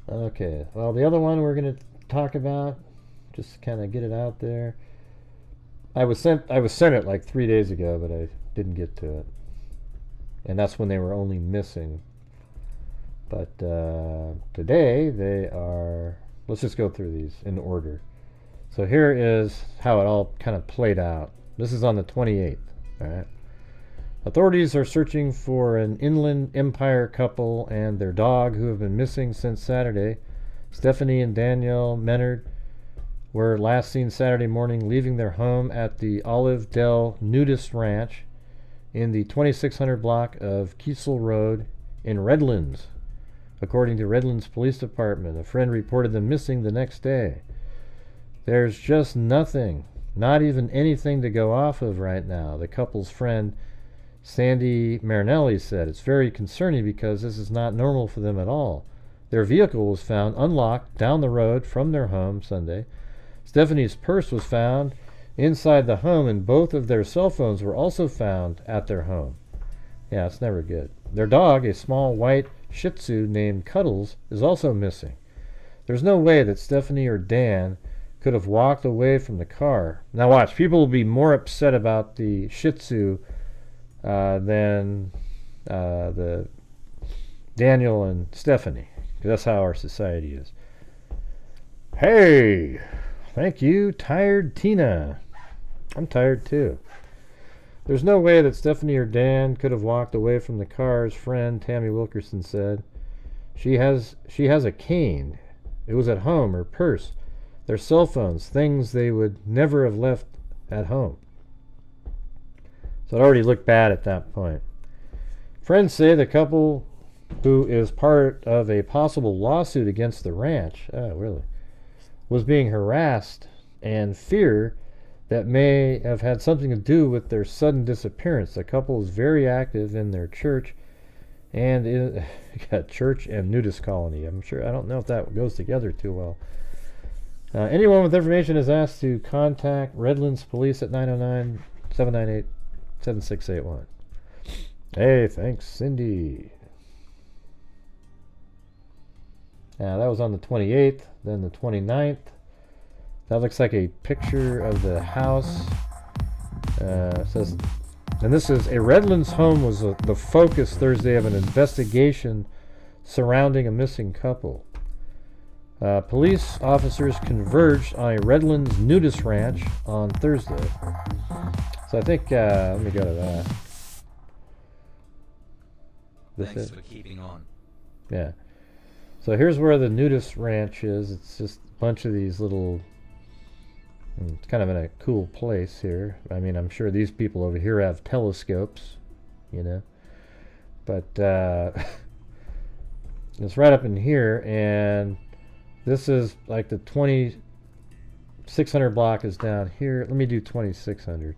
Okay, well, the other one we're going to talk about, just to kind of get it out there. I was sent it like 3 days ago, but I didn't get to it. And that's when they were only missing. But today they are, let's just go through these in order. So here is how it all kind of played out. This is on the 28th, all right? Authorities are searching for an Inland Empire couple and their dog who have been missing since Saturday. Stephanie and Danielle Menard were last seen Saturday morning leaving their home at the Olive Dell Nudist Ranch in the 2600 block of Kiesel Road in Redlands. According to Redlands Police Department, a friend reported them missing the next day. There's just nothing, not even anything to go off of right now, the couple's friend Sandy Marinelli said. It's very concerning because this is not normal for them at all. Their vehicle was found unlocked down the road from their home Sunday. Stephanie's purse was found inside the home, and both of their cell phones were also found at their home. Yeah, it's never good. Their dog, a small white Shih Tzu named Cuddles, is also missing. There's no way that Stephanie or Dan could have walked away from the car. Now watch, people will be more upset about the Shih Tzu than the Daniel and Stephanie, because that's how our society is. Hey, thank you, Tired Tina. I'm tired too. There's no way that Stephanie or Dan could have walked away from the car's friend, Tammy Wilkerson said. She has a cane. It was at home, her purse, their cell phones, things they would never have left at home. So it already looked bad at that point. Friends say the couple, who is part of a possible lawsuit against the ranch, was being harassed and fear that may have had something to do with their sudden disappearance. The couple is very active in their church and in church and nudist colony. I don't know if that goes together too well. Anyone with information is asked to contact Redlands Police at 909-798-7681. Hey, thanks, Cindy. Now that was on the 28th, then the 29th. That looks like a picture of the house. It says, and this is a Redlands home was the focus Thursday of an investigation surrounding a missing couple. Police officers converged on a Redlands nudist ranch on Thursday. So I think, let me go to that. Thanks for keeping on. Yeah. So here's where the nudist ranch is. It's just a bunch of these little... It's kind of in a cool place here. I mean, I'm sure these people over here have telescopes, you know. But it's right up in here, and this is like the 2600 block is down here. Let me do 2600.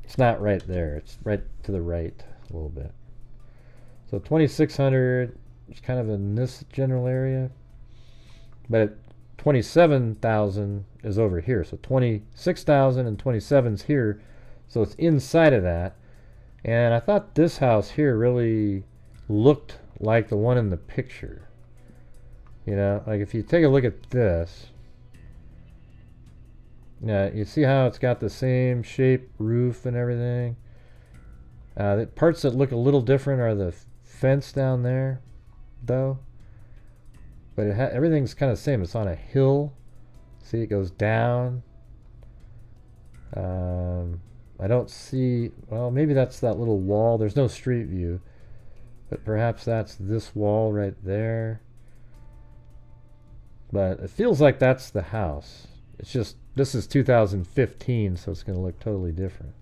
It's not right there. It's right to the right a little bit. So 2600 is kind of in this general area, but 27,000 is over here. So 26,000 and 27's here, so it's inside of that. And I thought this house here really looked like the one in the picture. You know, like if you take a look at this, yeah, you see how it's got the same shape, roof, and everything. The parts that look a little different are the fence down there, though. But everything's kind of the same. It's on a hill. See, it goes down. I don't see... Well, maybe that's that little wall. There's no street view. But perhaps that's this wall right there. But it feels like that's the house. It's just... This is 2015, so it's going to look totally different.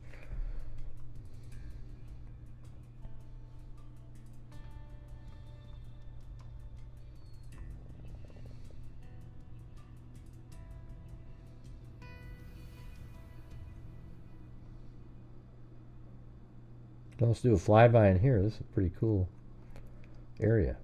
Let's do a flyby in here. This is a pretty cool area.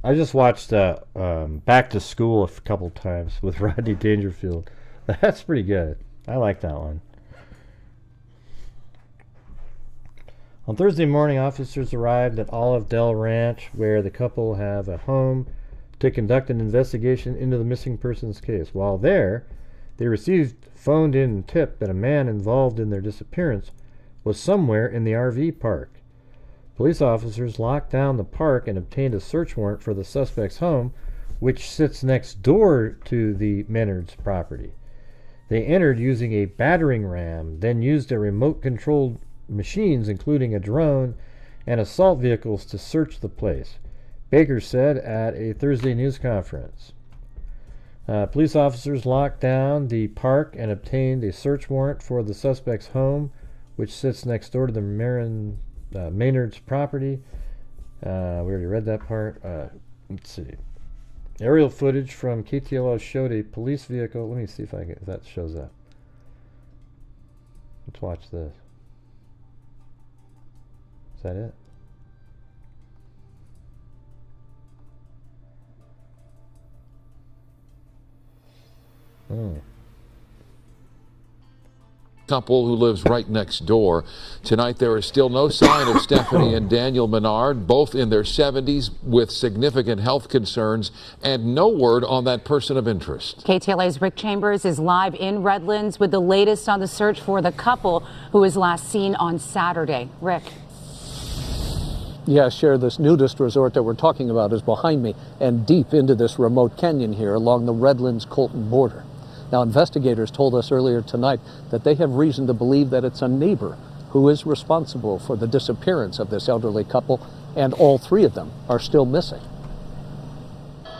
I just watched Back to School a couple times with Rodney Dangerfield. That's pretty good. I like that one. On Thursday morning, officers arrived at Olive Dell Ranch, where the couple have a home, to conduct an investigation into the missing persons case. While there, they received phoned-in tip that a man involved in their disappearance was somewhere in the RV park. Police officers locked down the park and obtained a search warrant for the suspect's home, which sits next door to the Menard's property. They entered using a battering ram, then used a remote-controlled machines, including a drone and assault vehicles, to search the place, Baker said at a Thursday news conference. Police officers locked down the park and obtained a search warrant for the suspect's home, which sits next door to the Maynard's property. We already read that part. Let's see. Aerial footage from KTLO showed a police vehicle. Let me see if that shows up. Let's watch this. Is that it? Couple who lives right next door. Tonight there is still no sign of Stephanie and Daniel Menard, both in their 70s with significant health concerns, and no word on that person of interest. KTLA's Rick Chambers is live in Redlands with the latest on the search for the couple who was last seen on Saturday. Rick. Yeah, Cher, this nudist resort that we're talking about is behind me and deep into this remote canyon here along the Redlands-Colton border. Now, investigators told us earlier tonight that they have reason to believe that it's a neighbor who is responsible for the disappearance of this elderly couple, and all three of them are still missing.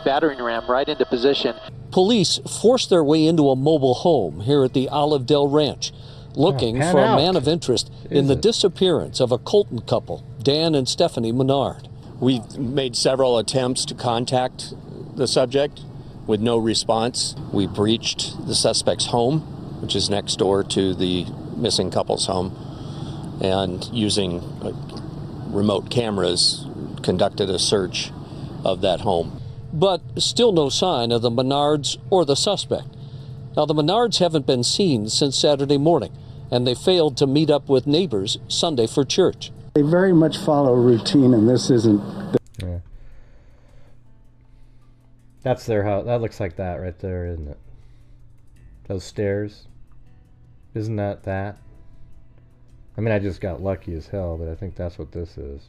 Battering ram right into position. Police forced their way into a mobile home here at the Olive Dell Ranch, looking for a man of interest in the disappearance of a Colton couple, Dan and Stephanie Menard. We've made several attempts to contact the subject with no response. We breached the suspect's home, which is next door to the missing couple's home, and using remote cameras conducted a search of that home. But still no sign of the Menards or the suspect. Now, the Menards haven't been seen since Saturday morning, and they failed to meet up with neighbors Sunday for church. They very much follow routine, and this isn't... Yeah. That's their house. That looks like that right there, isn't it? Those stairs. Isn't that that? I mean, I just got lucky as hell, but I think that's what this is.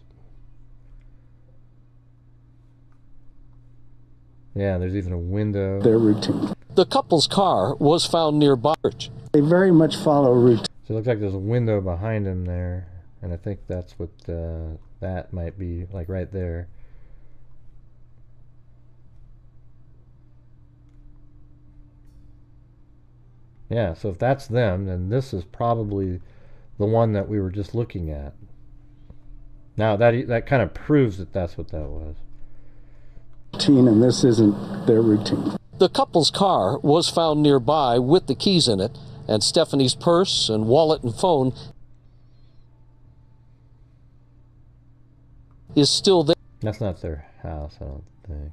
Yeah, there's even a window. Their routine. The couple's car was found nearby. They very much follow routine. So it looks like there's a window behind him there, and I think that's what that might be, like right there. Yeah, so if that's them, then this is probably the one that we were just looking at. Now that kind of proves that that's what that was. Routine, and this isn't their routine. The couple's car was found nearby with the keys in it, and Stephanie's purse and wallet and phone is still there. That's not their house, I don't think.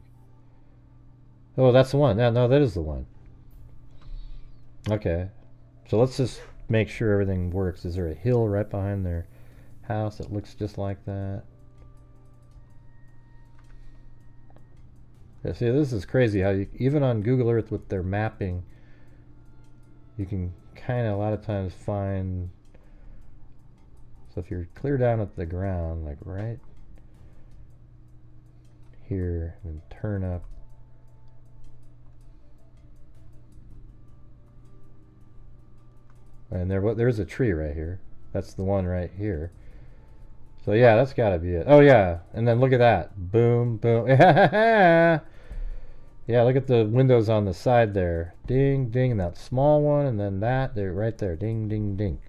Oh, that's the one. Yeah, no, that is the one. Okay, so let's just make sure everything works. Is there a hill right behind their house that looks just like that? Yeah, see, this is crazy how you, even on Google Earth with their mapping, you can kind of a lot of times find. So if you're clear down at the ground, like right here, and turn up. And there's a tree right here. That's the one right here. So yeah, that's got to be it. Oh yeah, and then look at that. Boom, boom. Yeah, Yeah, look at the windows on the side there. Ding, ding, and that small one, and then that, they're right there. Ding, ding, ding.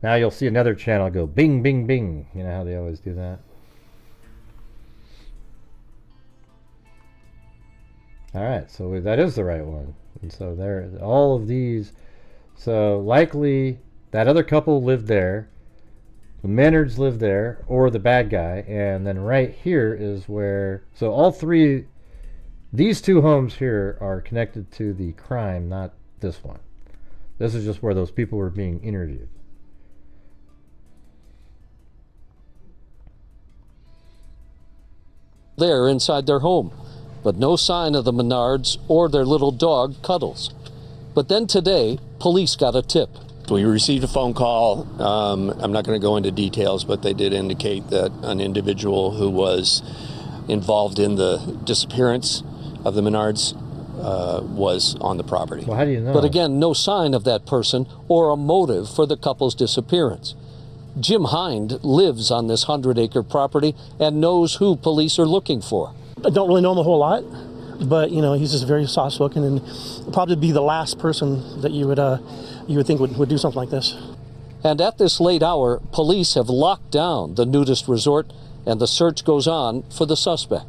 Now you'll see another channel go bing, bing, bing. You know how they always do that? Alright, so that is the right one. And so there, all of these. So likely that other couple lived there. The Menards lived there, or the bad guy. And then right here is where, so all three, these two homes here are connected to the crime, not this one. This is just where those people were being interviewed. There inside their home, but no sign of the Menards or their little dog, Cuddles. But then today, police got a tip. We received a phone call. I'm not going to go into details, but they did indicate that an individual who was involved in the disappearance of the Menards was on the property. Well, how do you know? But again, no sign of that person or a motive for the couple's disappearance. Jim Hind lives on this 100-acre property and knows who police are looking for. I don't really know him a whole lot, but you know, he's just very soft-spoken and probably be the last person that you would think would do something like this. And at this late hour, police have locked down the Nudist resort and the search goes on for the suspect.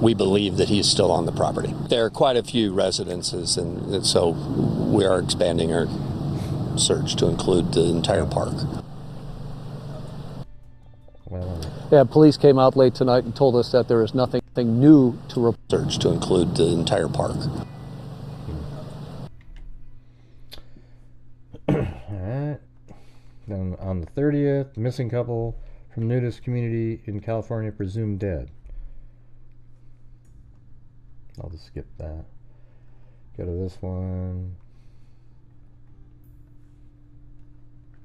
We believe that he's still on the property. There are quite a few residences, and so we are expanding our search to include the entire park. Yeah, police came out late tonight and told us that there is nothing new to report. Search to include the entire park. Alright. Then on the 30th, missing couple from nudist community in California presumed dead. I'll just skip that. Go to this one.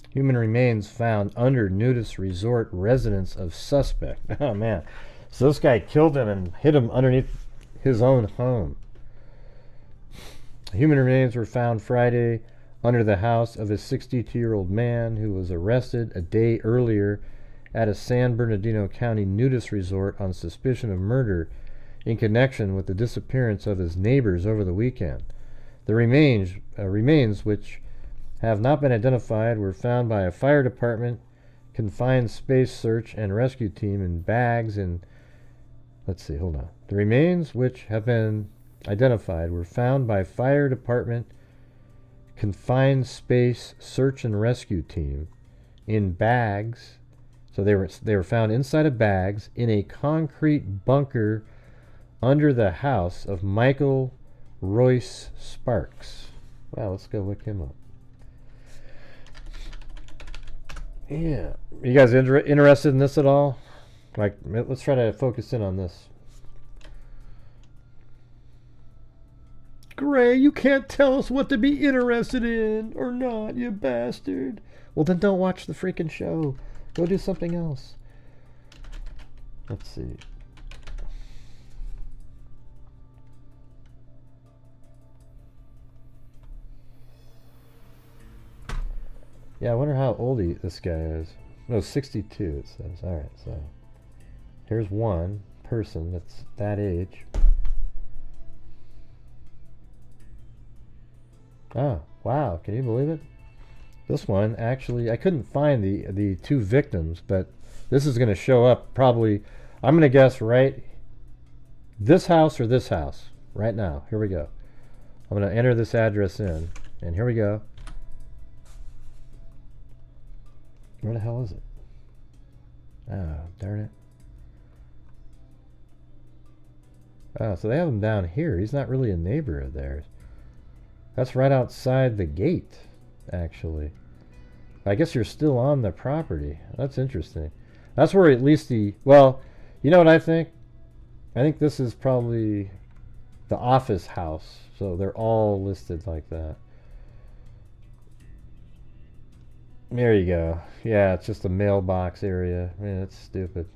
Human remains found under nudist resort residence of suspect. Oh man. So this guy killed him and hid him underneath his own home. Human remains were found Friday under the house of a 62-year-old man who was arrested a day earlier at a San Bernardino County nudist resort on suspicion of murder in connection with the disappearance of his neighbors over the weekend. The remains, which have not been identified, were found by a fire department confined space search and rescue team in bags in, let's see, hold on. The remains, which have been identified, were found by fire department confined space search and rescue team in bags. So they were found inside of bags in a concrete bunker under the house of Michael Royce Sparks. Wow, let's go look him up. Yeah. You guys interested in this at all? Like, let's try to focus in on this. Gray, you can't tell us what to be interested in or not, you bastard. Well, then don't watch the freaking show. Go do something else. Let's see. Yeah, I wonder how old this guy is. No, 62 it says. Alright, so here's one person that's that age. Oh, wow, can you believe it? This one, actually, I couldn't find the two victims, but this is going to show up probably, I'm going to guess right, this house or this house, right now. Here we go. I'm going to enter this address in, and here we go. Where the hell is it? Oh, darn it. Oh, so they have him down here. He's not really a neighbor of theirs. That's right outside the gate, actually. I guess you're still on the property. That's interesting. That's where at least well, you know what I think? I think this is probably the office house. So they're all listed like that. There you go. Yeah, it's just a mailbox area. Man, that's stupid.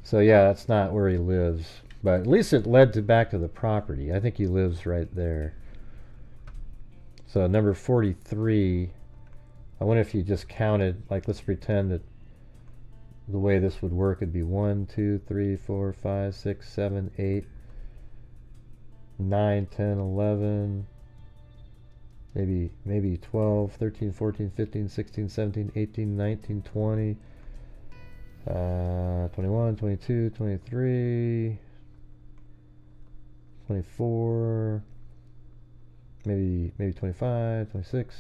So yeah, that's not where he lives. But at least it led back to the property. I think he lives right there. So number 43, I wonder if you just counted, like let's pretend that the way this would work would be 1, 2, 3, 4, 5, 6, 7, 8. 9, 10, 11, maybe 12, 13, 14, 15, 16, 17, 18, 19, 20, 21, 22, 23, 24, maybe 25, 26,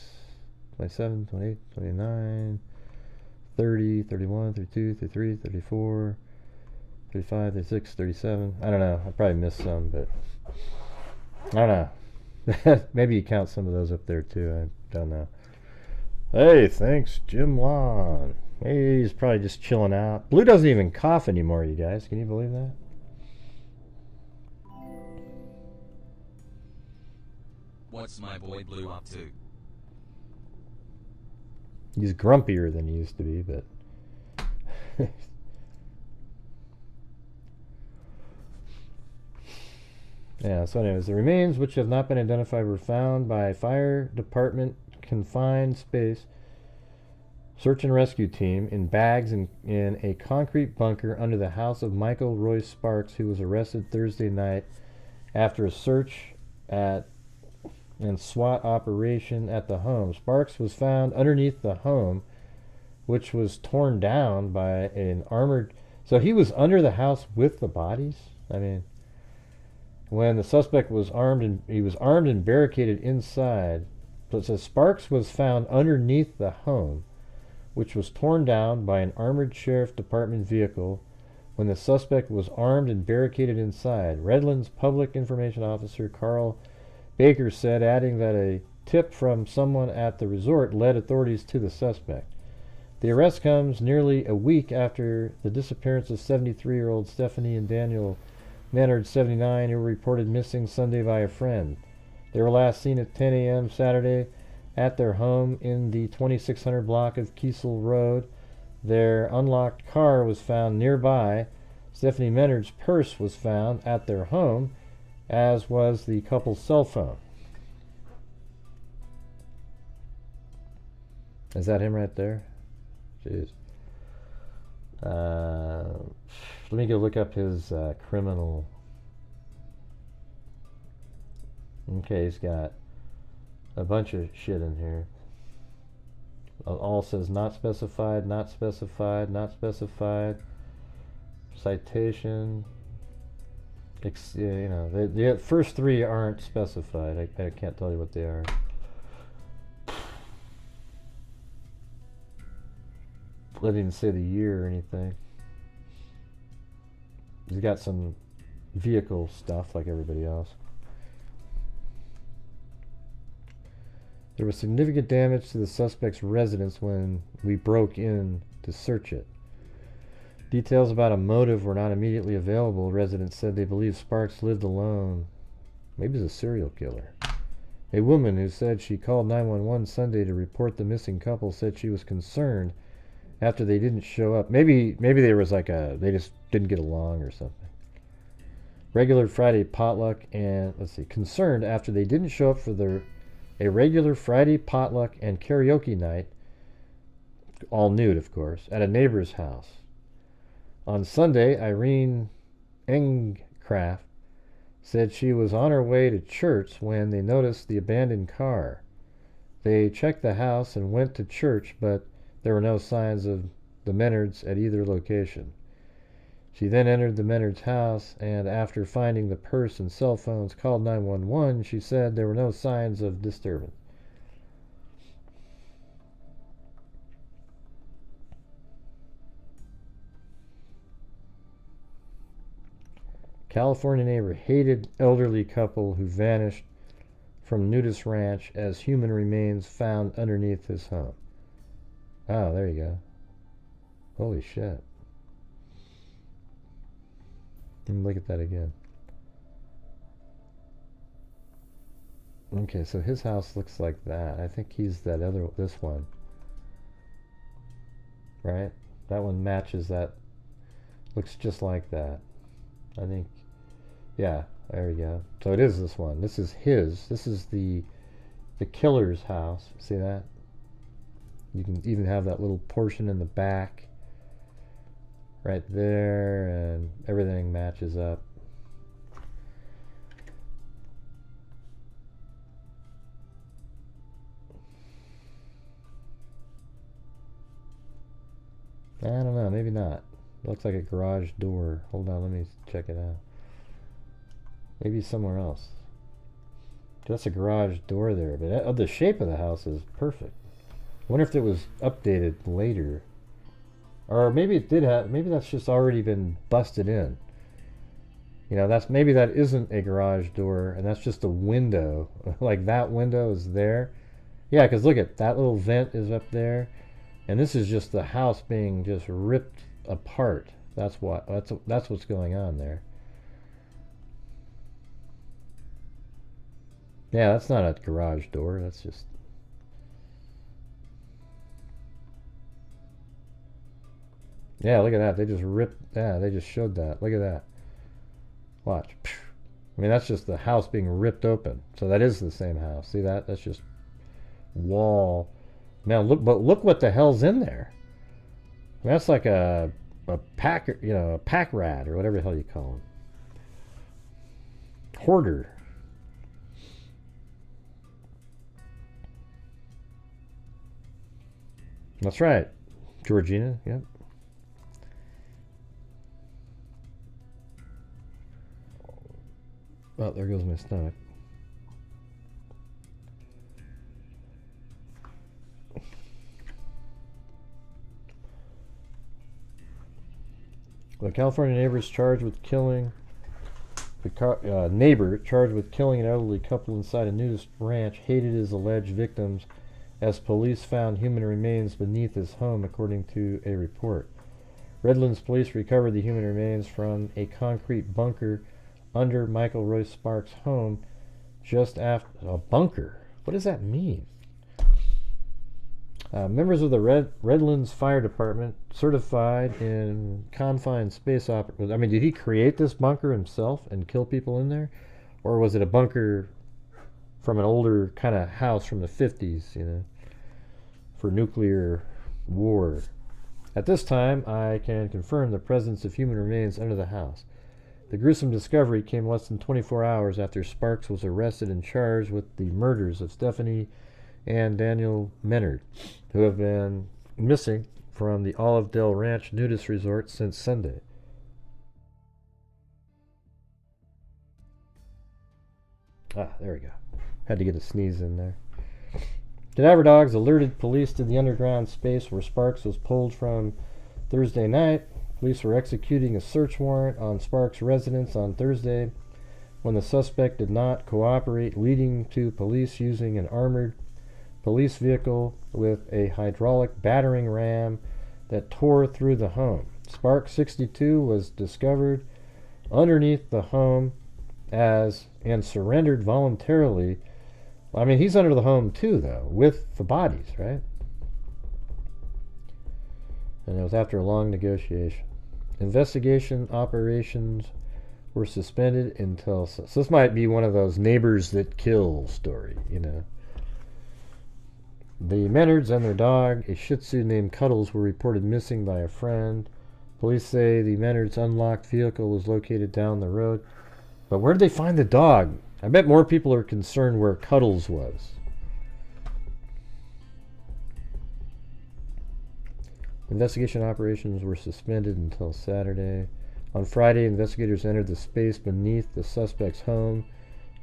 27, 28, 29, 30, 31, 32, 33, 34, 35, 36, 37. I don't know. I probably missed some, but I don't know. Maybe you count some of those up there too. I don't know. Hey, thanks, Jim Lawn. Hey, he's probably just chilling out. Blue doesn't even cough anymore, you guys. Can you believe that? What's my boy Blue up to? He's grumpier than he used to be, but yeah, so anyways, the remains, which have not been identified, were found by fire department confined space search and rescue team in bags in a concrete bunker under the house of Michael Roy Sparks, who was arrested Thursday night after a search and SWAT operation at the home. Sparks was found underneath the home, which was torn down by an armored... So he was under the house with the bodies? I mean... When the suspect was armed and barricaded inside. So it says Sparks was found underneath the home, which was torn down by an armored sheriff department vehicle when the suspect was armed and barricaded inside. Redlands Public Information Officer Carl Baker said, adding that a tip from someone at the resort led authorities to the suspect. The arrest comes nearly a week after the disappearance of 73-year-old Stephanie and Daniel Menard, 79, who were reported missing Sunday by a friend. They were last seen at 10 a.m. Saturday at their home in the 2600 block of Kiesel Road. Their unlocked car was found nearby. Stephanie Menard's purse was found at their home, as was the couple's cell phone. Is that him right there? Jeez. Let me go look up his criminal. Okay, he's got a bunch of shit in here. All says not specified, not specified, not specified. Citation. You know, the first three aren't specified. I can't tell you what they are. They didn't say the year or anything. He's got some vehicle stuff like everybody else. There was significant damage to the suspect's residence when we broke in to search it. Details about a motive were not immediately available. Residents said they believe Sparks lived alone. Maybe he's a serial killer. A woman who said she called 911 Sunday to report the missing couple said she was concerned after they didn't show up. Maybe there was like they just didn't get along or something. Regular Friday potluck and, concerned after they didn't show up for a regular Friday potluck and karaoke night, all nude of course, at a neighbor's house. On Sunday, Irene Engcraft said she was on her way to church when they noticed the abandoned car. They checked the house and went to church, but there were no signs of the Menards at either location. She then entered the Menards' house, and after finding the purse and cell phones, called 911. She said there were no signs of disturbance. California neighbor hated elderly couple who vanished from Nudist Ranch as human remains found underneath his home. Oh, there you go. Holy shit. Let me look at that again. Okay, so his house looks like that. I think he's this one. Right? That one matches that. Looks just like that. I think, yeah, there we go. So it is this one. This is his. This is the killer's house. See that? You can even have that little portion in the back right there, and everything matches up. I don't know, maybe not. Looks like a garage door. Hold on, let me check it out. Maybe somewhere else. That's a garage door there, but the shape of the house is perfect. I wonder if it was updated later. Or maybe it did have, maybe that's just already been busted in. You know, maybe that isn't a garage door, and that's just a window. Like that window is there. Yeah, because look at that little vent is up there, and this is just the house being just ripped apart. That's what's going on there. Yeah, that's not a garage door. That's just. Yeah, look at that. They just ripped. Yeah, they just showed that. Look at that. Watch. I mean, that's just the house being ripped open. So that is the same house. See that? That's just wall. Now look, but look what the hell's in there. I mean, that's like a pack, you know, a pack rat or whatever the hell you call them. Hoarder. That's right, Georgina. Yep. Oh, there goes my stomach. The California neighbor is charged with killing. The neighbor charged with killing an elderly couple inside a nudist ranch hated his alleged victims as police found human remains beneath his home, according to a report. Redlands police recovered the human remains from a concrete bunker under Michael Royce Sparks' home just after a bunker. What does that mean? Members of the Redlands Fire Department, certified in confined space operators. I mean, did he create this bunker himself and kill people in there? Or was it a bunker from an older kind of house from the 50s, you know, for nuclear war? At this time, I can confirm the presence of human remains under the house. The gruesome discovery came less than 24 hours after Sparks was arrested and charged with the murders of Stephanie and Daniel Menard, who have been missing from the Olive Dell Ranch Nudist Resort since Sunday. Ah, there we go. Had to get a sneeze in there. Cadaver dogs alerted police to the underground space where Sparks was pulled from Thursday night. Police were executing a search warrant on Sparks' residence on Thursday when the suspect did not cooperate, leading to police using an armored police vehicle with a hydraulic battering ram that tore through the home. Sparks, 62, was discovered underneath the home and surrendered voluntarily. I mean, he's under the home too, though, with the bodies, right? And it was after a long negotiation. Investigation operations were suspended until... So this might be one of those neighbors that kill story, you know. The Menards and their dog, a Shih Tzu named Cuddles, were reported missing by a friend. Police say the Menards' unlocked vehicle was located down the road. But where did they find the dog? I bet more people are concerned where Cuddles was. Investigation operations were suspended until Saturday. On Friday, investigators entered the space beneath the suspect's home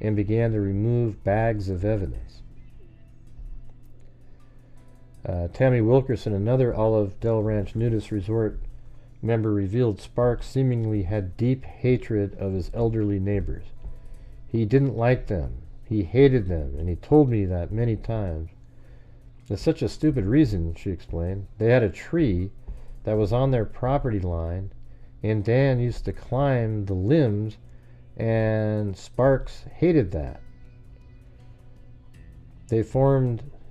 and began to remove bags of evidence. Tammy Wilkerson, another Olive Dell Ranch Nudist Resort member, revealed Sparks seemingly had deep hatred of his elderly neighbors. He didn't like them. He hated them, and he told me that many times. It's such a stupid reason, she explained. They had a tree that was on their property line, and Dan used to climb the limbs, and Sparks hated that.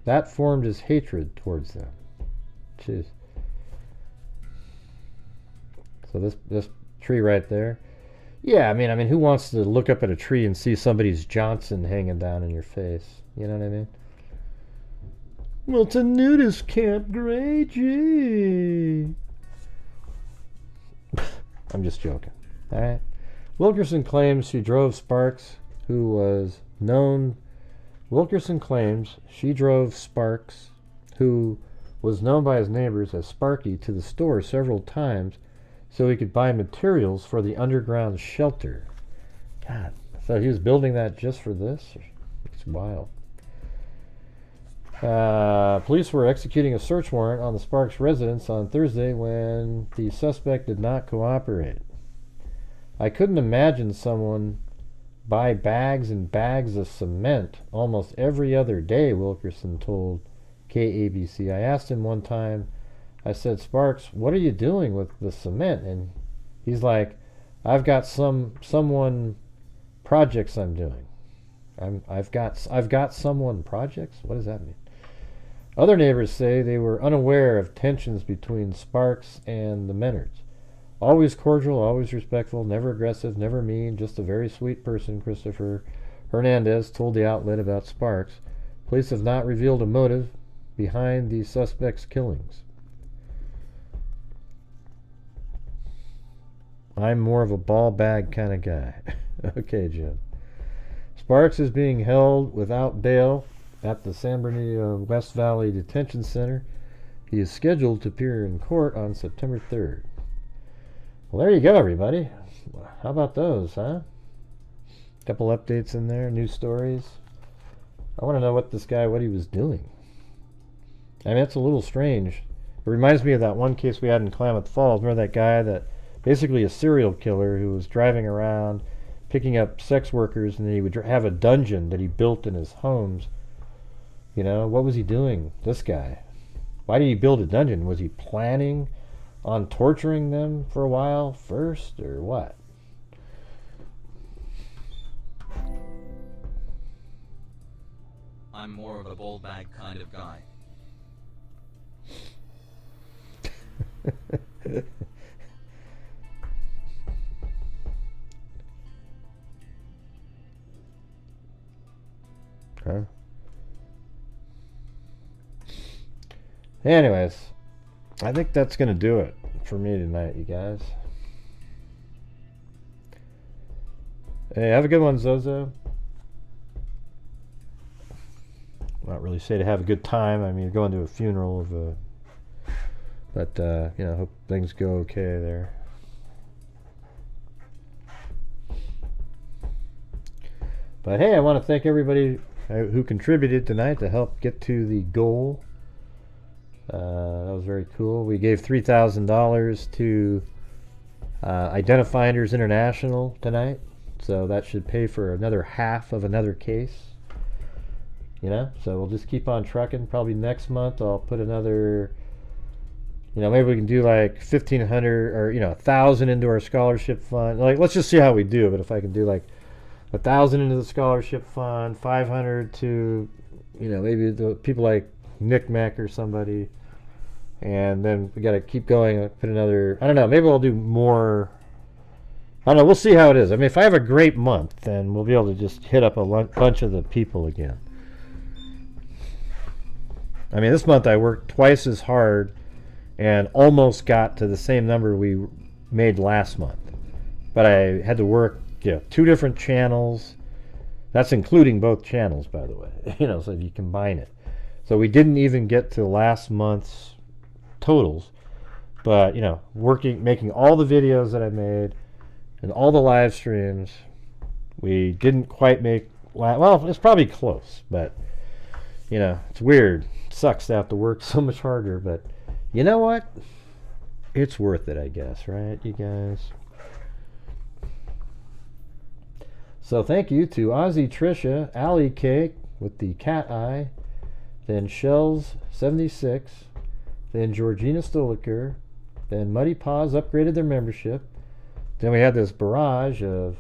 That formed his hatred towards them. Jeez. So this tree right there. Yeah, I mean, who wants to look up at a tree and see somebody's Johnson hanging down in your face? You know what I mean? Well, it's a nudist camp, great, gee. I'm just joking. All right. Wilkerson claims she drove Sparks, who was known. Wilkerson claims she drove Sparks, who was known by his neighbors as Sparky to the store several times so he could buy materials for the underground shelter. God, so he was building that just for this? It's wild. Police were executing a search warrant on the Sparks residence on Thursday when the suspect did not cooperate. I couldn't imagine someone buy bags and bags of cement almost every other day, Wilkerson told KABC. I asked him one time, I said, Sparks, what are you doing with the cement? And he's like, I've got someone projects I'm doing. I've got someone projects? What does that mean? Other neighbors say they were unaware of tensions between Sparks and the Menards. Always cordial, always respectful, never aggressive, never mean, just a very sweet person, Christopher Hernandez told the outlet about Sparks. Police have not revealed a motive behind the suspect's killings. I'm more of a ball bag kind of guy. Okay, Jim. Sparks is being held without bail at the San Bernardino West Valley Detention Center. He is scheduled to appear in court on September 3rd. Well, there you go, everybody. How about those, huh? Couple updates in there, new stories. I want to know what he was doing. I mean, that's a little strange. It reminds me of that one case we had in Klamath Falls. Remember that guy that basically a serial killer who was driving around picking up sex workers, and then he would have a dungeon that he built in his homes. You know, what was he doing, this guy? Why did he build a dungeon? Was he planning on torturing them for a while first, or what? I'm more of a ball bag kind of guy. Huh? Anyways, I think that's going to do it for me tonight, you guys. Hey, have a good one, Zozo. Not really say to have a good time. I mean, you're going to a funeral of a... But, you know, hope things go okay there. But hey, I want to thank everybody who contributed tonight to help get to the goal. That was very cool. We gave $3,000 to Identifinders International tonight, so that should pay for another half of another case. You know, so we'll just keep on trucking. Probably next month I'll put another, you know, maybe we can do like 1,500 or, you know, 1,000 into our scholarship fund. Like, let's just see how we do. But if I can do like 1,000 into the scholarship fund, 500 to, you know, maybe the people like Nick Mack or somebody, and then we got to keep going. Put another, I don't know, maybe I'll do more. I don't know, we'll see how it is. I mean, if I have a great month, then we'll be able to just hit up a bunch of the people again. I mean, this month I worked twice as hard and almost got to the same number we made last month, but I had to work, you know, 2 different channels. That's including both channels, by the way. You know, so if you combine it. So we didn't even get to last month's totals, but, you know, making all the videos that I made and all the live streams, we didn't quite make, well, it's probably close, but, you know, it's weird. It sucks to have to work so much harder, but you know what? It's worth it, I guess, right, you guys? So thank you to Ozzy Trisha, Allie Cake with the cat eye, then Shells 76, then Georgina Stoliker, then Muddy Paws upgraded their membership. Then we had this barrage of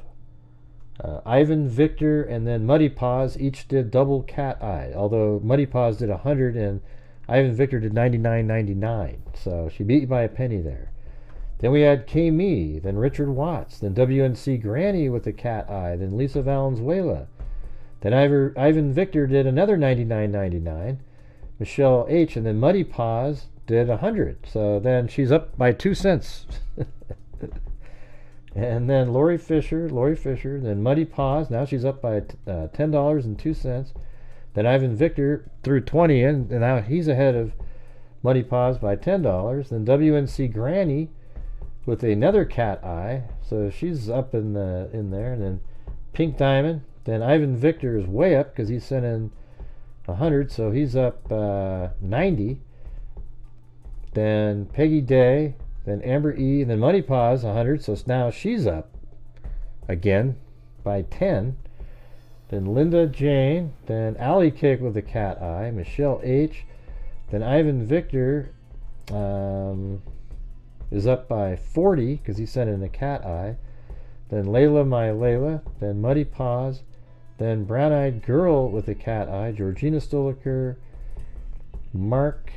Ivan, Victor, and then Muddy Paws each did double cat eye, although Muddy Paws did 100 and Ivan Victor did 99.99, so she beat you by a penny there. Then we had K-Me, then Richard Watts, then WNC Granny with the cat eye, then Lisa Valenzuela. Then Ivan Victor did another 99.99, Michelle H, and then Muddy Paws did 100. So then she's up by 2 cents. And then Lori Fisher, then Muddy Paws, now she's up by $10.02. Then Ivan Victor threw 20 in, and now he's ahead of Muddy Paws by $10. Then WNC Granny with another cat eye, so she's up in there. And then Pink Diamond. Then Ivan Victor is way up because he sent in 100, so he's up 90. Then Peggy Day, then Amber E, and then Muddy Paws 100, so now she's up again by 10. Then Linda Jane, then Allie Cake with the cat eye, Michelle H, then Ivan Victor is up by 40 because he sent in a cat eye. Then Layla My Layla, then Muddy Paws, then Brown Eyed Girl with a cat eye, Georgina Stoliker, Mark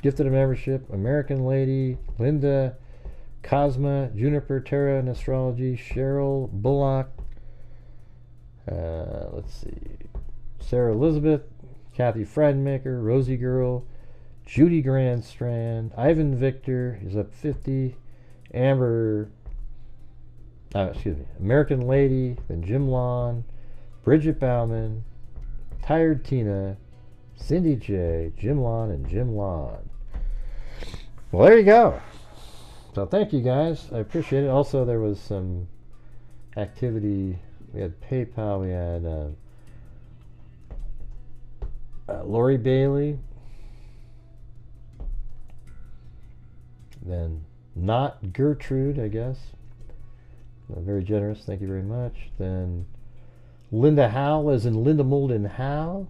gifted a membership, American Lady, Linda, Cosma, Juniper Terra and Astrology, Cheryl Bullock, let's see, Sarah Elizabeth, Kathy Friedmaker, Rosie Girl, Judy Grandstrand, Ivan Victor is up 50, American Lady, then Jim Lawn, Bridget Bauman, Tired Tina, Cindy J, Jim Lawn, and Jim Lawn. Well, there you go. So thank you guys. I appreciate it. Also, there was some activity. We had PayPal. We had Lori Bailey. Then Not Gertrude, I guess. Very generous. Thank you very much. Then Linda Howe, as in Linda Moulden Howe.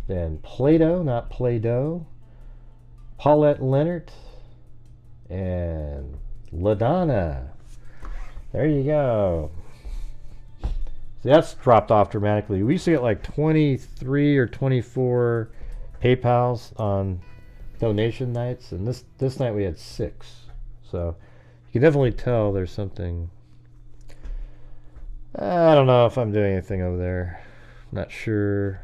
Then Play-Doh, not Play-Doh. Paulette Leonard. And LaDonna. There you go. See, that's dropped off dramatically. We used to get like 23 or 24 PayPals on donation nights, and this night we had 6. So you can definitely tell there's something. I don't know if I'm doing anything over there. Not sure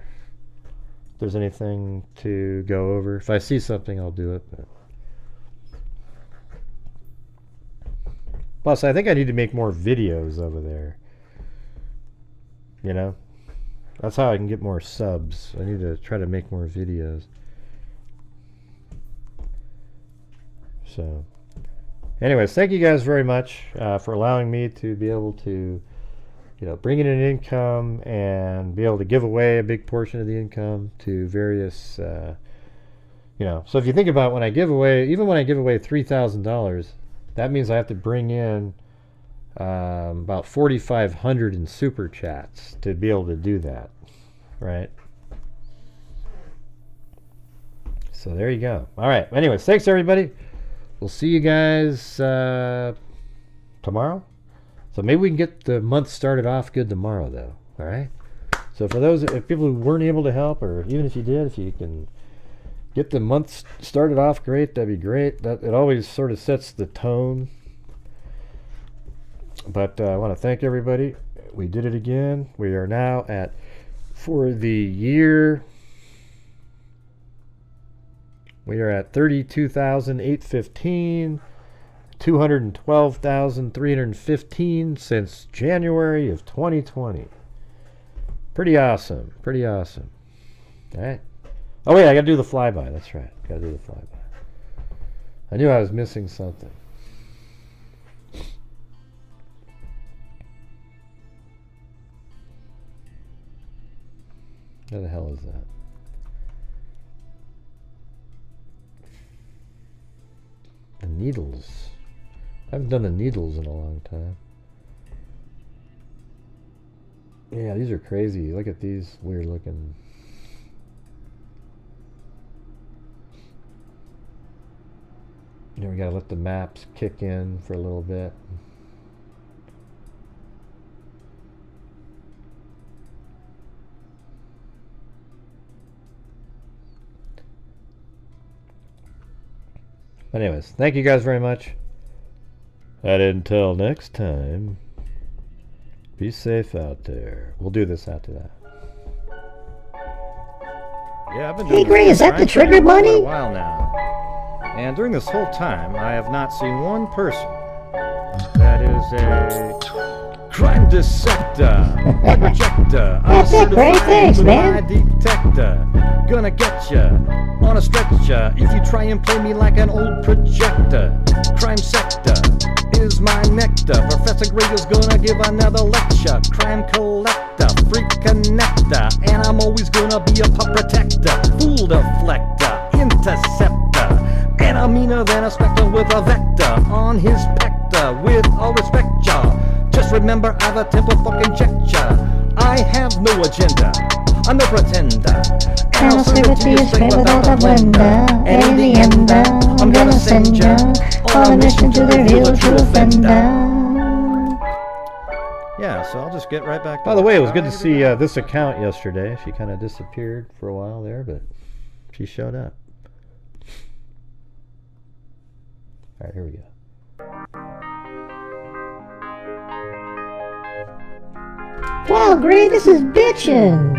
if there's anything to go over. If I see something, I'll do it. But. Plus, I think I need to make more videos over there. You know? That's how I can get more subs. I need to try to make more videos. So, anyways, thank you guys very much for allowing me to be able to, bring in an income and be able to give away a big portion of the income to various, So if you think about when I give away, even when I give away $3,000, that means I have to bring in about 4,500 in super chats to be able to do that, right? So there you go. All right. Anyways, thanks everybody. We'll see you guys tomorrow. So maybe we can get the month started off good tomorrow, though. All right. So for those people who weren't able to help, or even if you did, if you can get the month started off great, that'd be great. That it always sort of sets the tone. But I want to thank everybody. We did it again. We are now at, for the year, we are at 32,815, 212,315 since January of 2020. Pretty awesome. Pretty awesome. All right. Oh, wait, I got to do the flyby. That's right. Got to do the flyby. I knew I was missing something. What the hell is that? The needles. I haven't done the needles in a long time. Yeah, these are crazy. Look at these weird looking. We gotta let the maps kick in for a little bit. Anyways, thank you guys very much. And until next time, be safe out there. We'll do this after that. Yeah, I've been doing Gray, is that the trigger bunny? For a while now. And during this whole time, I have not seen one person that is a Crime dissector, like projector. That's it, great, thanks, man. Lie detector, gonna get ya on a stretcher if you try and play me like an old projector. Crime sector is my nectar. Professor Gregor's gonna give another lecture. Crime collector, freak connector, and I'm always gonna be a pup protector. Fool deflector, interceptor, and I'm meaner than a spectre with a vector on his pector. With all respect, y'all, just remember I've a temple fucking check ya. I have no agenda, I'm no pretender, and I'll serve it to you straight without a blender. And in the end, I'm gonna send ya on a mission to reveal the true offender. Yeah, so I'll just get right back to By the way, it was good to see this account yesterday. She kind of disappeared for a while there, but she showed up. Alright, here we go. Wow, Gray, this is bitchin'.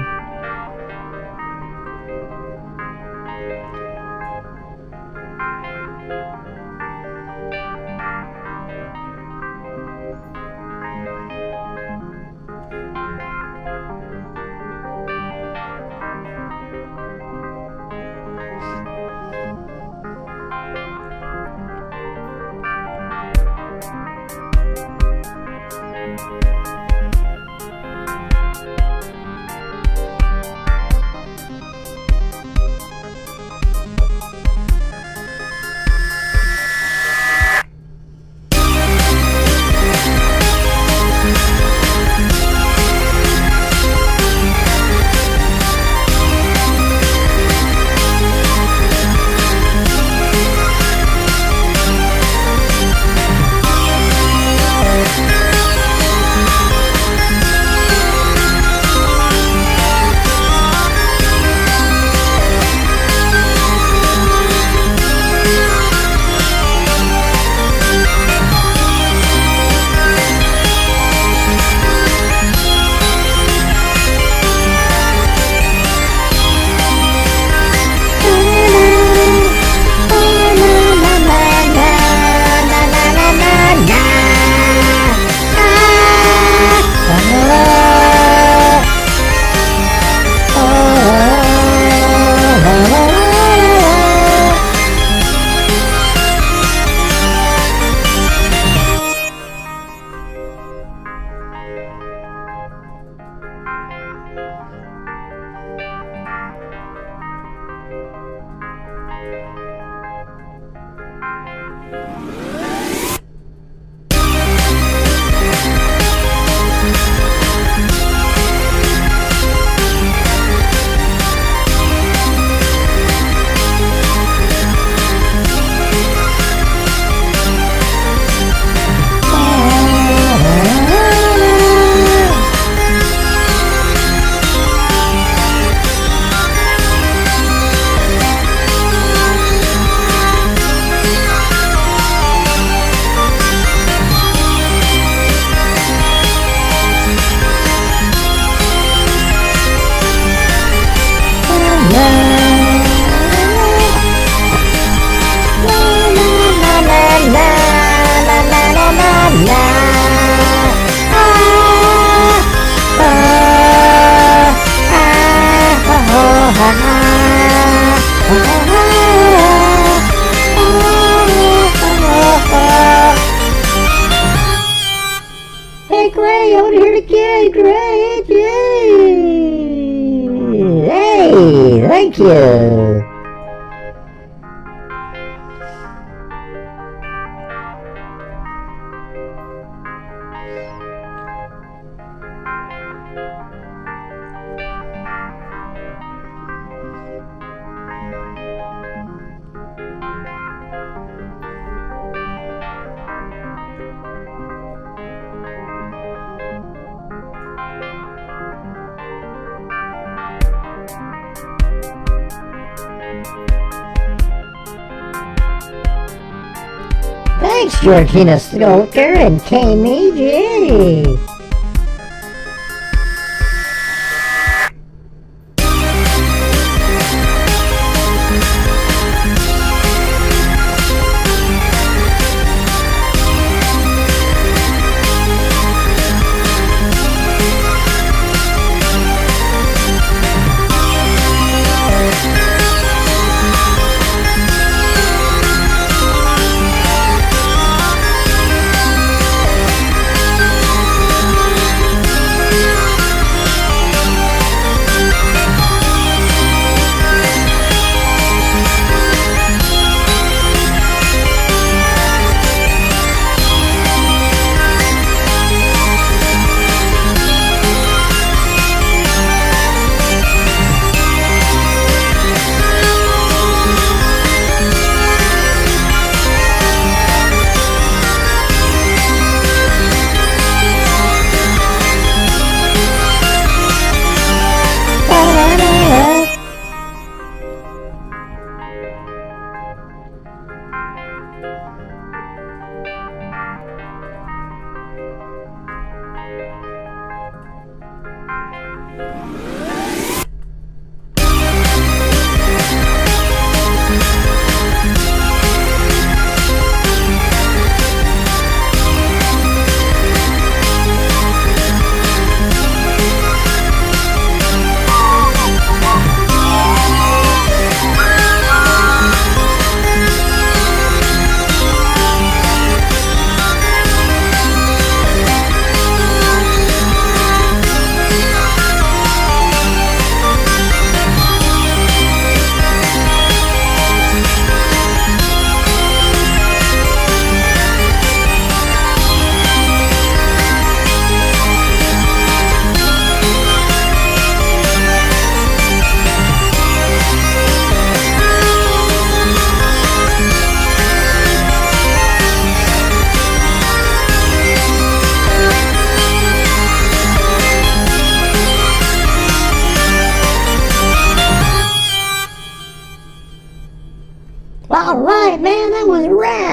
Hey, Gray, over here to Gray, Gray, Gray. Hey, thank you. Thanks, Georgina Stoker and KMG.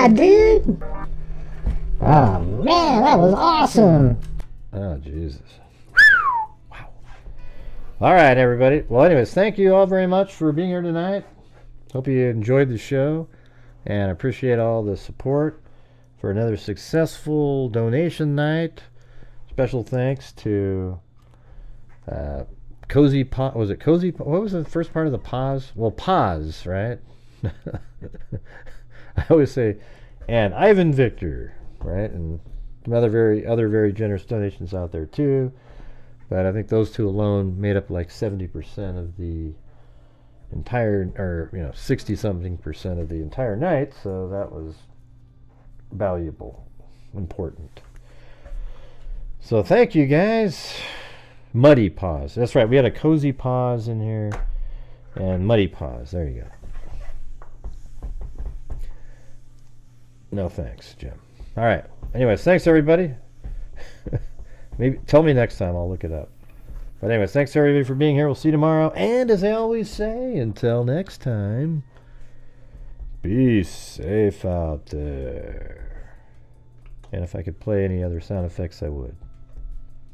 Yeah, dude. Oh, man, that was awesome. Oh, Jesus. Wow. All right, everybody. Well, anyways, thank you all very much for being here tonight. Hope you enjoyed the show, and appreciate all the support for another successful donation night. Special thanks to Cozy Paws. Was it Cozy? What was the first part of the Paws? Well, Paws, right? I always say, and Ivan Victor, right? And some other very generous donations out there too. But I think those two alone made up like 70% of the entire, or 60-something% of the entire night. So that was valuable, important. So thank you guys. Muddy Paws. That's right. We had a Cozy Paws in here and Muddy Paws. There you go. No thanks, Jim. All right. Anyways, thanks everybody. Maybe tell me next time. I'll look it up. But anyways, thanks everybody for being here. We'll see you tomorrow. And as I always say, until next time, be safe out there. And if I could play any other sound effects, I would.